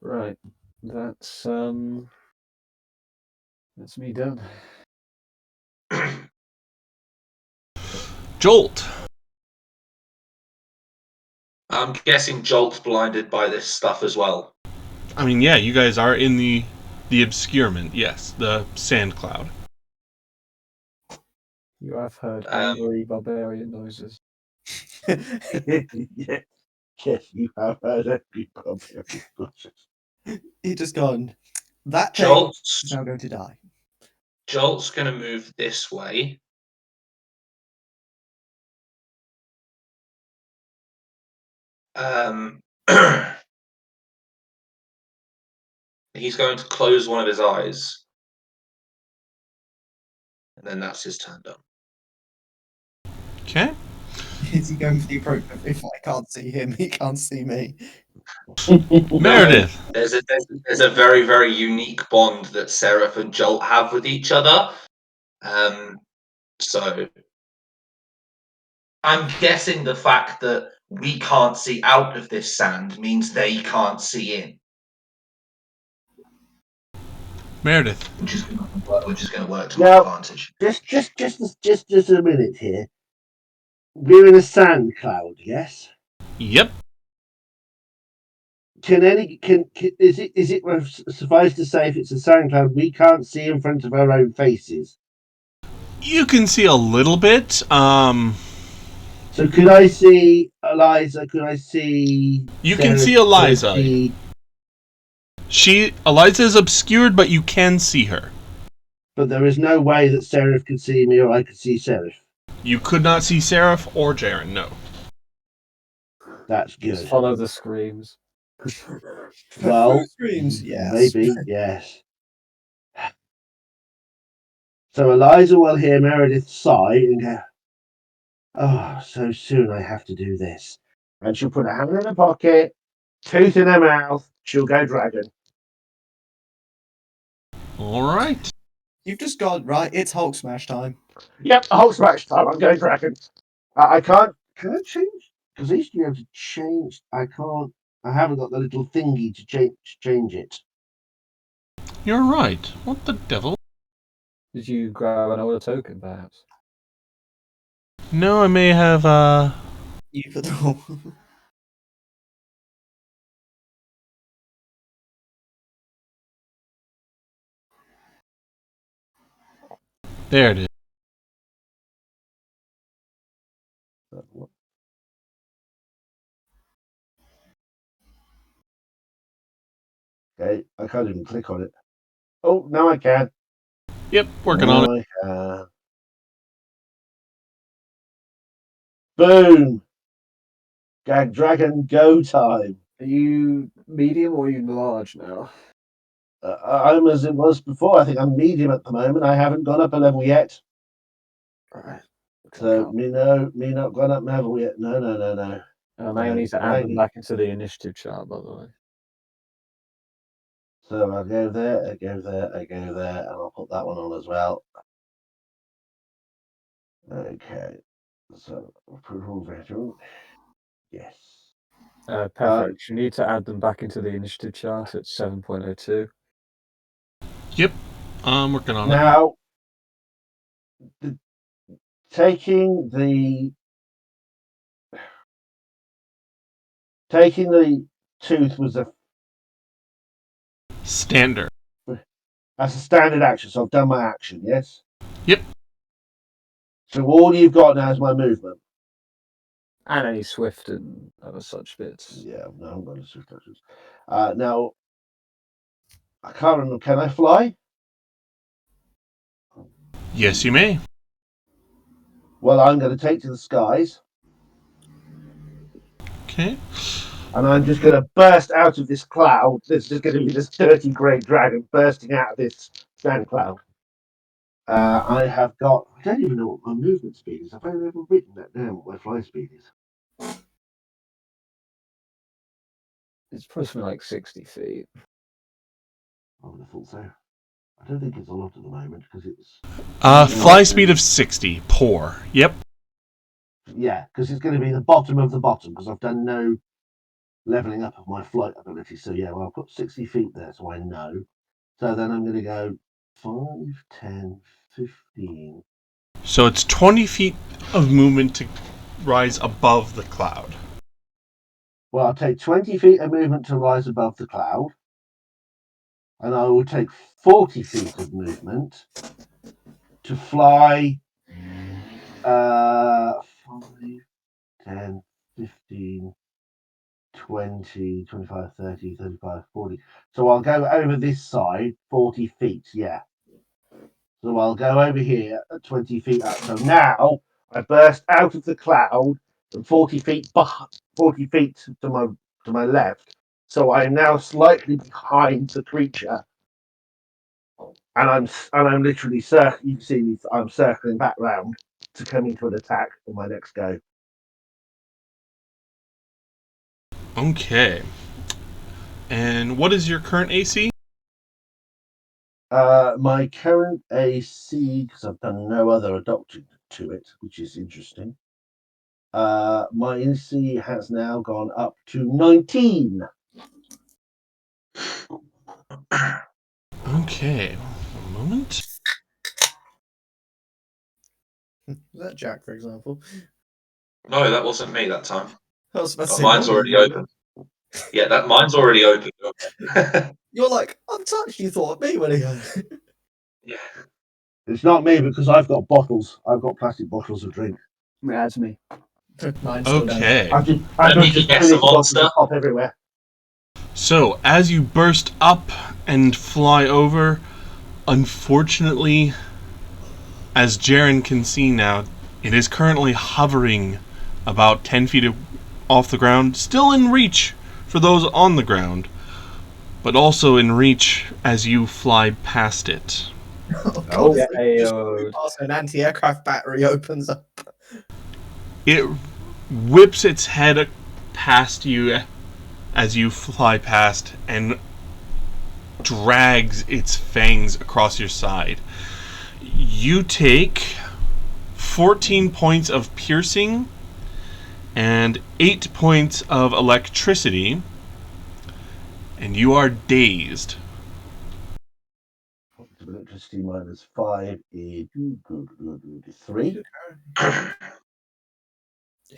Right. That's me done. Jolt. I'm guessing Jolt's blinded by this stuff as well. I mean, yeah, you guys are in the obscurement. Yes, the sand cloud. You have heard angry barbarian noises. Yeah. Yes, you have heard every barbarian noises. He just gone. That thing Jolt's is now going to die. Jolt's going to move this way. He's going to close one of his eyes. And then that's his turn done. Okay. Is he going for the approach of if I can't see him, he can't see me? Meredith. There's a very, very unique bond that Seraph and Jolt have with each other. So I'm guessing the fact that we can't see out of this sand means they can't see in. Meredith. Which is going to work to Now, my advantage. Just a minute here. We're in a sand cloud, yes? Yep. Is it suffice to say if it's a sand cloud we can't see in front of our own faces? You can see a little bit. So could I see Eliza? Could I see? You Sarah? can see Eliza. Eliza is obscured, but you can see her. But there is no way that Seraph could see me or I could see Seraph. You could not see Seraph or Jaren, no. That's good. Just follow the screams. Well, Screams, yes. maybe, yes. So Eliza will hear Meredith sigh and go, "Oh, so soon I have to do this." And she'll put her hand in her pocket, tooth in her mouth, she'll go dragon. Alright. You've just gone, right, it's Hulk Smash time. Yep, Hulk smash time, I'm going dragon. I can't, can I change? Because I used to be able to change, I can't, I haven't got the little thingy to change it. You're right. What the devil? Did you grab an older token, perhaps? No, I may have, You put the There it is. Okay, I can't even click on it. Oh, now I can. Yep, working on it. Boom! Gag dragon go time. Are you medium or are you large now? I'm as it was before. I think I'm medium at the moment. I haven't gone up a level yet. Right. So me not gone up a level yet. No. I need to add them back into the initiative chart, by the way. So I'll go there, I go there, and I'll put that one on as well. Okay. So approval veteran. Yes. Perfect. You need to add them back into the initiative chart at 7.02. Yep. I'm working on it. Now, taking the tooth was Standard. that's a standard action, so I've done my action, yes? Yep. So all you've got now is my movement. And any swift and other such bits. Yeah, no, I haven't got any swift actions. Now, I can't remember. Can I fly? Yes, you may. Well, I'm going to take to the skies, Okay. and I'm just going to burst out of this cloud. There's just going to be this dirty grey dragon bursting out of this sand cloud. I have got. I don't even know what my movement speed is. Have I ever written that down? What my fly speed is? It's probably something like 60 feet. I would have thought so. I don't think it's a lot at the moment because it's. Fly speed of 60. Poor. Yep. Yeah, because it's going to be the bottom of the bottom because I've done no leveling up of my flight ability. So yeah, well, I'll put 60 feet there so I know. So then I'm going to go 5, 10, 15. So it's 20 feet of movement to rise above the cloud. Well, I'll take 20 feet of movement to rise above the cloud. And I will take 40 feet of movement to fly 5, 10, 15, 20, 25, 30, 35, 40. So I'll go over this side 40 feet, yeah. So I'll go over here at 20 feet up. So now I burst out of the cloud and 40 feet 40 feet to my left. So I am now slightly behind the creature. And I'm literally you can see me, I'm circling back round to come into an attack on my next go. Okay. And what is your current AC? My current AC, because I've done no other adoption to it, which is interesting. My AC has now gone up to 19. Okay. One moment. Was that Jack, for example? No, that wasn't me that time. I was about to Oh, say, mine's what? already open. Yeah, that mine's already open. You're like, untouched. You thought of me when he. Yeah. It's not me because I've got bottles. I've got plastic bottles of drink. That's me. Mine's still down. Okay. I've Let me just guess, finished a bottles monster? of pop everywhere. So, as you burst up and fly over, unfortunately, as Jaren can see now, it is currently hovering about 10 feet off the ground, still in reach for those on the ground, but also in reach as you fly past it. Oh, God, Oh, if we just AO'd. pass an anti-aircraft battery opens up. It whips its head past you as you fly past and drags its fangs across your side. You take 14 points of piercing and 8 points of electricity, and you are dazed. Electricity minus 5 is 3.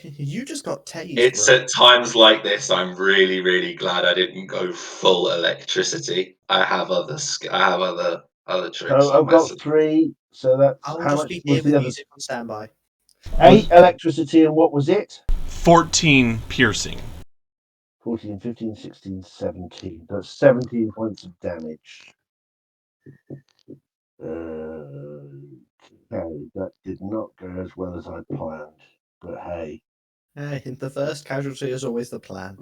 You just got tased, It's bro. at times like this I'm really, really glad I didn't go full electricity. I have other tricks So up I've my got sleeve. 3. So that's I'll how just much be was here with the other? music on standby. 8 electricity, and what was it? 14 piercing. 14, 15, 16, 17. That's 17 points of damage. Okay, that did not go as well as I planned. But hey. Hey, the first casualty is always the plan.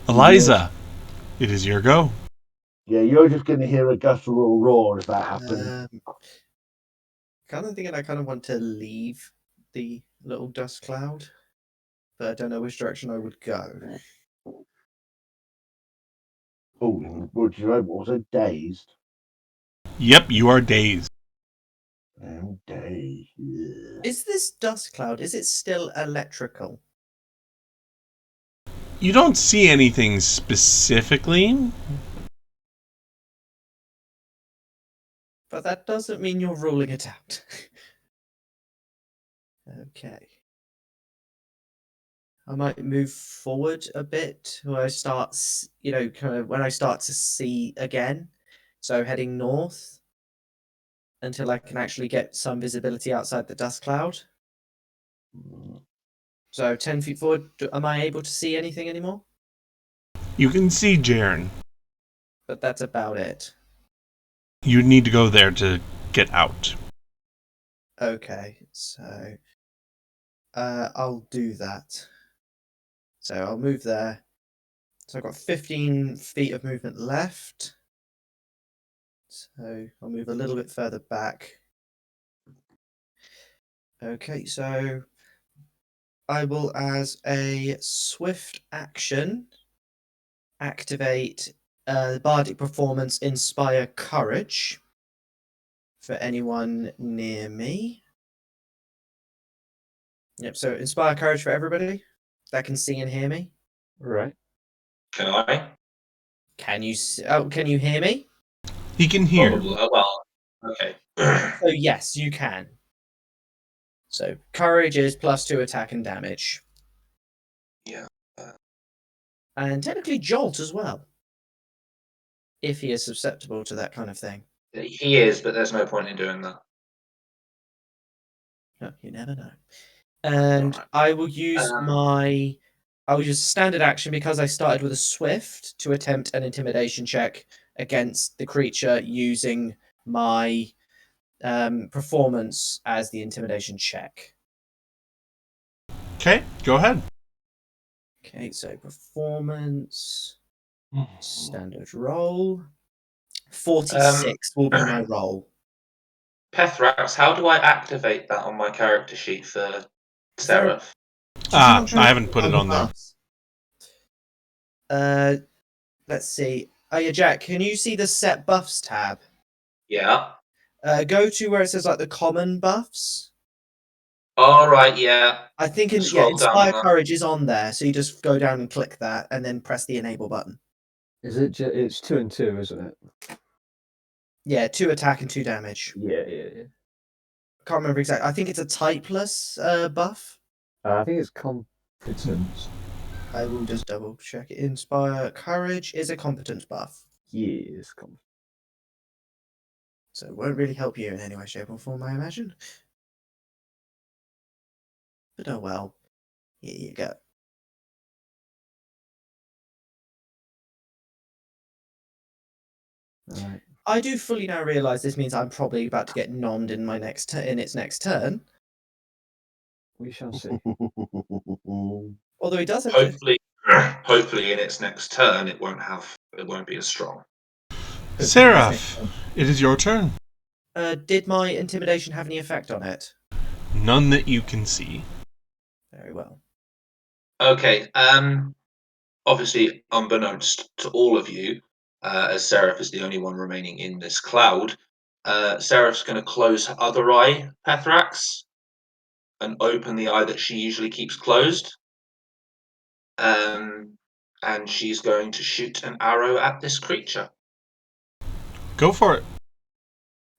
Eliza, it is your go. Yeah, you're just going to hear a guttural roar if that happens. Kind of thinking I kind of want to leave the little dust cloud, but I don't know which direction I would go. Oh, would you also dazed? Yep, you are dazed. I'm dazed. Yeah. Is this dust cloud, is it still electrical? You don't see anything specifically. But that doesn't mean you're ruling it out. Okay. I might move forward a bit when I start, kind of when I start to see again. So heading north until I can actually get some visibility outside the dust cloud. So 10 feet forward, am I able to see anything anymore? You can see Jaren. But that's about it. You need to go there to get out. Okay, so I'll do that. So I'll move there. So I've got 15 feet of movement left. So I'll move a little bit further back. Okay, so I will, as a swift action, activate Bardic Performance Inspire Courage for anyone near me. Yep, so Inspire Courage for everybody that can see and hear me. Right. Can I? Can you hear me? He can hear. Probably. Well, okay. So yes, you can. So Courage is +2 attack and damage. Yeah. And technically Jolt as well. If he is susceptible to that kind of thing. He is, but there's no point in doing that. No, you never know. And Right. I will use standard action because I started with a swift to attempt an intimidation check against the creature using my performance as the intimidation check. Okay, go ahead. Okay, so performance, standard roll. 46 will be my roll. Pethrax, how do I activate that on my character sheet for Seraph? I haven't put it on there. Let's see. Oh yeah, Jack, can you see the set buffs tab? Yeah. Go to where it says like the common buffs. All right. Yeah. I think Scroll down on Inspire that. Courage is on there, so you just go down and click that, and then press the enable button. Is it? It's 2 and 2, isn't it? Yeah, 2 attack and 2 damage. Yeah. Can't remember exactly. I think it's a typeless buff. I think it's competence. I will just double check it. Inspire Courage is a competence buff, Yes, competence. so it won't really help you in any way, shape, or form, I imagine. But oh well. Here you go. Right. I do fully now realise this means I'm probably about to get nommed in my in its next turn. We shall see. Although he does have to. Hopefully, in its next turn, it won't be as strong. Seraph, it is your turn. Did my intimidation have any effect on it? None that you can see. Very well. Okay. Obviously, unbeknownst to all of you, as Seraph is the only one remaining in this cloud, Seraph's going to close her other eye, Pethrax, and open the eye that she usually keeps closed. And she's going to shoot an arrow at this creature. Go for it.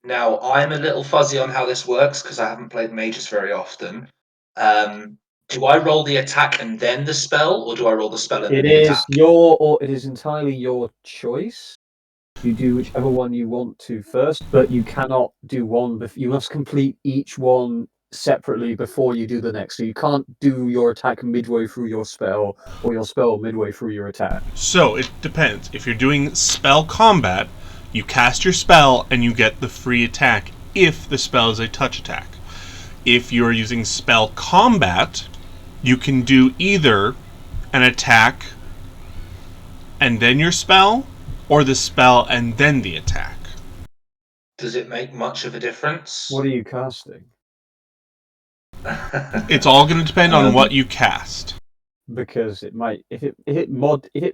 Now, I'm a little fuzzy on how this works because I haven't played mages very often. Do I roll the attack and then the spell, or do I roll the spell and then the attack? It is entirely your choice. You do whichever one you want to first, but you cannot do one. You must complete each one separately before you do the next. So you can't do your attack midway through your spell, or your spell midway through your attack. So it depends. If you're doing spell combat, you cast your spell and you get the free attack if the spell is a touch attack. If you're using spell combat, you can do either an attack and then your spell, or the spell and then the attack. Does it make much of a difference? What are you casting? It's all going to depend on what you cast. Because it might, if it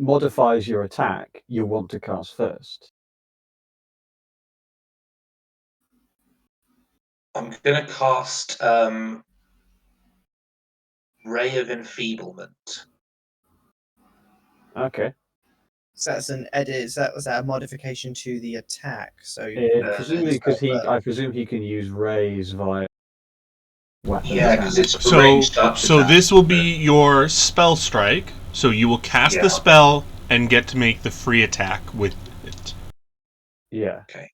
modifies your attack, you'll want to cast first. I'm going to cast Ray of Enfeeblement. Okay. So that's an edit. Was that a modification to the attack? So presumably, because I presume he can use rays via weapons. Yeah, because it's a So ranged touch attack. this will be your spell strike. So you will cast the spell and get to make the free attack with it. Yeah. Okay.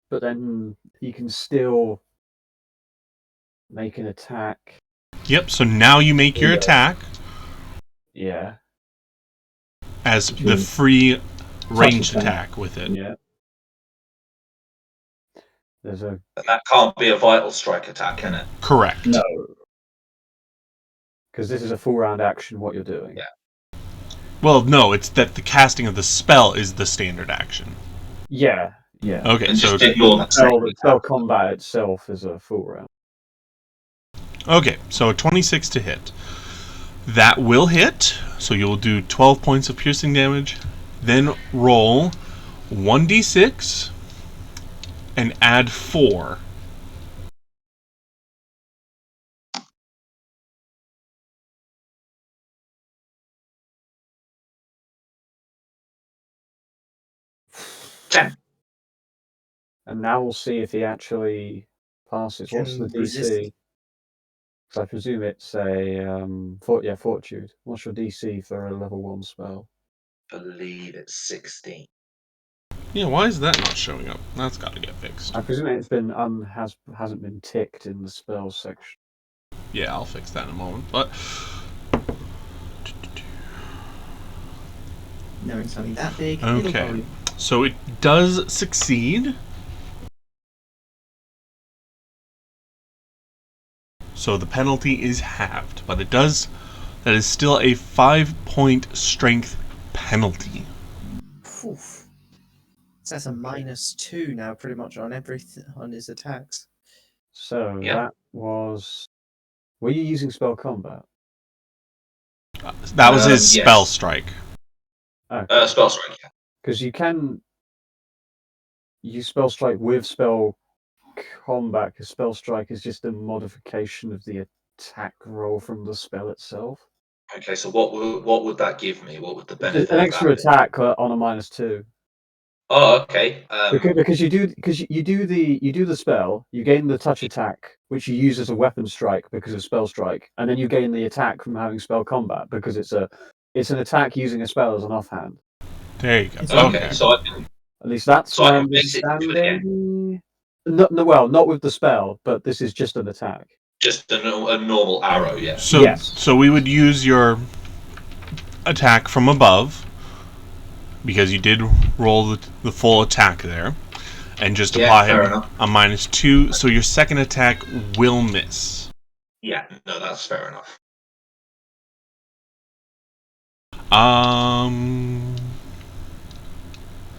But then he can still make an attack. Yep, so now you make your Yeah. attack Yeah. as the free ranged attack with it. Yeah. There's a... And that can't be a vital strike attack, can it? Correct. No. Because this is a full round action, what you're doing. Yeah. Well, no, it's that the casting of the spell is the standard action. Yeah. Yeah. Okay, And so just ignore that Spell combat itself is a full round. okay, so a 26 to hit. That will hit, so you'll do 12 points of piercing damage, then roll 1d6 and add 4. And now we'll see if he actually passes. What's the Can resist- DC? Because I presume it's a fortitude. What's your DC for a level 1 spell? I believe it's 16. Yeah, why is that not showing up? That's got to get fixed. I presume it's been hasn't been ticked in the spells section. Yeah, I'll fix that in a moment. But Knowing something that big. okay, so it does succeed. So the penalty is halved, but it does. That is still a 5-point strength penalty. Oof. So that's a -2 now, pretty much on everything on his attacks. So Yeah. that was. Were you using spell combat? That was his Yes. spell strike. Okay. Spell strike, yeah. Because you can use spell strike with spell combat, because spell strike is just a modification of the attack roll from the spell itself. Okay, so what would that give me? What would the benefit An of extra that be? attack on a -2. Oh, okay. Because you do the spell, you gain the touch attack, which you use as a weapon strike because of spell strike, and then you gain the attack from having spell combat because it's an attack using a spell as an offhand. There you go. Okay. Okay. So I can, At least that's So I my can basically do it again. understanding. No, well, not with the spell, but this is just an attack. just a normal arrow, yeah. So, Yes. so we would use your attack from above, because you did roll the full attack there, and just Yeah, apply fair him enough. a -2, so your second attack will miss. Yeah, no, that's fair enough.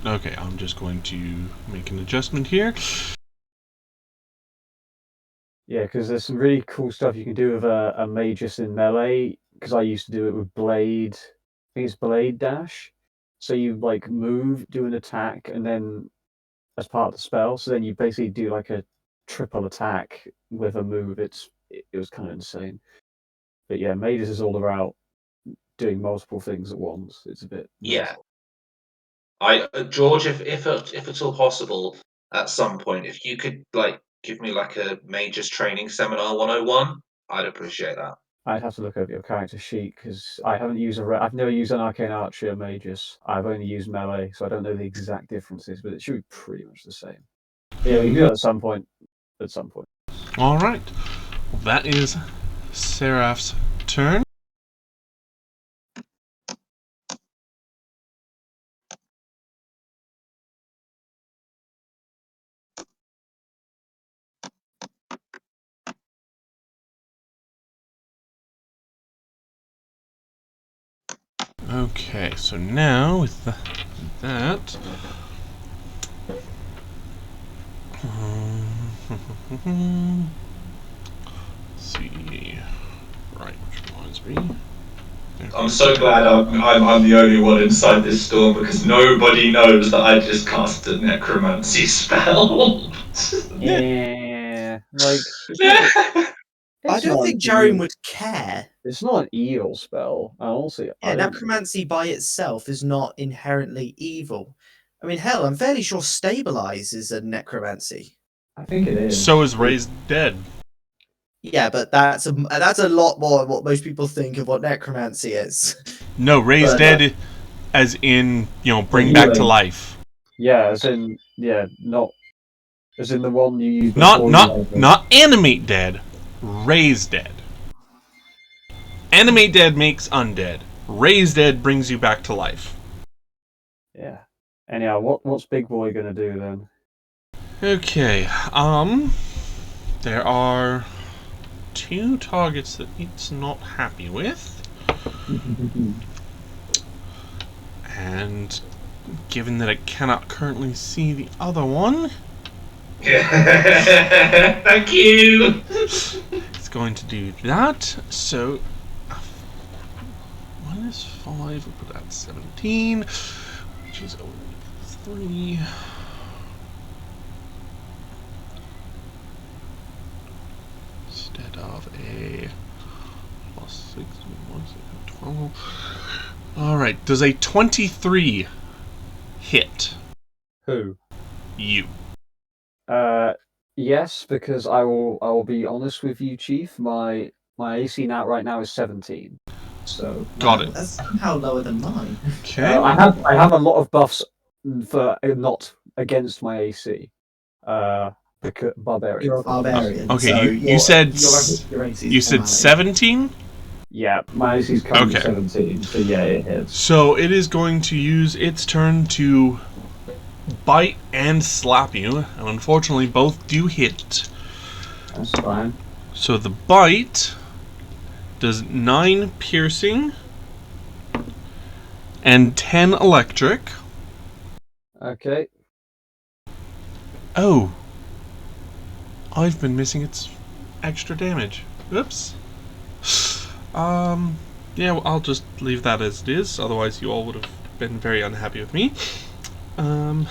Okay, I'm just going to make an adjustment here. Yeah, because there's some really cool stuff you can do with a magus in melee. Because I used to do it with blade. I think it's blade dash. So you like move, do an attack, and then as part of the spell. So then you basically do like a triple attack with a move. It was kind of insane. But yeah, magus is all about doing multiple things at once. It's a bit Yeah. George, if at all possible, at some point, if you could like give me like a Mages Training Seminar 101, I'd appreciate that. I'd have to look over your character sheet because I haven't used I've never used an arcane archer magus. I've only used melee, so I don't know the exact differences, but it should be pretty much the same. Yeah, we can do that at some point. At some point. All right. Well, that is Seraph's turn. Okay, so now with that. Let's see. Right, which reminds me. I'm so glad I'm the only one inside this storm because nobody knows that I just cast a necromancy spell. Yeah, like I don't think Jaren would care. It's not an evil spell. And also, Yeah, necromancy by itself is not inherently evil. I mean, hell, I'm fairly sure stabilize is a necromancy. I think it is. So is Raised Dead. Yeah, but that's a lot more than what most people think of what necromancy is. No, Raised But, Dead, as in, bring back to healing. life. Yeah, as in not as in the one you use. Not animate dead. Raise dead. Animate dead makes undead. Raise dead brings you back to life. Yeah. Anyhow, what's Big Boy gonna do then? Okay, there are 2 targets that it's not happy with. And given that it cannot currently see the other one, Thank you. it's going to do that. So 1 is 5, we'll put that 17, which is only 3. Instead of a plus 6, 12. Alright, does a 23 hit Who? you? Yes, because I will be honest with you, Chief. My AC right now is 17. So Got it. That's somehow lower than mine. Okay. I have a lot of buffs for not against my AC. Because barbarian. You're a barbarian. Okay, so you said your AC is you said formatting. 17? Yeah, my AC is currently Okay. 17. So yeah, it hits. So it is going to use its turn to bite and slap you, and unfortunately both do hit. That's fine. So the bite does 9 piercing and 10 electric. Okay. Oh, I've been missing its extra damage. Oops. Yeah, well, I'll just leave that as it is. Otherwise, you all would have been very unhappy with me. So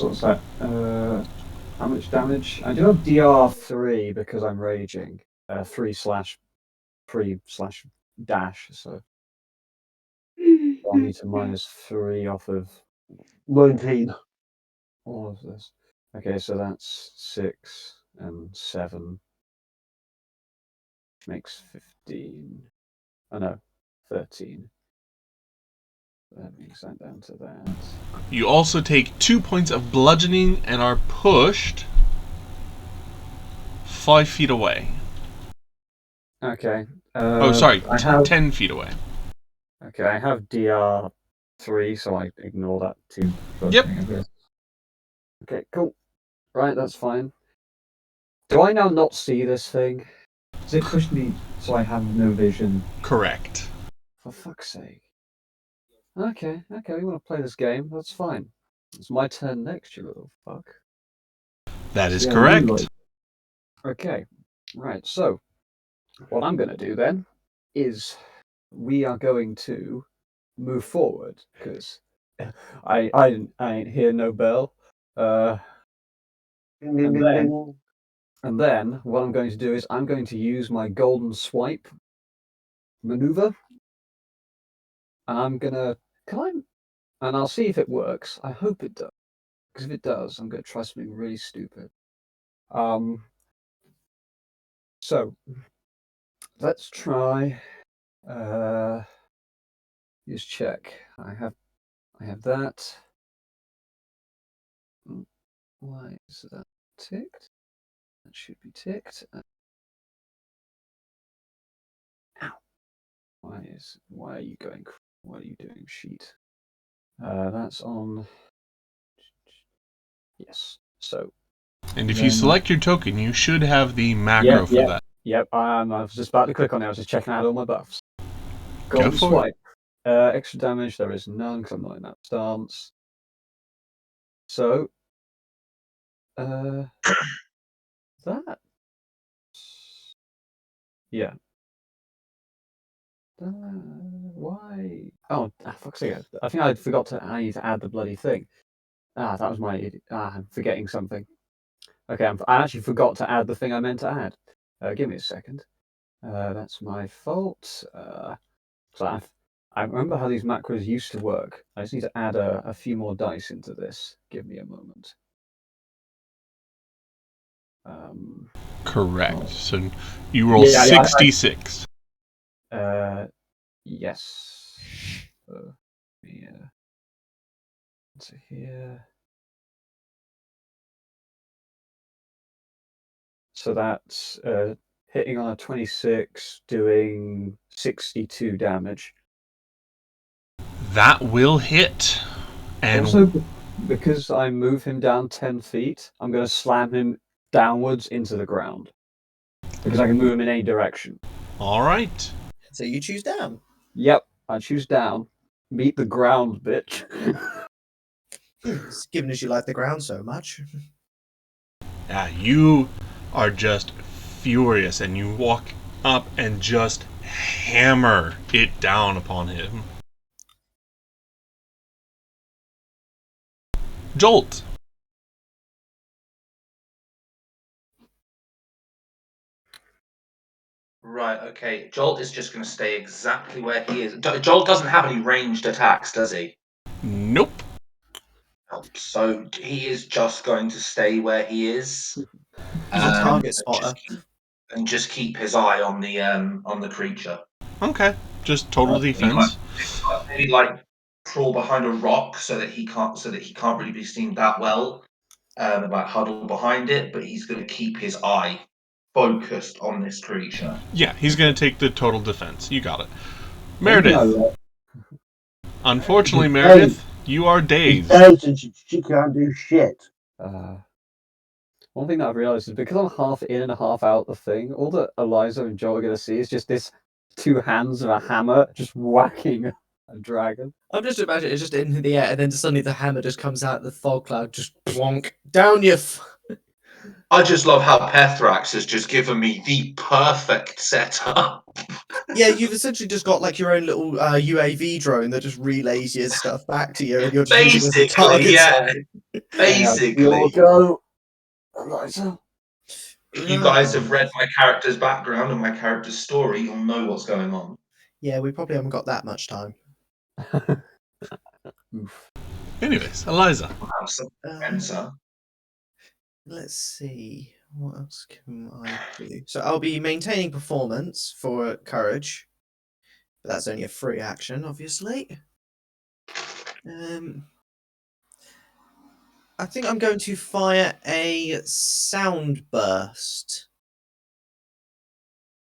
what's that? How much damage? I do have DR3 because I'm raging. 3/3/dash. So I'll need to -3 off of 19. all of this. Okay, so that's 6 and 7. Which makes 15. Oh no, 13. That brings that down to that. You also take 2 points of bludgeoning and are pushed 5 feet away. Okay. Oh, sorry, I have 10 feet away. Okay, I have DR3, so I ignore that too. Yep. Thing, I guess. Okay, cool. Right, that's fine. Do I now not see this thing? Does it push me so I have no vision? Correct. For fuck's sake. Okay, we want to play this game. That's fine. It's my turn next, you little fuck. That is Yeah, correct. really. Okay, right, so what I'm going to do then is we are going to move forward because I ain't hear no bell. Ding, ding, And ding, then, ding. and then what I'm going to do is I'm going to use my golden swipe maneuver, and I'm gonna climb, and I'll see if it works. I hope it does, because if it does, I'm going to try something really stupid. So let's try. Just check. I have that. Why is that ticked? That should be ticked. Ow. Why are you going? What are you doing, sheet? That's on. Yes. So. And if you select your token, you should have the macro for that. Yep. I was just about to click on it. I was just checking out all my buffs. Go Golden for swipe. Extra damage. There is none because I'm not in that stance. So. That. Yeah. Why? Oh, fuck's sake. I think I forgot I need to add the bloody thing. That was my. I'm forgetting something. Okay, I actually forgot to add the thing I meant to add. Give me a second. That's my fault. So I remember how these macros used to work. I just need to add a few more dice into this. Give me a moment. Correct. Oh. So you roll 66. Yes. Yeah. So here. So that's hitting on a 26, doing 62 damage. That will hit. And Also, because I move him down 10 feet, I'm going to slam him downwards into the ground. Because I can move him in any direction. all right. So you choose down. Yep, I choose down. Meet the ground, bitch. Given as you like the ground so much. Yeah, you are just furious, and you walk up and just hammer it down upon him. Jolt. Right, okay. Jolt is just going to stay exactly where he is. Jolt doesn't have any ranged attacks, does he? Nope. So he is just going to stay where he is. He's a target spotter. Just keep his eye on the creature. Okay. Just total defense. Maybe like crawl behind a rock so that he can't really be seen that well. Like huddle behind it, but he's going to keep his eye focused on this creature. Yeah, he's going to take the total defense. You got it. Meredith. Unfortunately, Meredith, you are dazed. And she can't do shit. One thing that I've realised is because I'm half in and half out the thing, all that Eliza and Joel are going to see is just this 2 hands of a hammer just whacking a dragon. I'm just imagining it's just in the air, and then suddenly the hammer just comes out of the fog cloud, just plonk down your. I just love how Pethrax has just given me the perfect setup. Yeah, you've essentially just got like your own little UAV drone that just relays your stuff back to you, and you're just using it as a target. Yeah. Basically, You'll go, Eliza. if you guys have read my character's background and my character's story, you'll know what's going on. Yeah, we probably haven't got that much time. Anyways, Eliza. Let's see. What else can I do? So I'll be maintaining performance for courage. But that's only a free action, obviously. I think I'm going to fire a sound burst.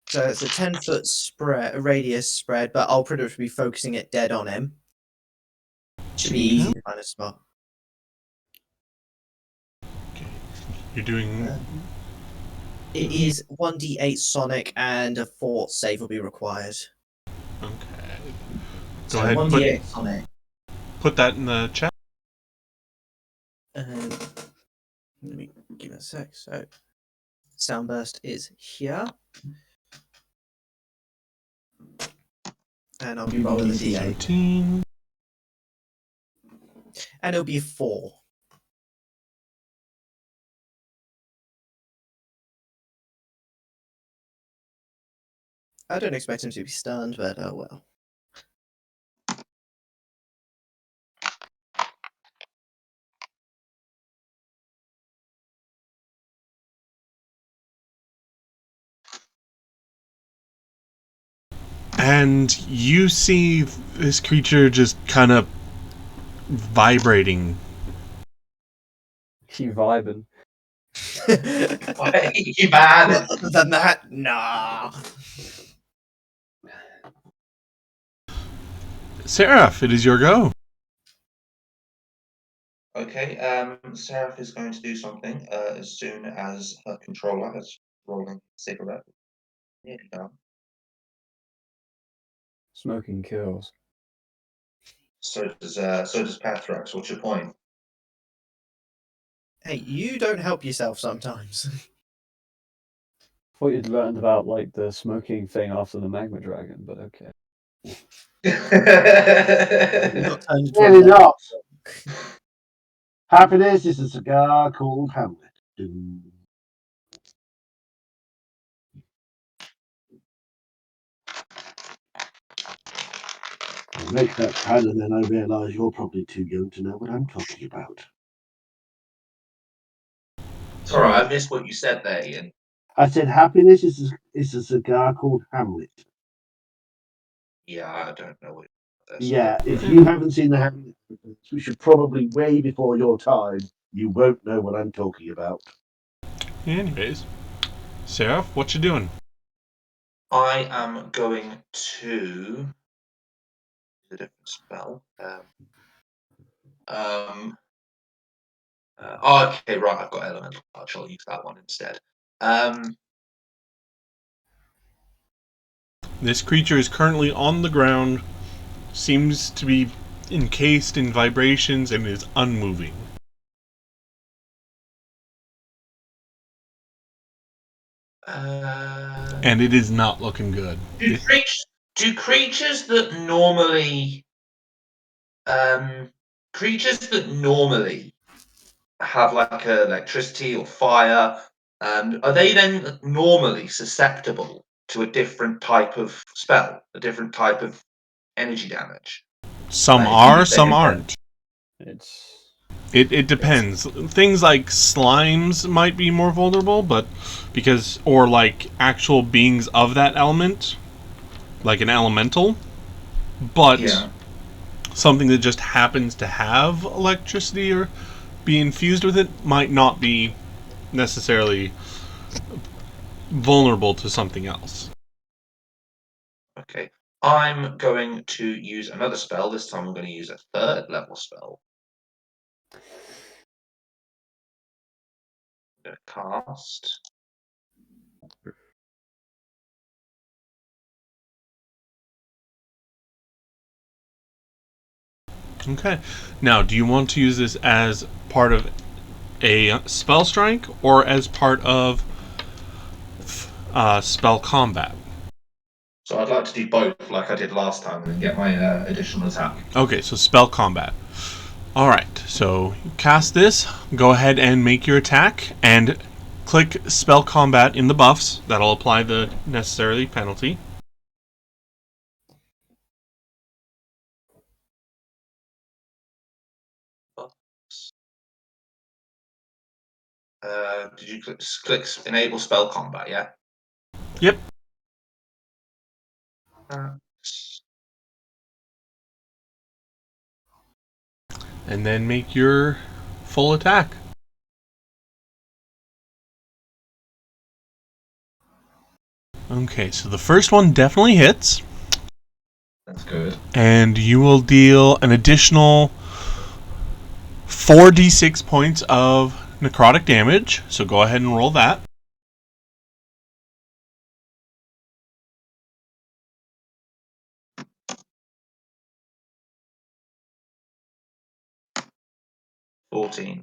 So it's a 10-foot spread, radius spread, but I'll pretty much be focusing it dead on him. Should be easy to find a spot. You're doing... It is 1d8 sonic, and a fort save will be required. Okay. Go So ahead, 1d8 sonic. put that in the chat. Let me give it a sec. So, soundburst is here. And I'll be rolling the d8. 13. And it'll be a 4. I don't expect him to be stunned, but oh well. And you see this creature just kind of vibrating. She vibing. You man. Other than that, nah. Seraph, it is your go. Okay, Seraph is going to do something as soon as her controller has rolling a cigarette. Nearly done. Smoking kills. So does Pathrax. What's your point? Hey, you don't help yourself sometimes. Thought you'd learned about like the smoking thing after the magma dragon, but okay. Not turned into Really a not. Happiness is a cigar called Hamlet. Doo. I make that pad and then I realise you're probably too young to know what I'm talking about. It's alright, I missed what you said there, Ian. I said happiness is a cigar called Hamlet. Yeah, I don't know what Yeah, if you haven't seen the Hamlet, which is probably way before your time, you won't know what I'm talking about. Anyways, Seraph, what you doing? I am going to a different spell. Okay, right. I've got elemental touch. I'll use that one instead. This creature is currently on the ground, seems to be encased in vibrations, and is unmoving. And it is not looking good. Do creatures that normally have like electricity or fire, are they then normally susceptible to a different type of spell, a different type of energy damage? Some Like are, if they some have- aren't. It's It depends. Things like slimes might be more vulnerable, but or like actual beings of that element, like an elemental, but Yeah. something that just happens to have electricity or be infused with it might not be necessarily vulnerable to something else. Okay. I'm going to use another spell. This time I'm going to use a 3rd level spell. I'm going to cast. Okay. Now, do you want to use this as part of a spell strike or as part of spell combat? So I'd like to do both like I did last time and then get my additional attack. Okay, so spell combat. Alright, so cast this, go ahead and make your attack, and click spell combat in the buffs. That'll apply the necessary penalty. Did you click enable spell combat? Yeah. Yep. And then make your full attack. Okay, so the first one definitely hits. That's good. And you will deal an additional 4d6 points of necrotic damage. So go ahead and roll that. $14.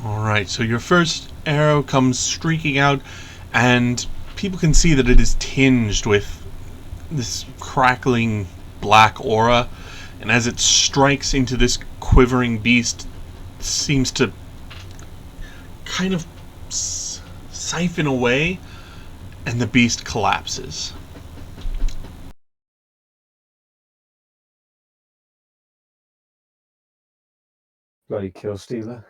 Alright, so your first arrow comes streaking out, and people can see that it is tinged with this crackling black aura, and as it strikes into this quivering beast, it seems to kind of siphon away, and the beast collapses. bloody kill stealer.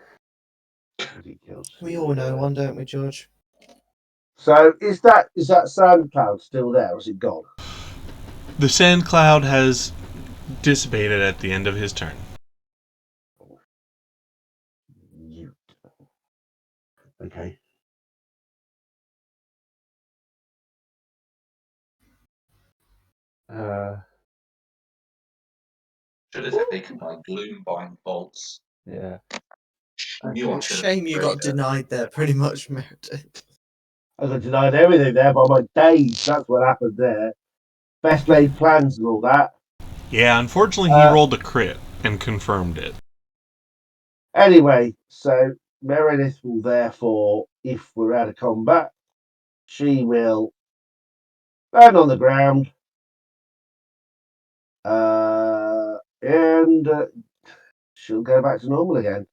We all know one, don't we, George? So is that sand cloud still there, or is it gone? The sand cloud has dissipated at the end of his turn. Okay. Should have taken my Gloombind bolts. Yeah. Knew I It's a should have shame you got upgraded it. denied there, pretty much, Meredith. I got denied everything there by my days. That's what happened there. Best laid plans and all that. Yeah, unfortunately he rolled a crit and confirmed it. Anyway, so Meredith will therefore, if we're out of combat, she will land on the ground and she'll go back to normal again.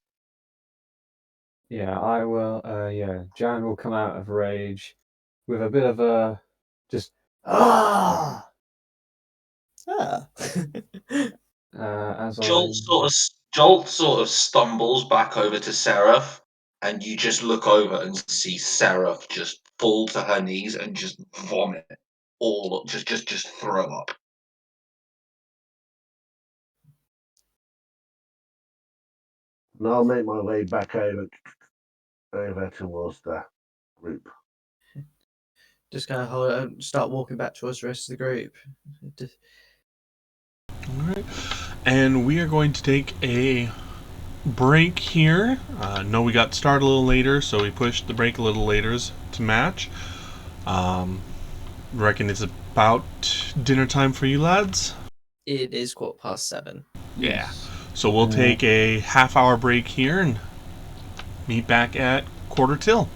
Yeah, I will. Yeah, Jan will come out of rage with a bit of a just Ah. as I Jolt sort of stumbles back over to Seraph, and you just look over and see Seraph just fall to her knees and just vomit just throw up. And I'll make my way back over towards the group. Just kind of start walking back towards the rest of the group. Alright. And we are going to take a break here. No, we got started a little later, so we pushed the break a little later to match. Reckon it's about dinner time for you lads? It is 7:15. Yeah. So we'll take a half-hour break here and meet back at 1:45.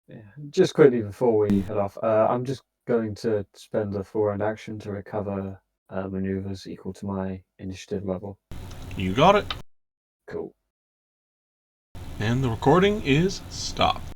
Yeah. Just quickly before we head off, I'm just going to spend a full round action to recover maneuvers equal to my initiative level. You got it. Cool. And the recording is stopped.